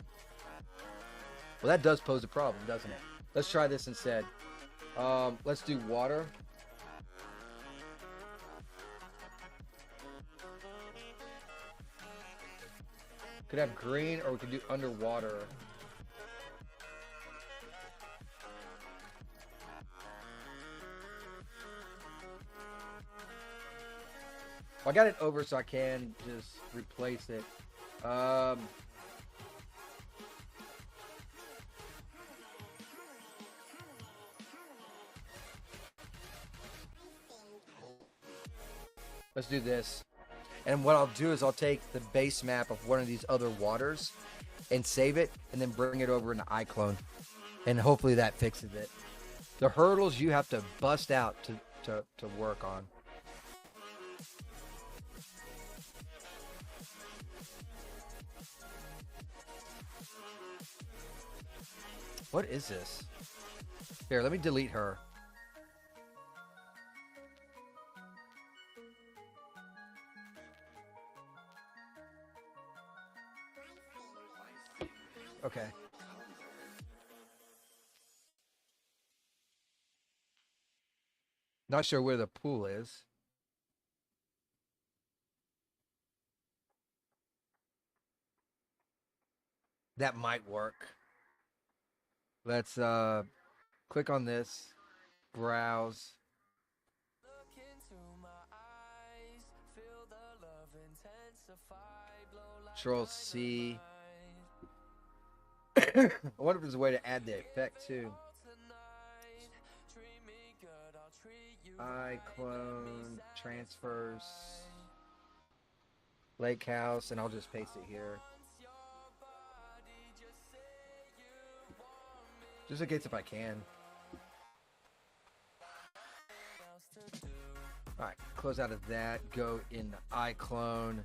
Well, that does pose a problem, doesn't it? Let's try this instead. Let's do water. Could have green, or we could do underwater. Well, I got it over so I can just replace it. Let's do this. And what I'll do is I'll take the base map of one of these other waters and save it, and then bring it over into Iclone. And hopefully that fixes it. The hurdles you have to bust out to work on. What is this? Here, let me delete her. Okay. Not sure where the pool is. That might work. Let's click on this. Browse. Control C. I wonder if there's a way to add the effect too. Iclone, transfers, Lake House, and I'll just paste it here. Just in case if I can. Alright, close out of that, go in Iclone.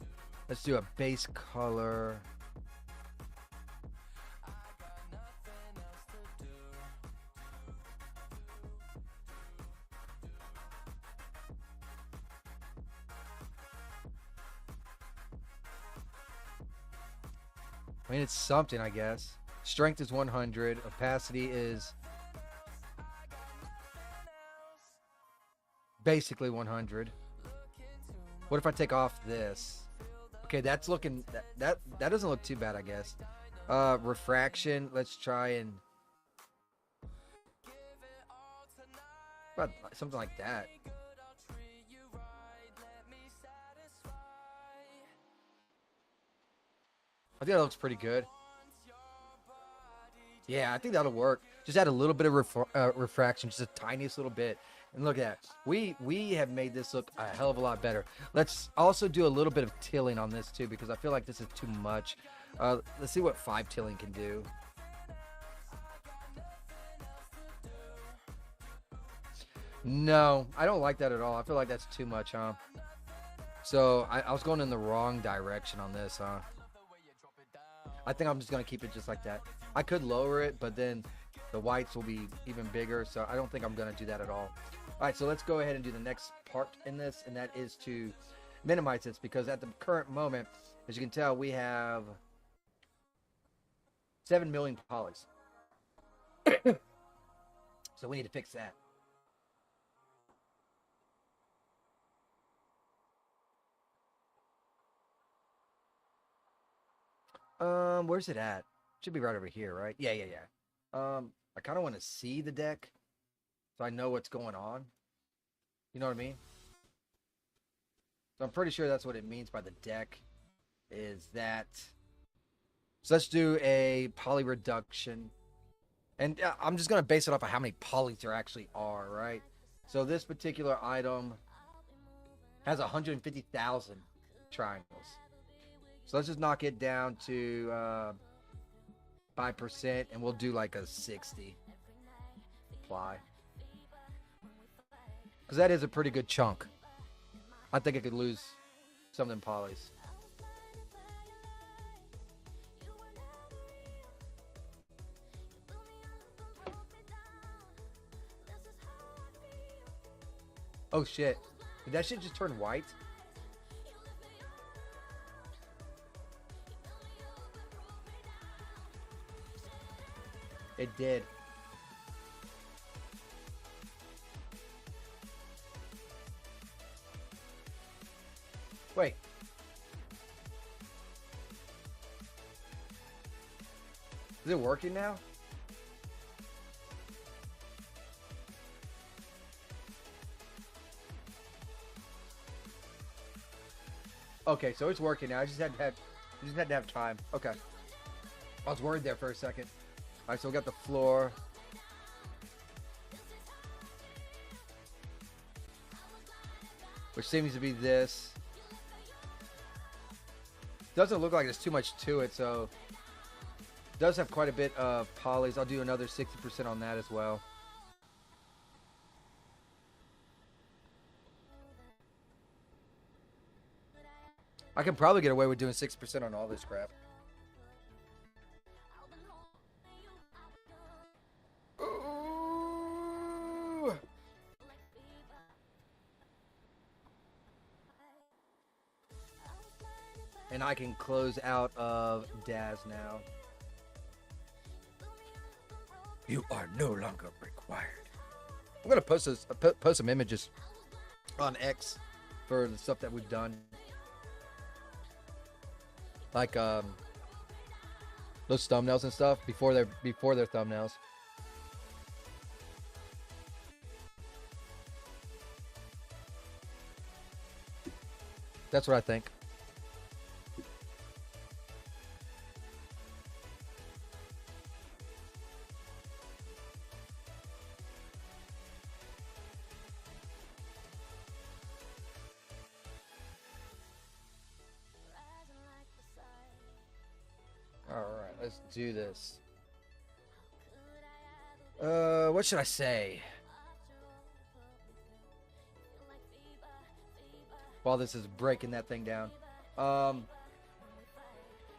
Let's do a base color. I mean, it's something, I guess. Strength is 100. Opacity is basically 100. What if I take off this? Okay, that's looking... That doesn't look too bad, I guess. Refraction. Let's try and... About something like that. I think that looks pretty good. Yeah, I think that'll work. Just add a little bit of refraction, just a tiniest little bit. And look at that. We have made this look a hell of a lot better. Let's also do a little bit of tilling on this too, because I feel like this is too much. Let's see what 5 tilling can do. No, I don't like that at all. I feel like that's too much, huh? So I was going in the wrong direction on this, huh? I think I'm just going to keep it just like that. I could lower it, but then the whites will be even bigger, so I don't think I'm going to do that at all. All right, so let's go ahead and do the next part in this, and that is to minimize this, because at the current moment, as you can tell, we have 7 million polys. So we need to fix that. Where's it at? Should be right over here, right? Yeah. I kind of want to see the deck so I know what's going on. You know what I mean? So I'm pretty sure that's what it means by the deck, is that. So let's do a poly reduction. And I'm just going to base it off of how many polys there actually are, right? So this particular item has 150,000 triangles. So let's just knock it down to 5%, and we'll do like a 60 ply. Because that is a pretty good chunk. I think I could lose some of them polys. Oh shit. Did that shit just turn white? It did. Wait. Is it working now? Okay, so it's working now. I just had to have time. Okay. I was worried there for a second. All right, so we got the floor. Which seems to be this. Doesn't look like there's too much to it, so it does have quite a bit of polys. I'll do another 60% on that as well. I can probably get away with doing 6% on all this crap. Ooh. And I can close out of Daz now. You are no longer required. I'm gonna post some images on X for the stuff that we've done. Like those thumbnails and stuff before their thumbnails. That's what I think. Alright, let's do this. What should I say? While this is breaking that thing down.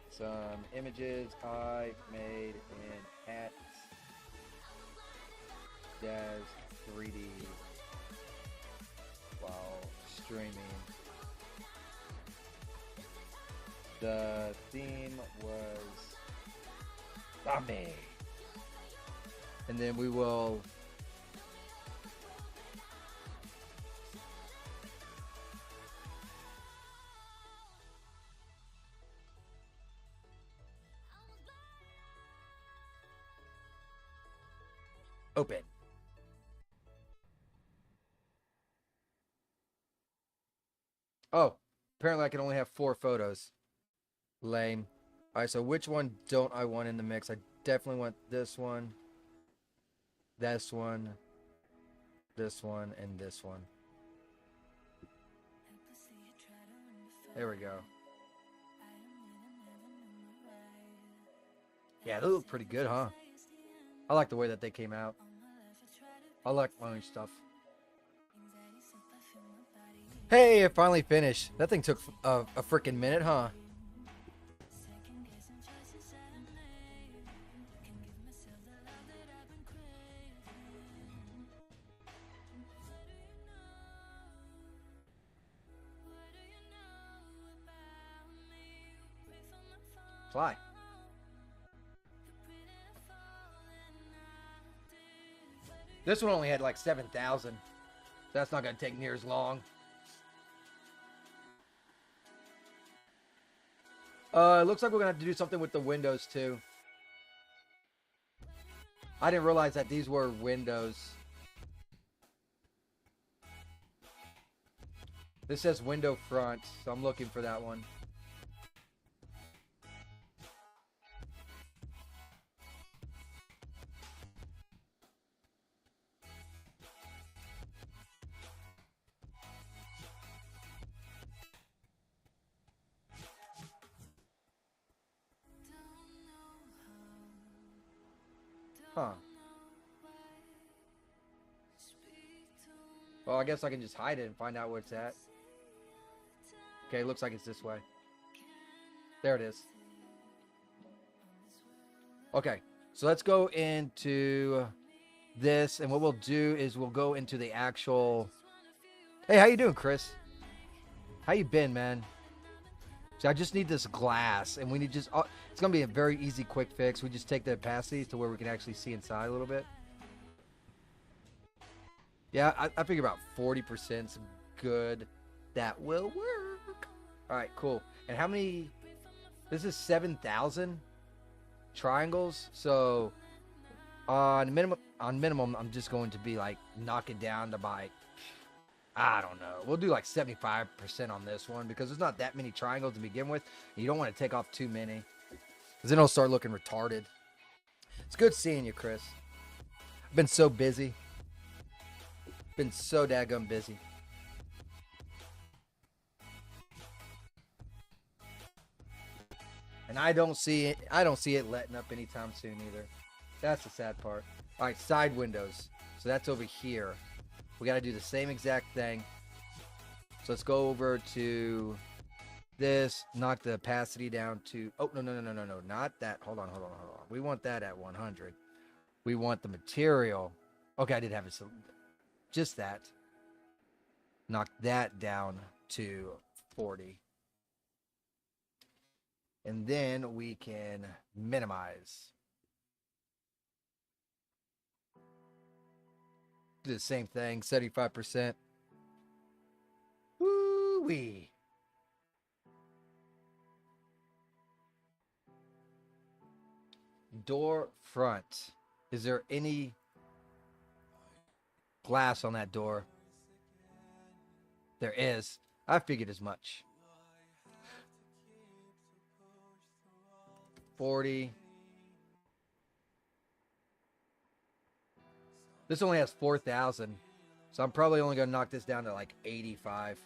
Some images I made in at Daz 3D while streaming. The theme was Zombie. And then we will open. Oh, apparently I can only have 4 photos. Lame. All right, so which one don't I want in the mix? I definitely want this one, this one, this one, and this one. There we go. Yeah, they look pretty good, huh? I like the way that they came out. I like my own stuff. Hey, it finally finished. That thing took a freaking minute, huh? Fly. This one only had like 7,000. That's not going to take near as long. It looks like we're going to have to do something with the windows too. I didn't realize that these were windows. This says window front, so I'm looking for that one. Huh. Well, I guess I can just hide it and find out where it's at. Okay, looks like it's this way. There it is. Okay, so let's go into this, and what we'll do is we'll go into the actual... Hey, how you doing, Chris? How you been, man? So I just need this glass, and we need just... Oh, it's going to be a very easy, quick fix. We just take the opacity to where we can actually see inside a little bit. Yeah, I figure about 40% is good. That will work. All right, cool. And how many... This is 7,000 triangles. So on minimum, I'm just going to be like knock it down to by... I don't know. We'll do like 75% on this one because there's not that many triangles to begin with. You don't want to take off too many because then it'll start looking retarded. It's good seeing you, Chris. I've been so busy. Been so daggum busy. And I don't see it letting up anytime soon either. That's the sad part. All right, side windows. So that's over here. We got to do the same exact thing. So let's go over to this, knock the opacity down to... Oh, no, not that. Hold on. We want that at 100. We want the material. Okay, I did have it. So just that. Knock that down to 40. And then we can minimize. Do the same thing, 75%. Woo-wee. Door front. Is there any glass on that door? There is. I figured as much. 40. This only has 4,000. So I'm probably only going to knock this down to like 85.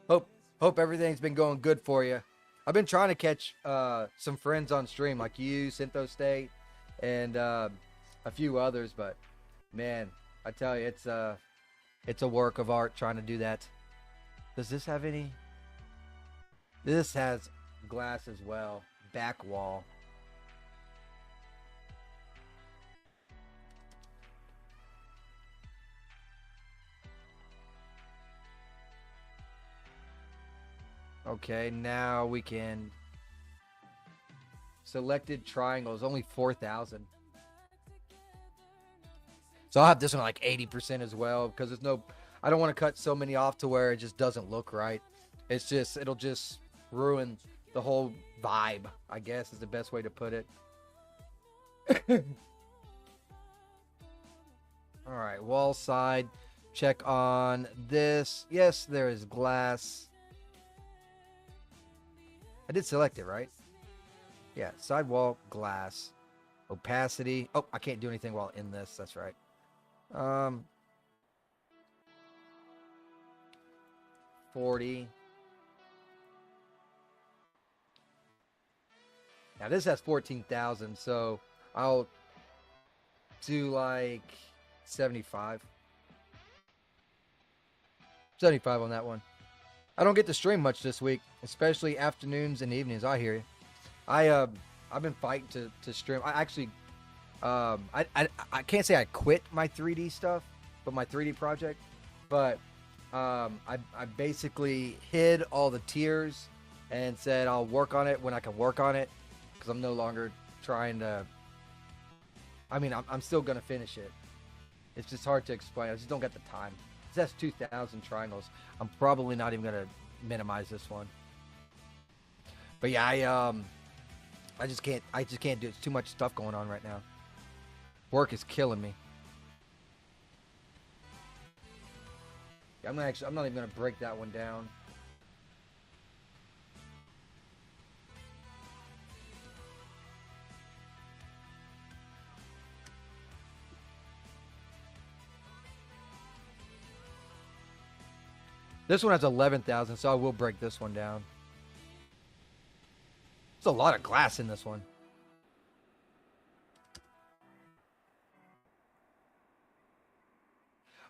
Hope everything's been going good for you. I've been trying to catch some friends on stream like you, Syntho State, and a few others, but man, I tell you, it's a work of art trying to do that. Does this have any? This has glass as well. Back wall. Okay, now we can... Selected triangles, only 4,000. So I'll have this one like 80% as well, because there's no... I don't want to cut so many off to where it just doesn't look right. It's just, it'll just ruin the whole vibe, I guess is the best way to put it. All right, wall side. check on this. Yes, there is glass. I did select it, right? Yeah, sidewall, glass, opacity. Oh, I can't do anything while in this. That's right. 40. Now this has 14,000, so I'll do like 75. 75 on that one. I don't get to stream much this week, especially afternoons and evenings. I hear you. I've been fighting to stream. I actually I can't say I quit my 3D stuff, but my 3D project, but I basically hid all the tiers and said I'll work on it when I can work on it, because I'm no longer trying to. I mean, I'm still gonna finish it. It's just hard to explain. I just don't get the time. That's 2,000 triangles. I'm probably not even gonna minimize this one. But yeah, I just can't do it. It's too much stuff going on right now. Work is killing me. I'm not even gonna break that one down. This one has 11,000, so I will break this one down. There's a lot of glass in this one.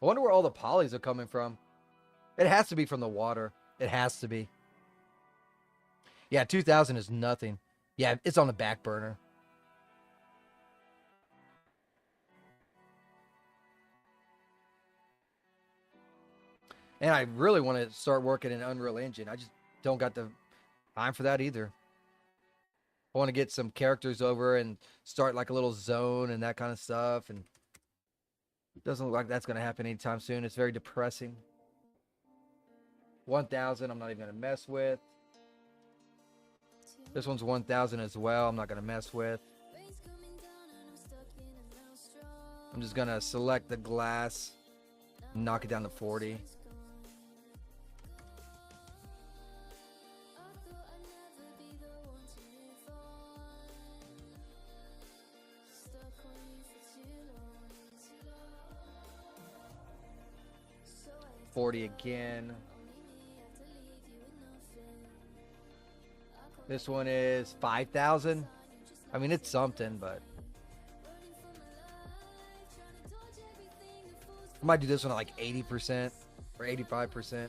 I wonder where all the polys are coming from. It has to be from the water. It has to be. Yeah, 2,000 is nothing. Yeah, it's on the back burner. And I really want to start working in Unreal Engine. I just don't got the time for that either. I want to get some characters over and start like a little zone and that kind of stuff. And it doesn't look like that's going to happen anytime soon. It's very depressing. 1,000 I'm not even going to mess with. This one's 1,000 as well. I'm not going to mess with. I'm just going to select the glass, knock it down to 40. Again. This one is 5,000. I mean, it's something, but I might do this one at like 80% or 85%.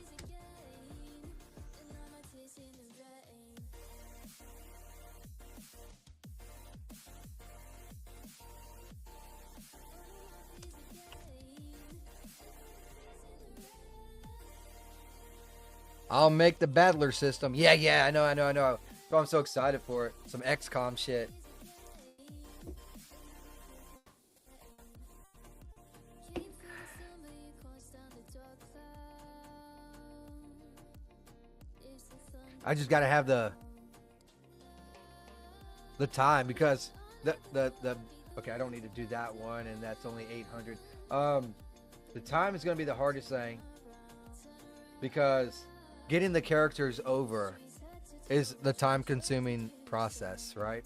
I'll make the battler system. Yeah, I know. Oh, I'm so excited for it. Some XCOM shit. I just gotta have the time, because the okay, I don't need to do that one, and that's only 800. The time is gonna be the hardest thing, because getting the characters over is the time-consuming process, right?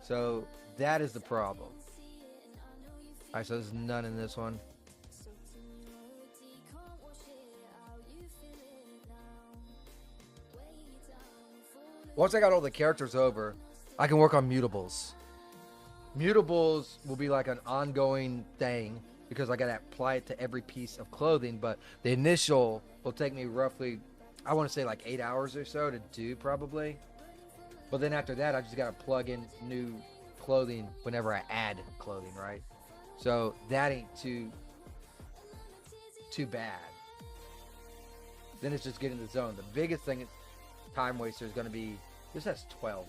So that is the problem. All right, so there's none in this one. Once I got all the characters over, I can work on mutables. Mutables will be like an ongoing thing, because I got to apply it to every piece of clothing, but the initial will take me roughly, I want to say like 8 hours or so to do, probably. But then after that, I just got to plug in new clothing whenever I add clothing, right? So that ain't too bad. Then it's just getting the zone. The biggest thing, time waster, is going to be, this has 12.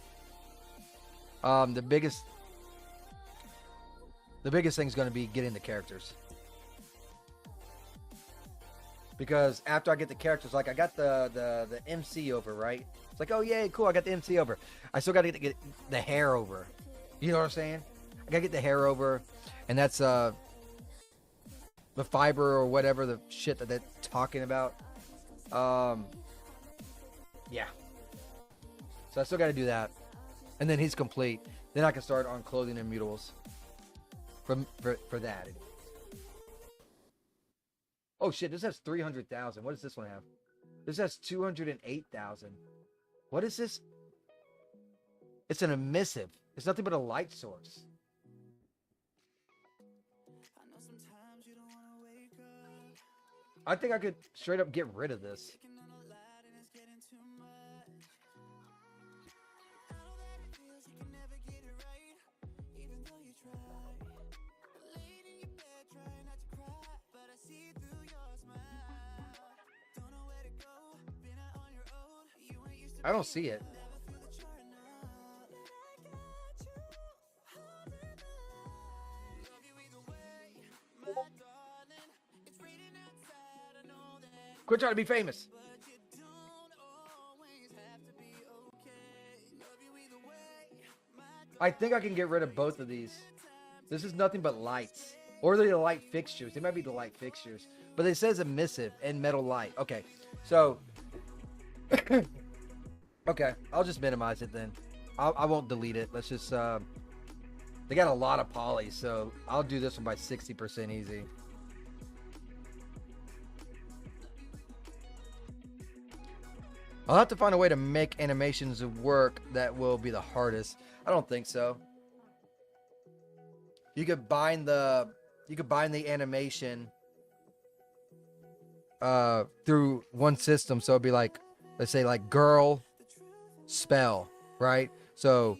The biggest thing is going to be getting the characters. Because after I get the characters, like I got the MC over, right? It's like, oh yay, cool, I got the MC over. I still got to get the hair over. You know what I'm saying? I got to get the hair over, and that's the fiber or whatever the shit that they're talking about. Yeah. So I still got to do that, and then he's complete. Then I can start on clothing and mutables. For that. Oh shit! This has 300,000. What does this one have? This has 208,000. What is this? It's an emissive. It's nothing but a light source. I think I could straight up get rid of this. I don't see it. Quit trying to be famous. I think I can get rid of both of these. This is nothing but lights. Or they're the light fixtures. They might be the light fixtures. But it says emissive and metal light. Okay. So... okay. I'll just minimize it then. I won't delete it. Let's just... they got a lot of poly, so I'll do this one by 60% easy. I'll have to find a way to make animations work that will be the hardest. I don't think so. You could bind the animation through one system, so it'd be like, let's say like girl spell, right? So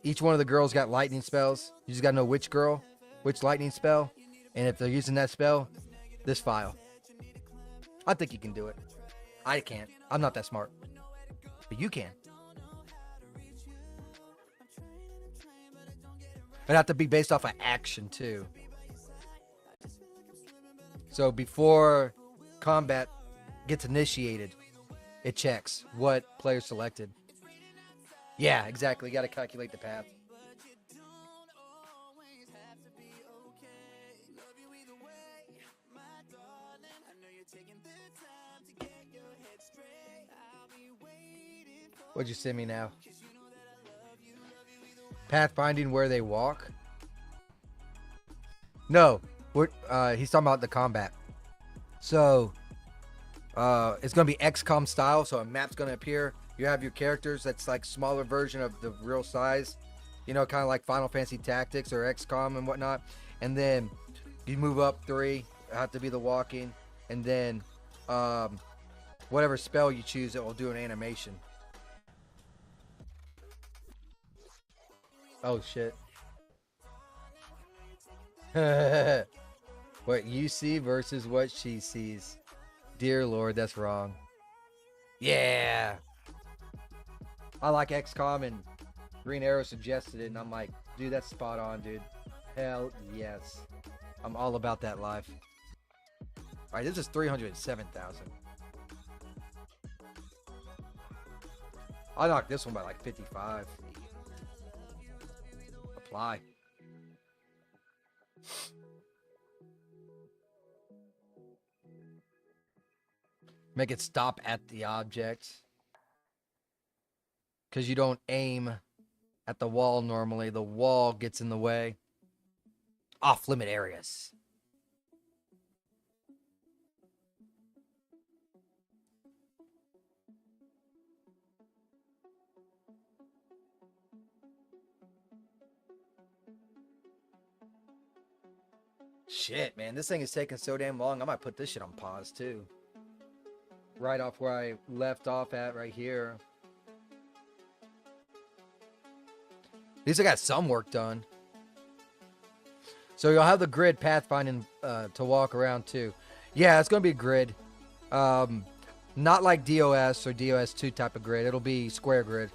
each one of the girls got lightning spells. You just gotta know which girl, which lightning spell, and if they're using that spell, this file. I think you can do it. I can't. I'm not that smart. But you can. It'd have to be based off of action too. So before combat gets initiated, it checks what player selected. Yeah, exactly. You got to calculate the path. What'd you send me now? Pathfinding where they walk? No, he's talking about the combat. So, it's going to be XCOM style, so a map's going to appear. You have your characters that's like smaller version of the real size. You know, kind of like Final Fantasy Tactics or XCOM and whatnot. And then you move up 3, have to be the walking. And then whatever spell you choose, it will do an animation. Oh shit. What you see versus what she sees. Dear Lord, that's wrong. Yeah. I like XCOM, and Green Arrow suggested it, and I'm like, dude, that's spot on, dude. Hell yes. I'm all about that life. Alright, this is 307,000. I knocked this one by like 55. Apply. Make it stop at the object. Because you don't aim at the wall normally. The wall gets in the way. Off limit areas. Shit, man. This thing is taking so damn long. I might put this shit on pause, too. Right off where I left off at right here. At least I got some work done. So you'll have the grid pathfinding to walk around, too. Yeah, it's going to be a grid. Not like DOS or DOS 2 type of grid. It'll be square grid.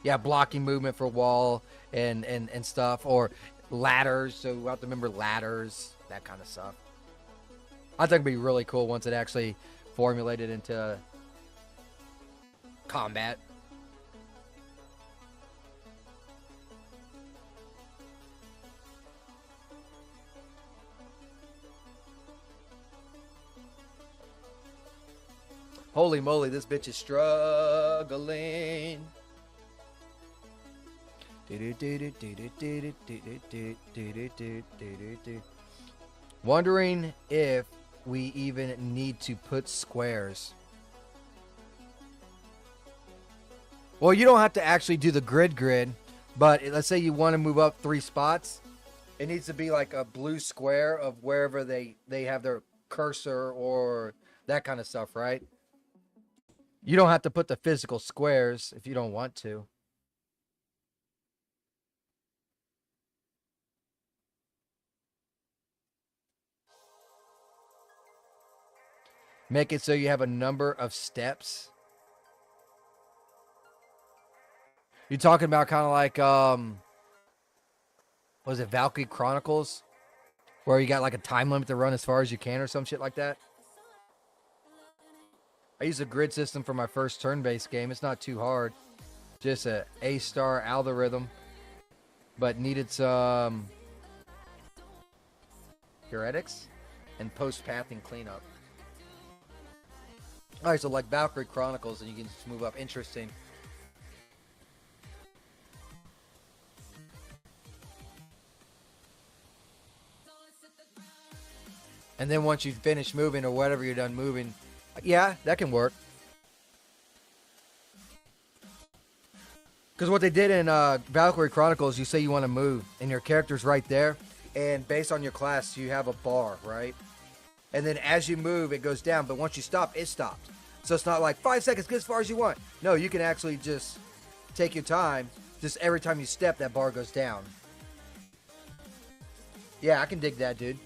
Yeah, blocking movement for wall and stuff. Or ladders, so we have to remember ladders, that kind of stuff. I think it'd be really cool once it actually formulated into combat. Holy moly, this bitch is struggling. Wondering if we even need to put squares. Well, you don't have to actually do the grid, but let's say you want to move up 3 spots. It needs to be like a blue square of wherever they have their cursor or that kind of stuff, right? You don't have to put the physical squares if you don't want to. Make it so you have a number of steps. You're talking about kind of like, was it Valkyrie Chronicles? Where you got like a time limit to run as far as you can or some shit like that? I used a grid system for my first turn-based game. It's not too hard. Just a A-star algorithm. But needed some heuristics and post-pathing cleanup. Alright, so like Valkyrie Chronicles, and you can just move up. Interesting. And then once you finish moving or whatever you're done moving, yeah, that can work. Because what they did in Valkyrie Chronicles, you say you want to move, and your character's right there, and based on your class, you have a bar, right? And then as you move, it goes down, but once you stop, it stops. So it's not like 5 seconds, get as far as you want. No, you can actually just take your time. Just every time you step, that bar goes down. Yeah, I can dig that, dude.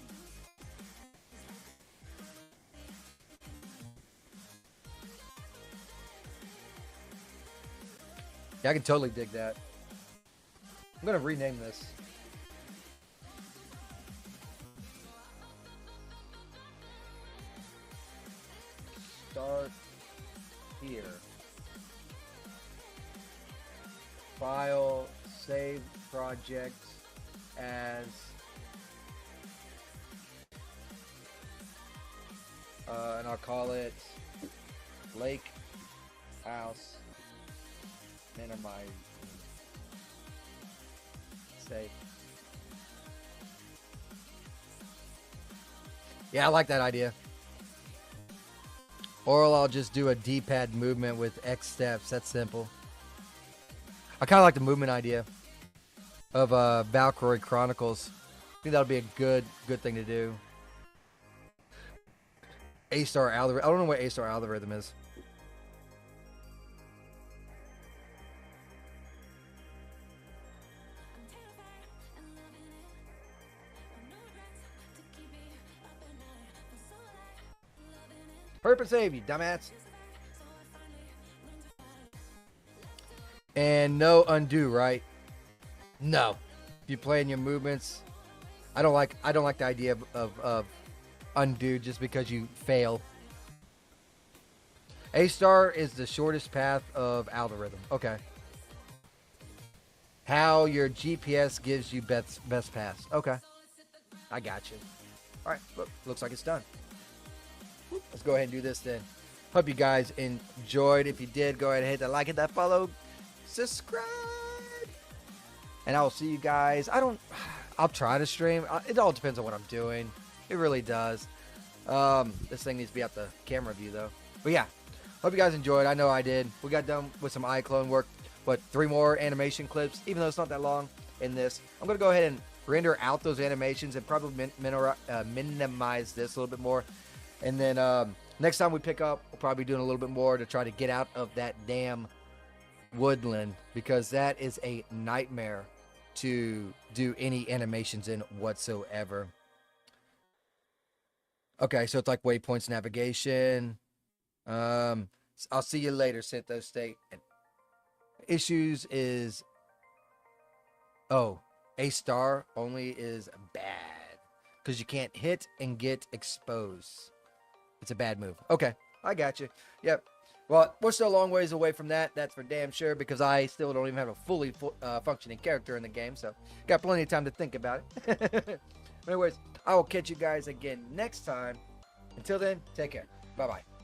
Yeah, I can totally dig that. I'm going to rename this. Start here. File, save project as and I'll call it Lake House Minimize. Save. Yeah, I like that idea. Or I'll just do a D-pad movement with X steps. That's simple. I kind of like the movement idea of Valkyrie Chronicles. I think that'll be a good thing to do. A-star algorithm. I don't know what A-star algorithm is. Hurry up and save, you dumbass. And no undo, right? No. If you play in your movements, I don't like the idea of undo just because you fail. A-star is the shortest path of algorithm. Okay. How your GPS gives you best paths. Okay. I got you. All right. Look, looks like it's done. Let's go ahead and do this then. Hope you guys enjoyed. If you did, go ahead and hit that like, hit that follow, subscribe. And I will see you guys. I'll try to stream. It all depends on what I'm doing. It really does. This thing needs to be out the camera view though. But yeah, hope you guys enjoyed. I know I did. We got done with some Iclone work. But 3 more animation clips, even though it's not that long in this. I'm going to go ahead and render out those animations and probably minimize this a little bit more. And then next time we pick up, we'll probably be doing a little bit more to try to get out of that damn woodland, because that is a nightmare to do any animations in whatsoever. Okay, so it's like waypoints, navigation. I'll see you later, Synthos State. Issues is, A-star only is bad because you can't hit and get exposed. It's a bad move. Okay, I got you. Yep. Well, we're still a long ways away from that. That's for damn sure, because I still don't even have a fully functioning character in the game, so got plenty of time to think about it. Anyways, I will catch you guys again next time. Until then, take care. Bye-bye.